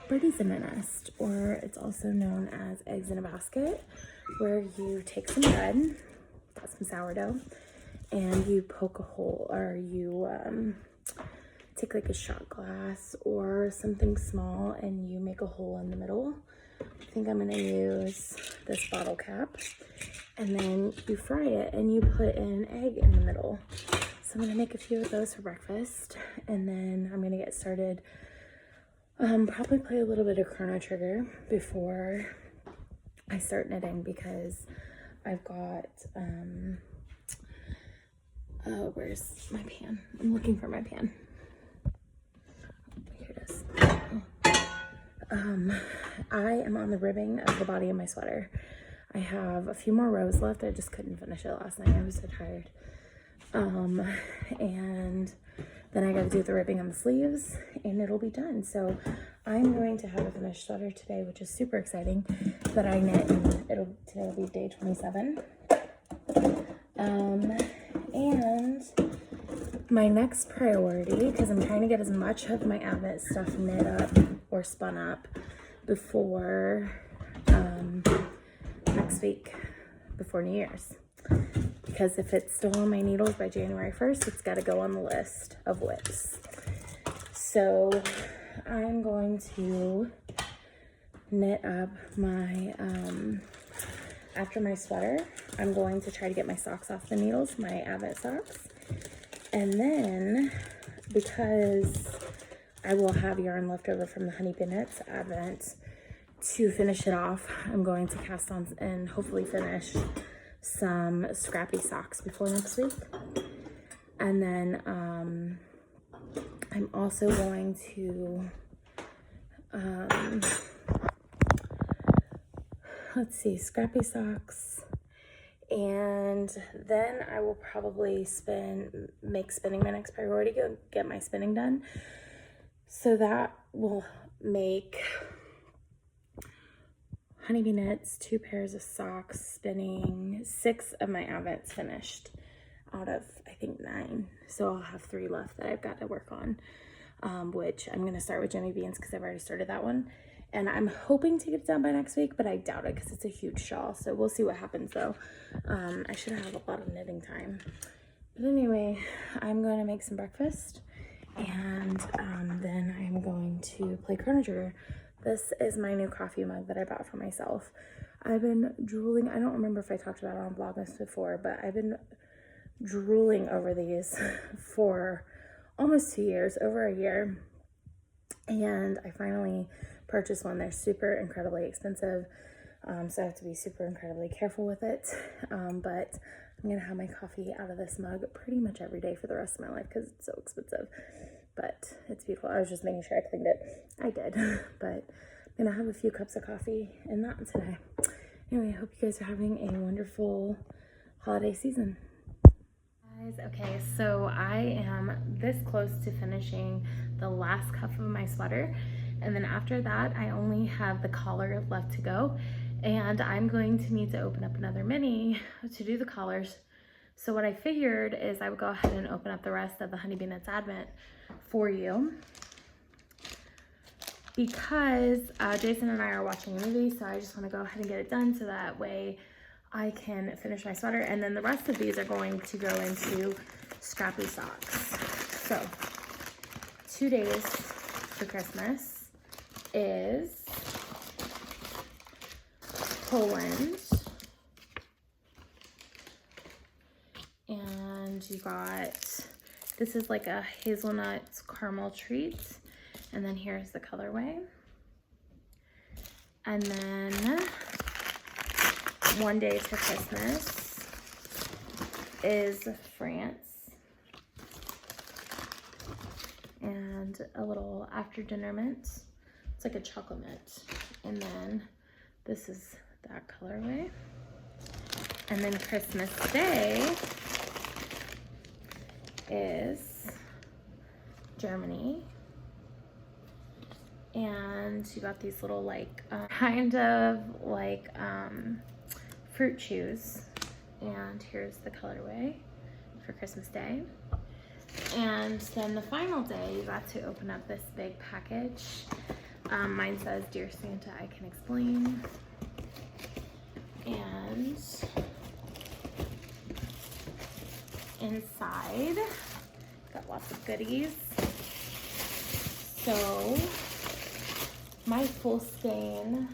birdies in a nest, or it's also known as eggs in a basket, where you take some bread, got some sourdough, and you poke a hole, or you take like a shot glass or something small and you make a hole in the middle. I think I'm gonna use this bottle cap, and then you fry it and you put an egg in the middle. So I'm gonna make a few of those for breakfast, and then I'm gonna get started. Probably play a little bit of Chrono Trigger before I start knitting, because I've got, where's my pan? I'm looking for my pan. Here it is. I am on the ribbing of the body of my sweater. I have a few more rows left. I just couldn't finish it last night. I was so tired. And then I gotta do the ribbing on the sleeves and it'll be done. So I'm going to have a finished sweater today, which is super exciting, that I knit, and today will be day 27. And my next priority, because I'm trying to get as much of my Advent stuff knit up or spun up before next week, before New Year's. Because if it's still on my needles by January 1st, it's got to go on the list of whips. So I'm going to knit up my, after my sweater, I'm going to try to get my socks off the needles, my Advent socks. And then, because I will have yarn left over from the Honey Bee Knits Advent, to finish it off, I'm going to cast on and hopefully finish some scrappy socks before next week. And then I'm also going to let's see, scrappy socks, and then I will probably make spinning my next priority, go get my spinning done. So that will make Honeybee Knits, 2 pairs of socks, spinning, 6 of my Advents finished out of, I think, 9. So I'll have 3 left that I've got to work on, which I'm going to start with Jimmy Beans because I've already started that one. And I'm hoping to get it done by next week, but I doubt it because it's a huge shawl. So we'll see what happens though. I should have a lot of knitting time. But anyway, I'm going to make some breakfast, and then I'm going to play Chrono Trigger. This is my new coffee mug that I bought for myself. I've been drooling. I don't remember if I talked about it on Vlogmas before, but I've been drooling over these for almost 2 years, over a year. And I finally purchased one. They're super incredibly expensive, so I have to be super incredibly careful with it. But I'm gonna have my coffee out of this mug pretty much every day for the rest of my life because it's so expensive. But it's beautiful. I was just making sure I cleaned it. I did. But I'm gonna have a few cups of coffee and that today. Anyway, I hope you guys are having a wonderful holiday season. Guys, okay, so I am this close to finishing the last cuff of my sweater, and then after that I only have the collar left to go, and I'm going to need to open up another mini to do the collars. So what I figured is I would go ahead and open up the rest of the Honeybee Knits Advent for you, because Jason and I are watching a movie, so I just want to go ahead and get it done so that way I can finish my sweater. And then the rest of these are going to go into scrappy socks. So 2 days for Christmas is Poland, and you got, this is like a hazelnut caramel treat, and then here's the colorway. And then 1 day to Christmas is France, and a little after dinner mint. It's like a chocolate mint. And then this is that colorway. And then Christmas Day is Germany. And you got these little like kind of like fruit chews. And here's the colorway for Christmas Day. And then the final day, you got to open up this big package. Mine says, "Dear Santa, I can explain." And inside, got lots of goodies. So my full skein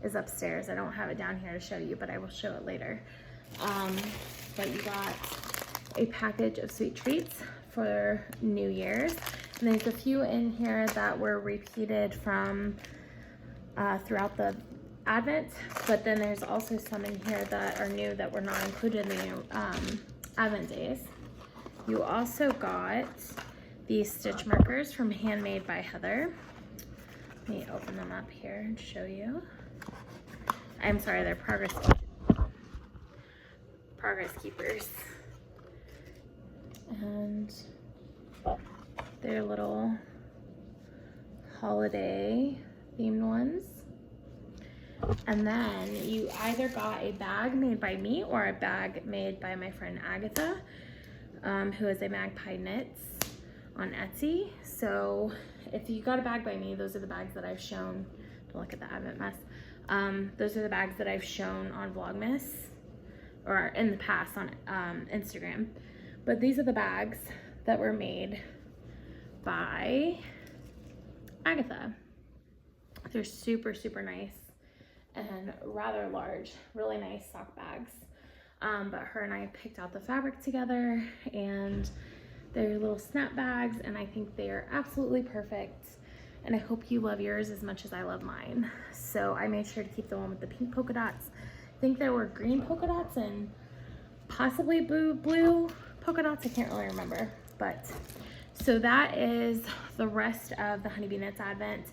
is upstairs. I don't have it down here to show you, but I will show it later. But you got a package of sweet treats for New Year's. And there's a few in here that were repeated from throughout the Advent, but then there's also some in here that are new that were not included in the Advent days. You also got these stitch markers from Handmade by Heather. Let me open them up here and show you. I'm sorry, they're progress keepers. And they're little holiday themed ones. And then you either got a bag made by me or a bag made by my friend Agatha, who is a Magpie Knits on Etsy. So if you got a bag by me, those are the bags that I've shown. Don't look at the Advent mess. Those are the bags that I've shown on Vlogmas or in the past on Instagram. But these are the bags that were made by Agatha. They're super, super nice and rather large, really nice sock bags. But her and I picked out the fabric together, and they're little snap bags, and I think they are absolutely perfect. And I hope you love yours as much as I love mine. So I made sure to keep the one with the pink polka dots. I think there were green polka dots and possibly blue polka dots. I can't really remember. But so that is the rest of the Honeybee Knits Advent.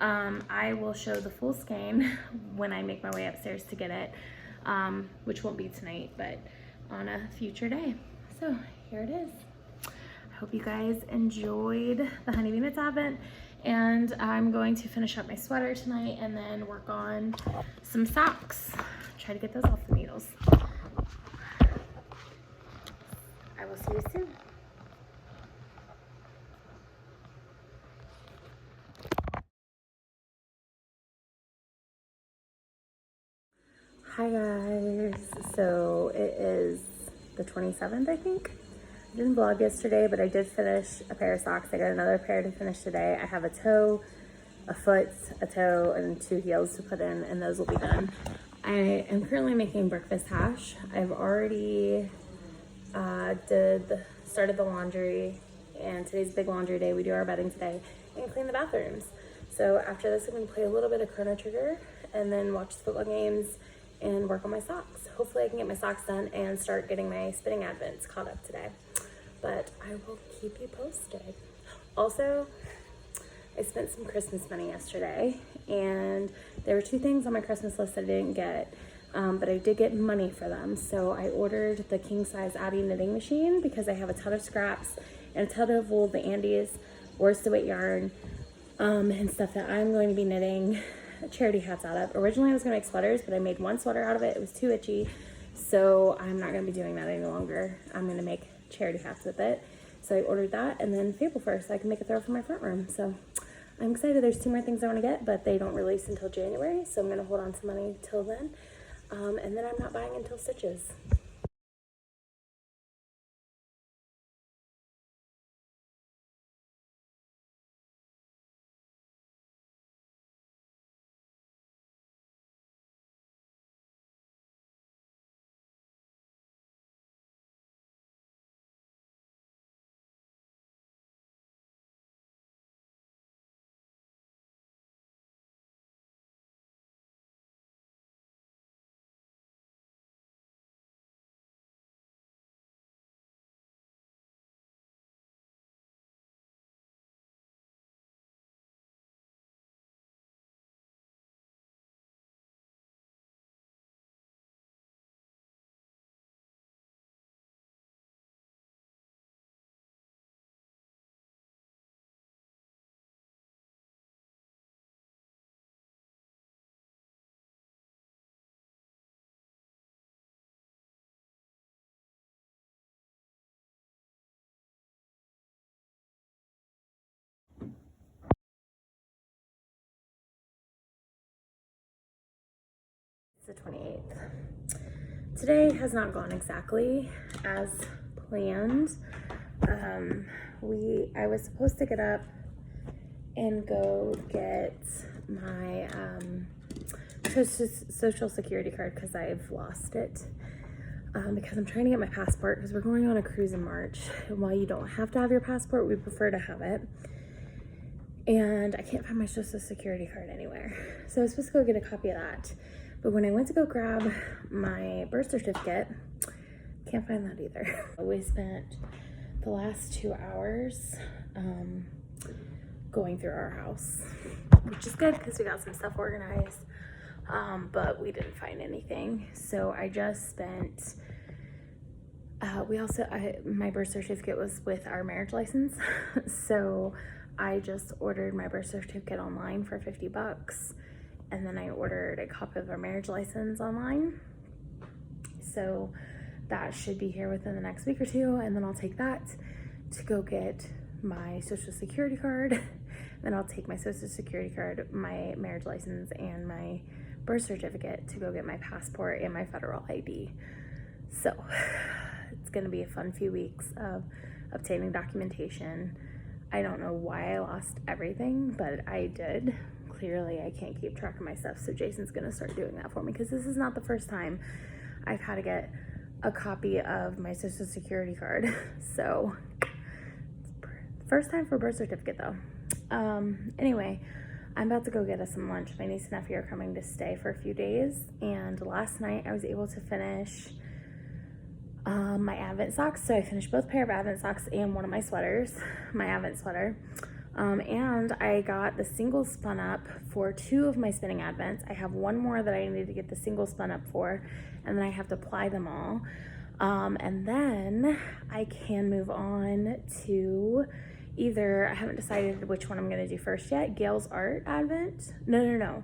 I will show the full skein when I make my way upstairs to get it, which won't be tonight, but on a future day. So here it is. I hope you guys enjoyed the Honeybee Knits Advent, and I'm going to finish up my sweater tonight and then work on some socks. Try to get those off the needles. I will see you soon. Hi guys, so it is the 27th, I think. I didn't vlog yesterday, but I did finish a pair of socks. I got another pair to finish today. I have a toe, a foot, a toe, and 2 heels to put in, and those will be done. I am currently making breakfast hash. I've already started the laundry, and today's big laundry day. We do our bedding today and clean the bathrooms. So after this, I'm gonna play a little bit of Chrono Trigger and then watch the football games and work on my socks. Hopefully I can get my socks done and start getting my spinning advents caught up today. But I will keep you posted. Also, I spent some Christmas money yesterday, and there were 2 things on my Christmas list that I didn't get, but I did get money for them. So I ordered the king size Abby knitting machine because I have a ton of scraps and a ton of wool, the Andes worsted weight yarn, and stuff that I'm going to be knitting charity hats out of. Originally I was gonna make sweaters, but I made 1 sweater out of it. It was too itchy, so I'm not gonna be doing that any longer. I'm gonna make charity hats with it. So I ordered that, and then Fable First, so I can make a throw for my front room. So I'm excited. There's 2 more things I want to get, but they don't release until January, so I'm gonna hold on to money till then. And then I'm not buying until Stitches. It's the 28th. Today has not gone exactly as planned. I was supposed to get up and go get my social security card because I've lost it. Because I'm trying to get my passport because we're going on a cruise in March. And while you don't have to have your passport, we prefer to have it. And I can't find my social security card anywhere. So I was supposed to go get a copy of that. But when I went to go grab my birth certificate, can't find that either. We spent the last 2 hours going through our house, which is good because we got some stuff organized. But we didn't find anything. So I just spent, my birth certificate was with our marriage license. So I just ordered my birth certificate online for $50. And then I ordered a copy of our marriage license online. So that should be here within the next week or two. And then I'll take that to go get my social security card. Then I'll take my social security card, my marriage license, and my birth certificate to go get my passport and my federal ID. So it's gonna be a fun few weeks of obtaining documentation. I don't know why I lost everything, but I did. Clearly I can't keep track of my stuff, so Jason's gonna start doing that for me because this is not the first time I've had to get a copy of my social security card. So first time for birth certificate though. Anyway, I'm about to go get us some lunch. My niece and nephew are coming to stay for a few days, and last night I was able to finish my Advent socks. So I finished both pair of Advent socks and one of my sweaters, my Advent sweater. And I got the single spun up for 2 of my spinning Advents. I have 1 more that I need to get the single spun up for, and then I have to apply them all. And then I can move on to either, I haven't decided which one I'm going to do first yet, Gail's Art Advent. No.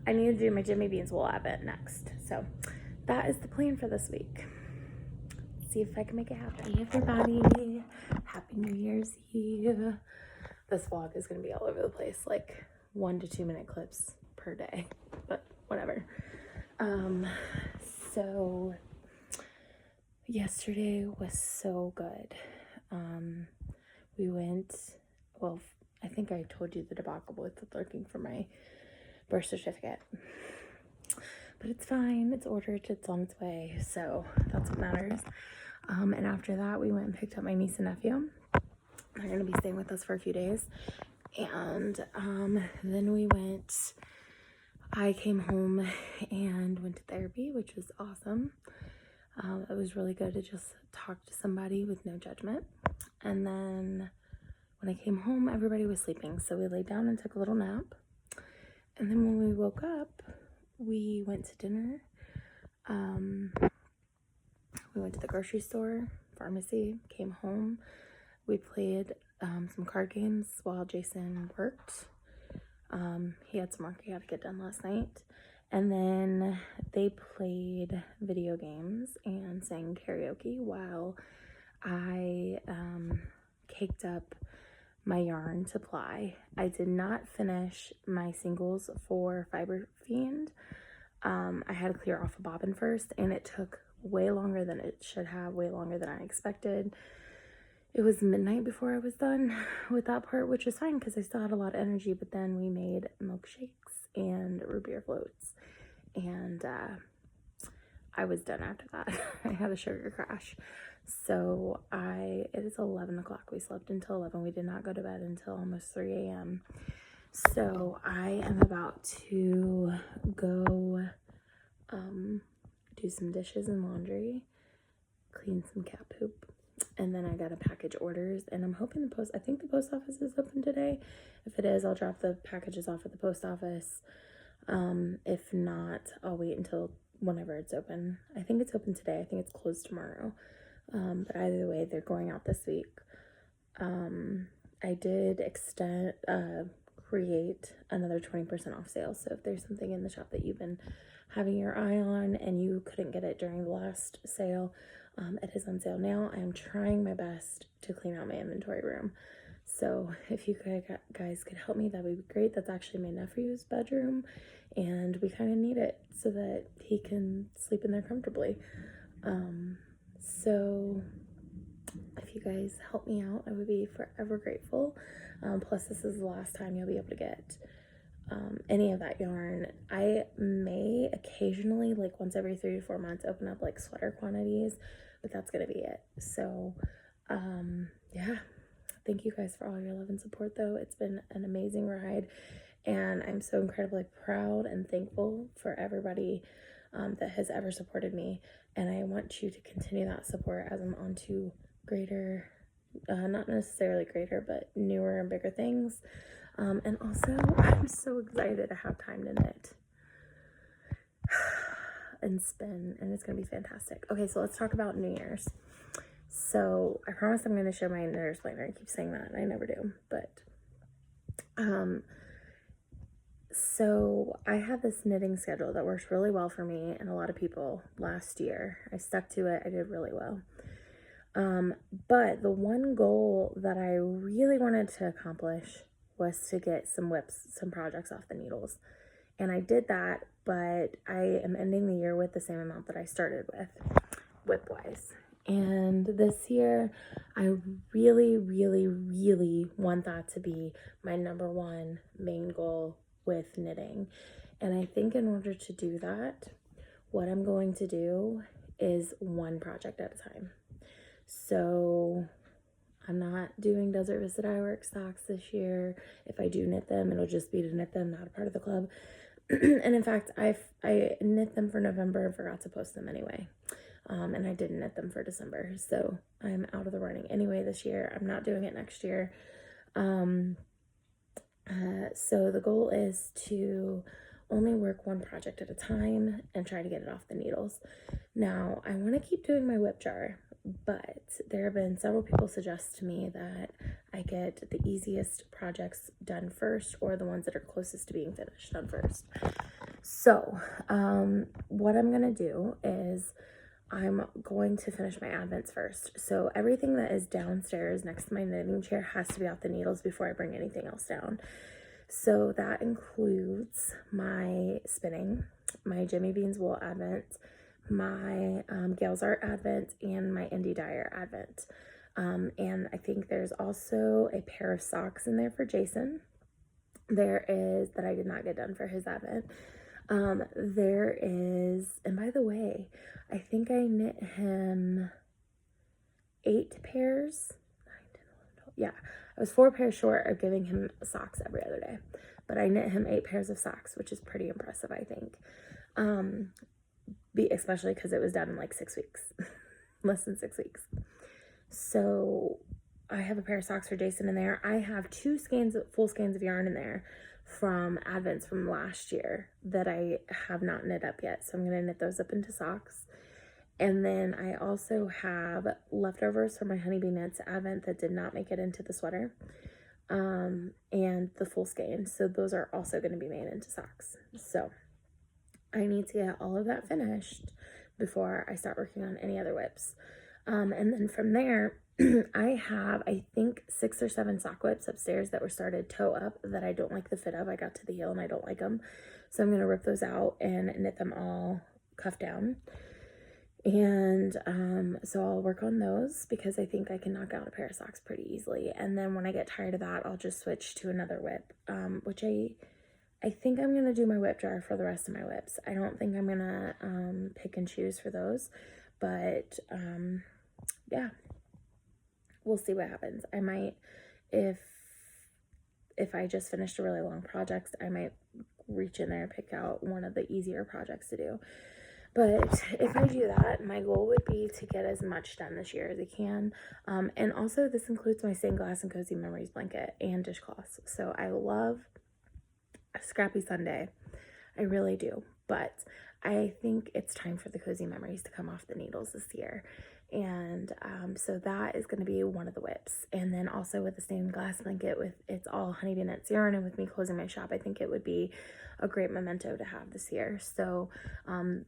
I need to do my Jimmy Bean's Wool Advent next. So that is the plan for this week. See if I can make it happen. Hey everybody, Happy New Year's Eve. This vlog is going to be all over the place, like 1 to 2 minute clips per day, but whatever. So yesterday was so good. We went, well, I think I told you the debacle with looking for my birth certificate, but it's fine. It's ordered. It's on its way. So that's what matters. And after that, we went and picked up my niece and nephew. They're going to be staying with us for a few days. And then I came home and went to therapy, which was awesome. It was really good to just talk to somebody with no judgment. And then when I came home, everybody was sleeping. So we laid down and took a little nap. And then when we woke up, we went to dinner. We went to the grocery store, pharmacy, came home. We played some card games while Jason worked. He had some work he had to get done last night. And then they played video games and sang karaoke while I caked up my yarn to ply. I did not finish my singles for Fiber Fiend. I had to clear off a bobbin first, and it took way longer than it should have, way longer than I expected. It was midnight before I was done with that part, which was fine because I still had a lot of energy. But then we made milkshakes and root beer floats, and I was done after that. I had a sugar crash. So it is 11 o'clock. We slept until 11. We did not go to bed until almost 3 a.m. So I am about to go do some dishes and laundry, clean some cat poop, and then I gotta package orders, and I'm hoping I think the post office is open today. If it is, I'll drop the packages off at the post office. If not, I'll wait until whenever it's open. I think it's open today. I think it's closed tomorrow. But either way, they're going out this week. I did create another 20% off sale. So if there's something in the shop that you've been having your eye on and you couldn't get it during the last sale, it is on sale now. I am trying my best to clean out my inventory room. So if you guys could help me, that would be great. That's actually my nephew's bedroom, and we kind of need it so that he can sleep in there comfortably. So if you guys help me out, I would be forever grateful. Plus, this is the last time you'll be able to get any of that yarn. I may occasionally, like once every 3 to 4 months, open up like sweater quantities, but that's gonna be it. So yeah, thank you guys for all your love and support, though. It's been an amazing ride, and I'm so incredibly proud and thankful for everybody that has ever supported me, and I want you to continue that support as I'm on to greater, not necessarily greater, but newer and bigger things. And also, I'm so excited to have time to knit and spin, and it's going to be fantastic. Okay, so let's talk about New Year's. So I promise I'm going to show my knitter's planner. I keep saying that, and I never do. But, so I have this knitting schedule that works really well for me and a lot of people last year. I stuck to it. I did really well. But the one goal that I really wanted to accomplish was to get some whips, some projects off the needles. And I did that, but I am ending the year with the same amount that I started with, whip-wise. And this year, I really, really, really want that to be my number one main goal with knitting. And I think in order to do that, what I'm going to do is one project at a time. So I'm not doing Desert Visit Dyeworks socks this year. If I do knit them, it'll just be to knit them, not a part of the club. And in fact, I knit them for November and forgot to post them anyway. And I didn't knit them for December. So I'm out of the running anyway this year. I'm not doing it next year. So the goal is to only work one project at a time and try to get it off the needles. Now, I want to keep doing my whip jar, but there have been several people suggest to me that I get the easiest projects done first, or the ones that are closest to being finished done first. So what I'm going to do is I'm going to finish my advents first. So everything that is downstairs next to my knitting chair has to be off the needles before I bring anything else down. So that includes my spinning, my Jimmy Beans Wool Advent, my Gales Art Advent, and my Indie Dyer Advent. And I think there's also a pair of socks in there for Jason. There is, that I did not get done for his Advent. There is, and by the way, I think I knit him 8 pairs, 9, 10, 11, 12, yeah. I was 4 pairs short of giving him socks every other day, but I knit him 8 pairs of socks, which is pretty impressive, I think. Especially because it was done in like 6 weeks, less than 6 weeks. So I have a pair of socks for Jason in there. I have 2 full skeins of yarn in there from Advents from last year that I have not knit up yet. So I'm going to knit those up into socks. And then I also have leftovers from my Honeybee Knits Advent that did not make it into the sweater, and the full skein. So those are also going to be made into socks. So I need to get all of that finished before I start working on any other whips. And then from there, I have, I think, 6 or 7 sock whips upstairs that were started toe up that I don't like the fit of. I got to the heel and I don't like them. So I'm going to rip those out and knit them all cuff down. And so I'll work on those because I think I can knock out a pair of socks pretty easily. And then when I get tired of that, I'll just switch to another whip, which I think I'm going to do my whip jar for the rest of my whips. I don't think I'm going to pick and choose for those, but yeah, we'll see what happens. I might, if I just finished a really long project, I might reach in there and pick out one of the easier projects to do. But if I do that, my goal would be to get as much done this year as I can. And also this includes my stained glass and cozy memories blanket and dishcloths. So I love a scrappy Sunday. I really do. But I think it's time for the cozy memories to come off the needles this year. And so that is going to be one of the whips. And then also with the stained glass blanket, with it's all Honeybee Knits yarn, and with me closing my shop, I think it would be a great memento to have this year. So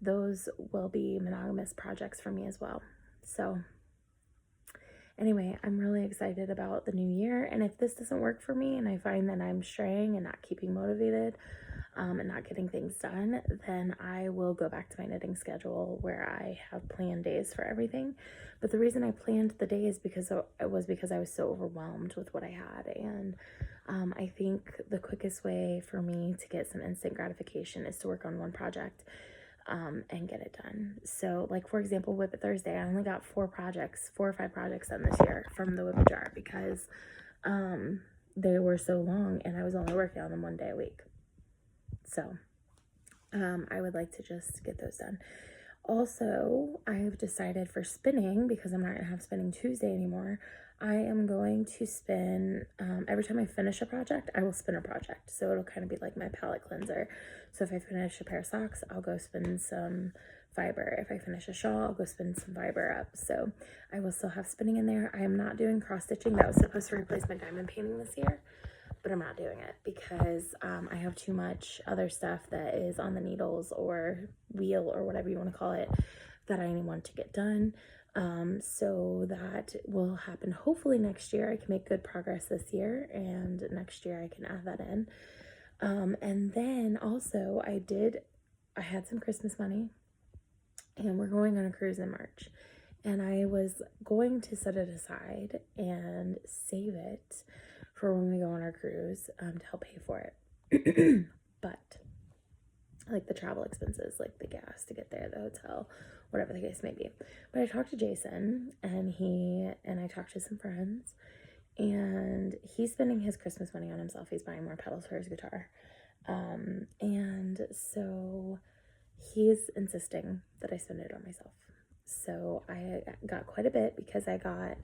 those will be monogamous projects for me as well. So anyway, I'm really excited about the new year. And if this doesn't work for me and I find that I'm straying and not keeping motivated, and not getting things done, then I will go back to my knitting schedule where I have planned days for everything. But the reason I planned the days because I was so overwhelmed with what I had. And I think the quickest way for me to get some instant gratification is to work on one project and get it done. So, like, for example, Whip It Thursday, I only got 4 or 5 projects done this year from the Whip It Jar because they were so long and I was only working on them 1 day a week. So I would like to just get those done. Also, I have decided for spinning, because I'm not going to have Spinning Tuesday anymore, I am going to spin, every time I finish a project, I will spin a project. So it'll kind of be like my palette cleanser. So if I finish a pair of socks, I'll go spin some fiber. If I finish a shawl, I'll go spin some fiber up. So I will still have spinning in there. I am not doing cross stitching. That was supposed to replace my diamond painting this year, but I'm not doing it because I have too much other stuff that is on the needles or wheel or whatever you want to call it that I want to get done. So that will happen hopefully next year. I can make good progress this year, and next year I can add that in. And then also I had some Christmas money, and we're going on a cruise in March. And I was going to set it aside and save it for when we go on our cruise to help pay for it. But like the travel expenses, like the gas to get there, the hotel, whatever the case may be. But I talked to Jason, and I talked to some friends, and he's spending his Christmas money on himself. He's buying more pedals for his guitar. And so he's insisting that I spend it on myself. So I got quite a bit because I got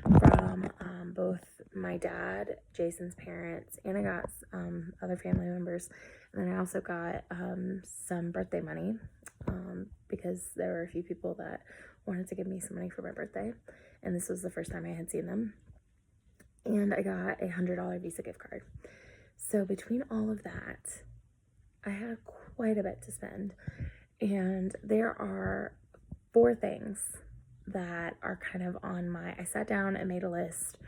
from both my dad, Jason's parents, and I got other family members. And then I also got some birthday money because there were a few people that wanted to give me some money for my birthday. And this was the first time I had seen them. And I got a $100 Visa gift card. So between all of that, I had quite a bit to spend. And there are 4 things that are kind of on I sat down and made a list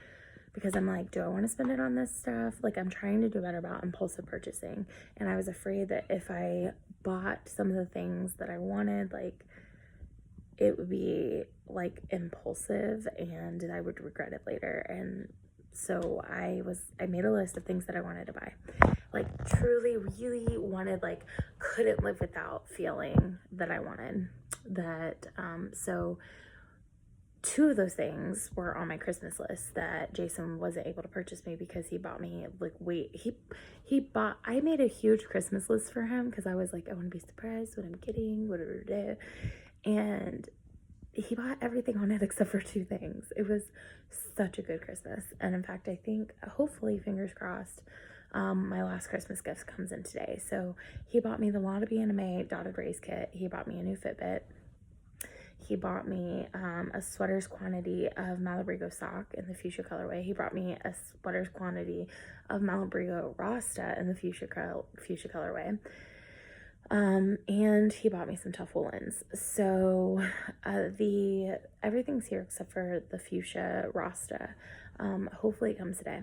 because I'm like, do I want to spend it on this stuff? Like, I'm trying to do better about impulsive purchasing. And I was afraid that if I bought some of the things that I wanted, like, it would be like impulsive and I would regret it later. And so I made a list of things that I wanted to buy. Like, truly, really wanted, like, couldn't live without feeling that I wanted. That, so 2 of those things were on my Christmas list that Jason wasn't able to purchase me because he bought me, like, I made a huge Christmas list for him because I was like, I want to be surprised what I'm getting, whatever. And he bought everything on it except for 2 things. It was such a good Christmas. And in fact, I think, hopefully, fingers crossed, my last Christmas gift comes in today. So he bought me the Lotta Anime Dotted Rays kit. He bought me a new Fitbit. He bought me a sweater's quantity of Malabrigo sock in the fuchsia colorway. He brought me a sweater's quantity of Malabrigo Rasta in the fuchsia colorway. And he bought me some tough woolens. So everything's here except for the fuchsia Rasta. Hopefully it comes today.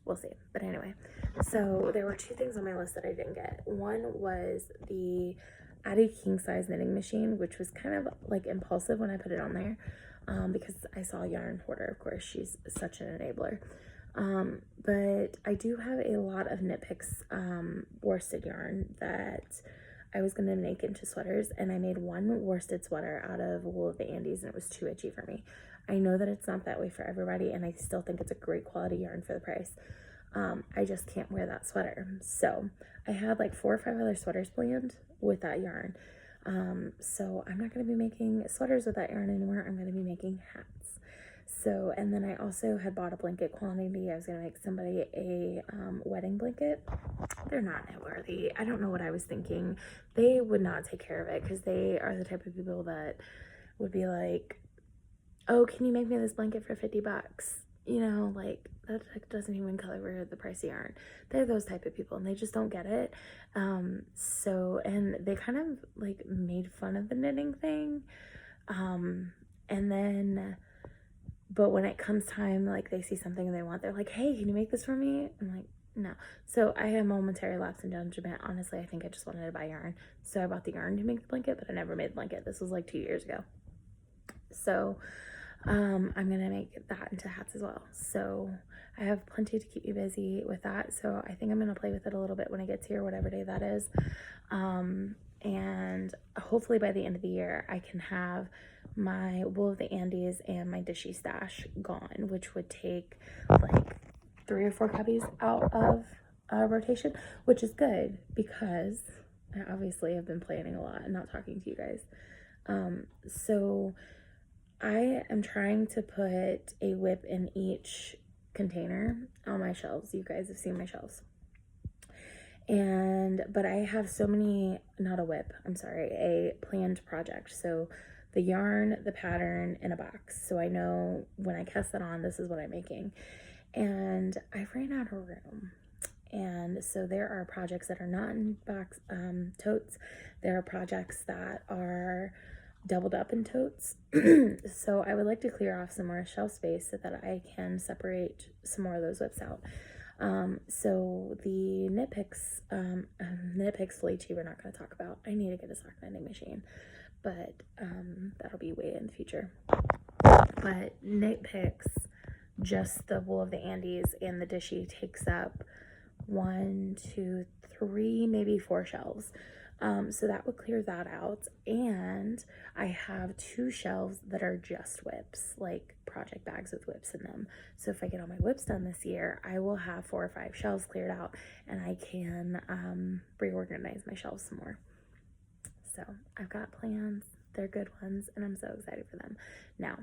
We'll see. But anyway, so there were 2 things on my list that I didn't get. One was the Addie king size knitting machine, which was kind of like impulsive when I put it on there, because I saw Yarn Hoarder. Of course, she's such an enabler. But I do have a lot of Knit Picks worsted yarn that I was going to make into sweaters, and I made one worsted sweater out of wool of the Andes, and it was too itchy for me. I know that it's not that way for everybody, and I still think it's a great quality yarn for the price. I just can't wear that sweater. So I had like 4 or 5 other sweaters planned with that yarn. So I'm not going to be making sweaters with that yarn anymore. I'm going to be making hats. So, and then I also had bought a blanket quantity. I was going to make somebody a wedding blanket. They're not knit worthy. I don't know what I was thinking. They would not take care of it because they are the type of people that would be like, oh, can you make me this blanket for $50? You know, like, that doesn't even cover the price of yarn. They're those type of people, and they just don't get it. So, and they kind of, like, made fun of the knitting thing. And then but when it comes time, like they see something they want, they're like, hey, can you make this for me? I'm like, no. So I had a momentary lapse in judgment. Honestly, I think I just wanted to buy yarn. So I bought the yarn to make the blanket, but I never made the blanket. This was like 2 years ago. So I'm gonna make that into hats as well. So I have plenty to keep me busy with that. So I think I'm gonna play with it a little bit when it gets here, whatever day that is. And hopefully by the end of the year, I can have my Wool of the Andes and my Dishy stash gone, which would take like 3 or 4 cubbies out of rotation, which is good because I obviously have been planning a lot and not talking to you guys. So I am trying to put a WIP in each container on my shelves. You guys have seen my shelves. But I have so many, not a WIP, I'm sorry, a planned project. So the yarn, the pattern, in a box. So I know when I cast that on, this is what I'm making. And I ran out of room. And so there are projects that are not in box totes. There are projects that are doubled up in totes. So I would like to clear off some more shelf space so that I can separate some more of those WIPs out. So the knit picks Felici we're not going to talk about. I need to get a sock mending machine, but that'll be way in the future. But knit picks, just the Wool of the Andes and the Dishy takes up 1, 2, 3, maybe 4 shelves. So that would clear that out. And I have 2 shelves that are just WIPs, like project bags with WIPs in them. So if I get all my WIPs done this year, I will have 4 or 5 shelves cleared out and I can reorganize my shelves some more. So I've got plans. They're good ones and I'm so excited for them. Now,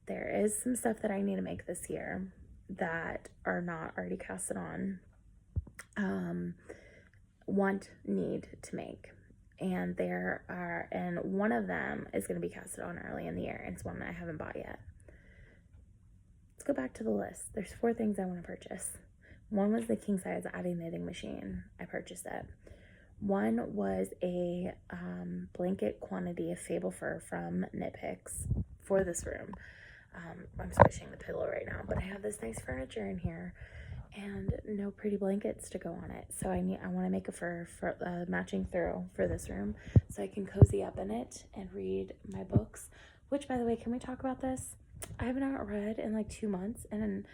there is some stuff that I need to make this year that are not already casted on. Need to make, and one of them is going to be casted on early in the year, and it's one that I haven't bought yet. Let's go back to the list. There's 4 things I want to purchase. One was the king size Addy knitting machine. I purchased it. One was a blanket quantity of Fable Fur from Knit Picks for this room. I'm switching the pillow right now, but I have this nice furniture in here and no pretty blankets to go on it. So I want to make a fur for matching throw for this room so I can cozy up in it and read my books, which, by the way, can we talk about this? I have not read in like 2 months and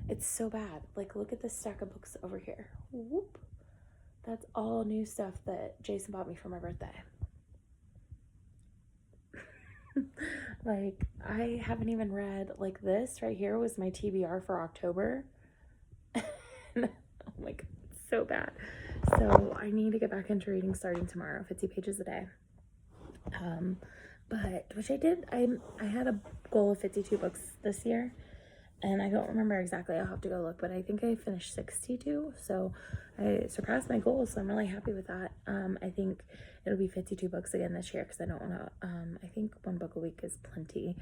it's so bad. Like, look at this stack of books over here. Whoop. That's all new stuff that Jason bought me for my birthday. Like, I haven't even read, like, this right here was my TBR for October. Oh my god, it's so bad. So I need to get back into reading starting tomorrow, 50 pages a day. But which I did. I had a goal of 52 books this year, and I don't remember exactly. I'll have to go look, but I think I finished 62, so I surpassed my goal, so I'm really happy with that. I think it'll be 52 books again this year because I don't want to, I think 1 book a week is plenty.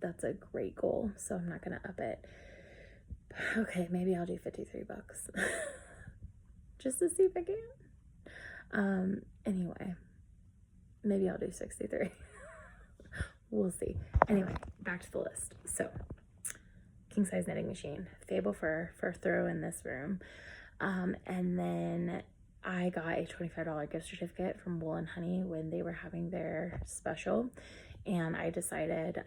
That's a great goal, so I'm not going to up it. Okay, maybe I'll do 53 books just to see if I can. Anyway, maybe I'll do 63. We'll see. Anyway, back to the list. So, king size knitting machine, Fable Fur for throw in this room. And then I got a $25 gift certificate from Wool and Honey when they were having their special. And I decided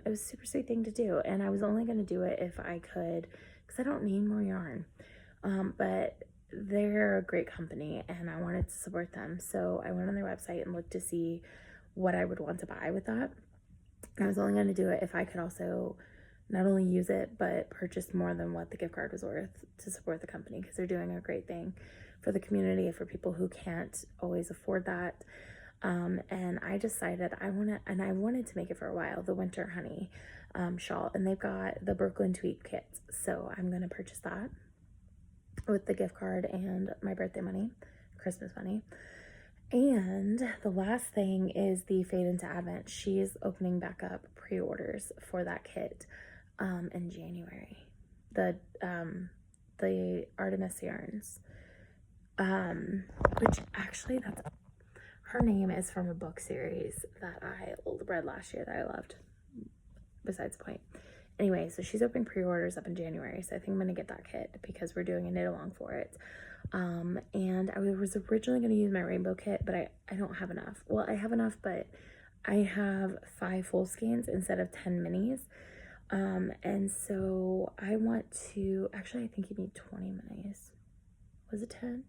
it was a super sweet thing to do. And I was only going to do it if I could, because I don't need more yarn. But they're a great company and I wanted to support them. So I went on their website and looked to see what I would want to buy with that. I was only going to do it if I could also not only use it, but purchase more than what the gift card was worth to support the company, because they're doing a great thing for the community, for people who can't always afford that. And I decided I wanted to make it for a while, the Winter Honey shawl, and they've got the Brooklyn Tweed kits. So I'm going to purchase that with the gift card and my birthday money, Christmas money. And the last thing is the Fade into Advent. She is opening back up pre-orders for that kit in January. The Artemis yarns, which actually her name is from a book series that I read last year that I loved. besides the point. Anyway, so she's opening pre-orders up in January, so I think I'm gonna get that kit because we're doing a knit along for it. And I was originally gonna use my rainbow kit, but I don't have enough. Well, I have enough, but I have 5 full skeins instead of 10 minis. And so I want to, actually I think you need 20 minis. Was it 10?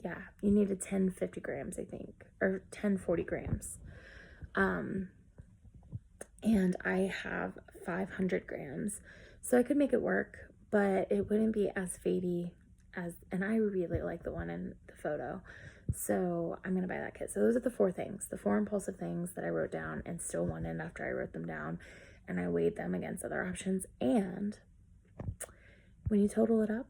Yeah, you needed 10 50 grams, I think, or 10 40 grams. And I have 500 grams, so I could make it work, but it wouldn't be as fadey as, and I really like the one in the photo, so I'm gonna buy that kit. So those are the 4 things, the 4 impulsive things that I wrote down and still wanted after I wrote them down, and I weighed them against other options, and when you total it up,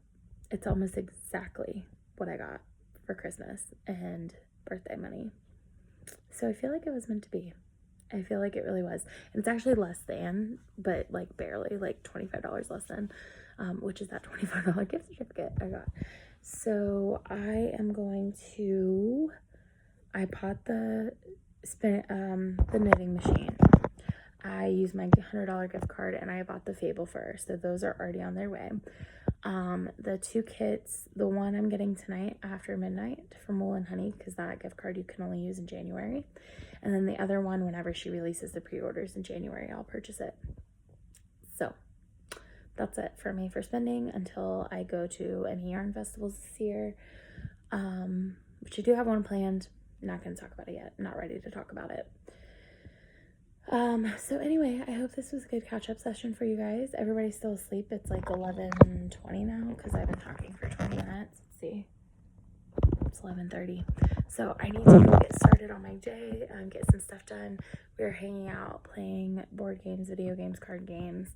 it's almost exactly what I got for Christmas and birthday money. So I feel like it was meant to be. I feel like it really was. And it's actually less than, but like barely, like $25 less than, which is that $25 gift certificate I got. So I am going to, I bought the knitting machine. I used my $100 gift card and I bought the Fable fur. So those are already on their way. The 2 kits, the one I'm getting tonight after midnight from Wool and Honey, because that gift card you can only use in January. And then the other one, whenever she releases the pre-orders in January, I'll purchase it. So that's it for me for spending until I go to any yarn festivals this year, which I do have one planned. Not going to talk about it yet. Not ready to talk about it. So anyway, I hope this was a good catch-up session for you guys. Everybody's still asleep. It's like 11:20 now because I've been talking for 20 minutes. Let's see. It's 11:30. So I need to go get started on my day, get some stuff done. We were hanging out, playing board games, video games, card games,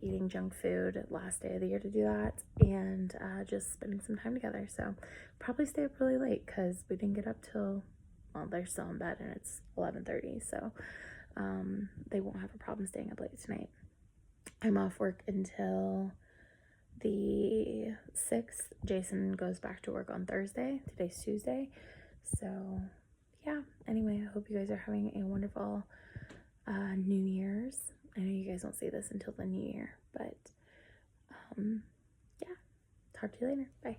eating junk food last day of the year to do that, and just spending some time together. So probably stay up really late because we didn't get up till, well, they're still in bed and it's 11:30. So they won't have a problem staying up late tonight. I'm off work until the 6th. Jason goes back to work on Thursday. Today's Tuesday. So yeah, anyway, I hope you guys are having a wonderful New Year's. I know you guys won't see this until the new year, but yeah, talk to you later. Bye.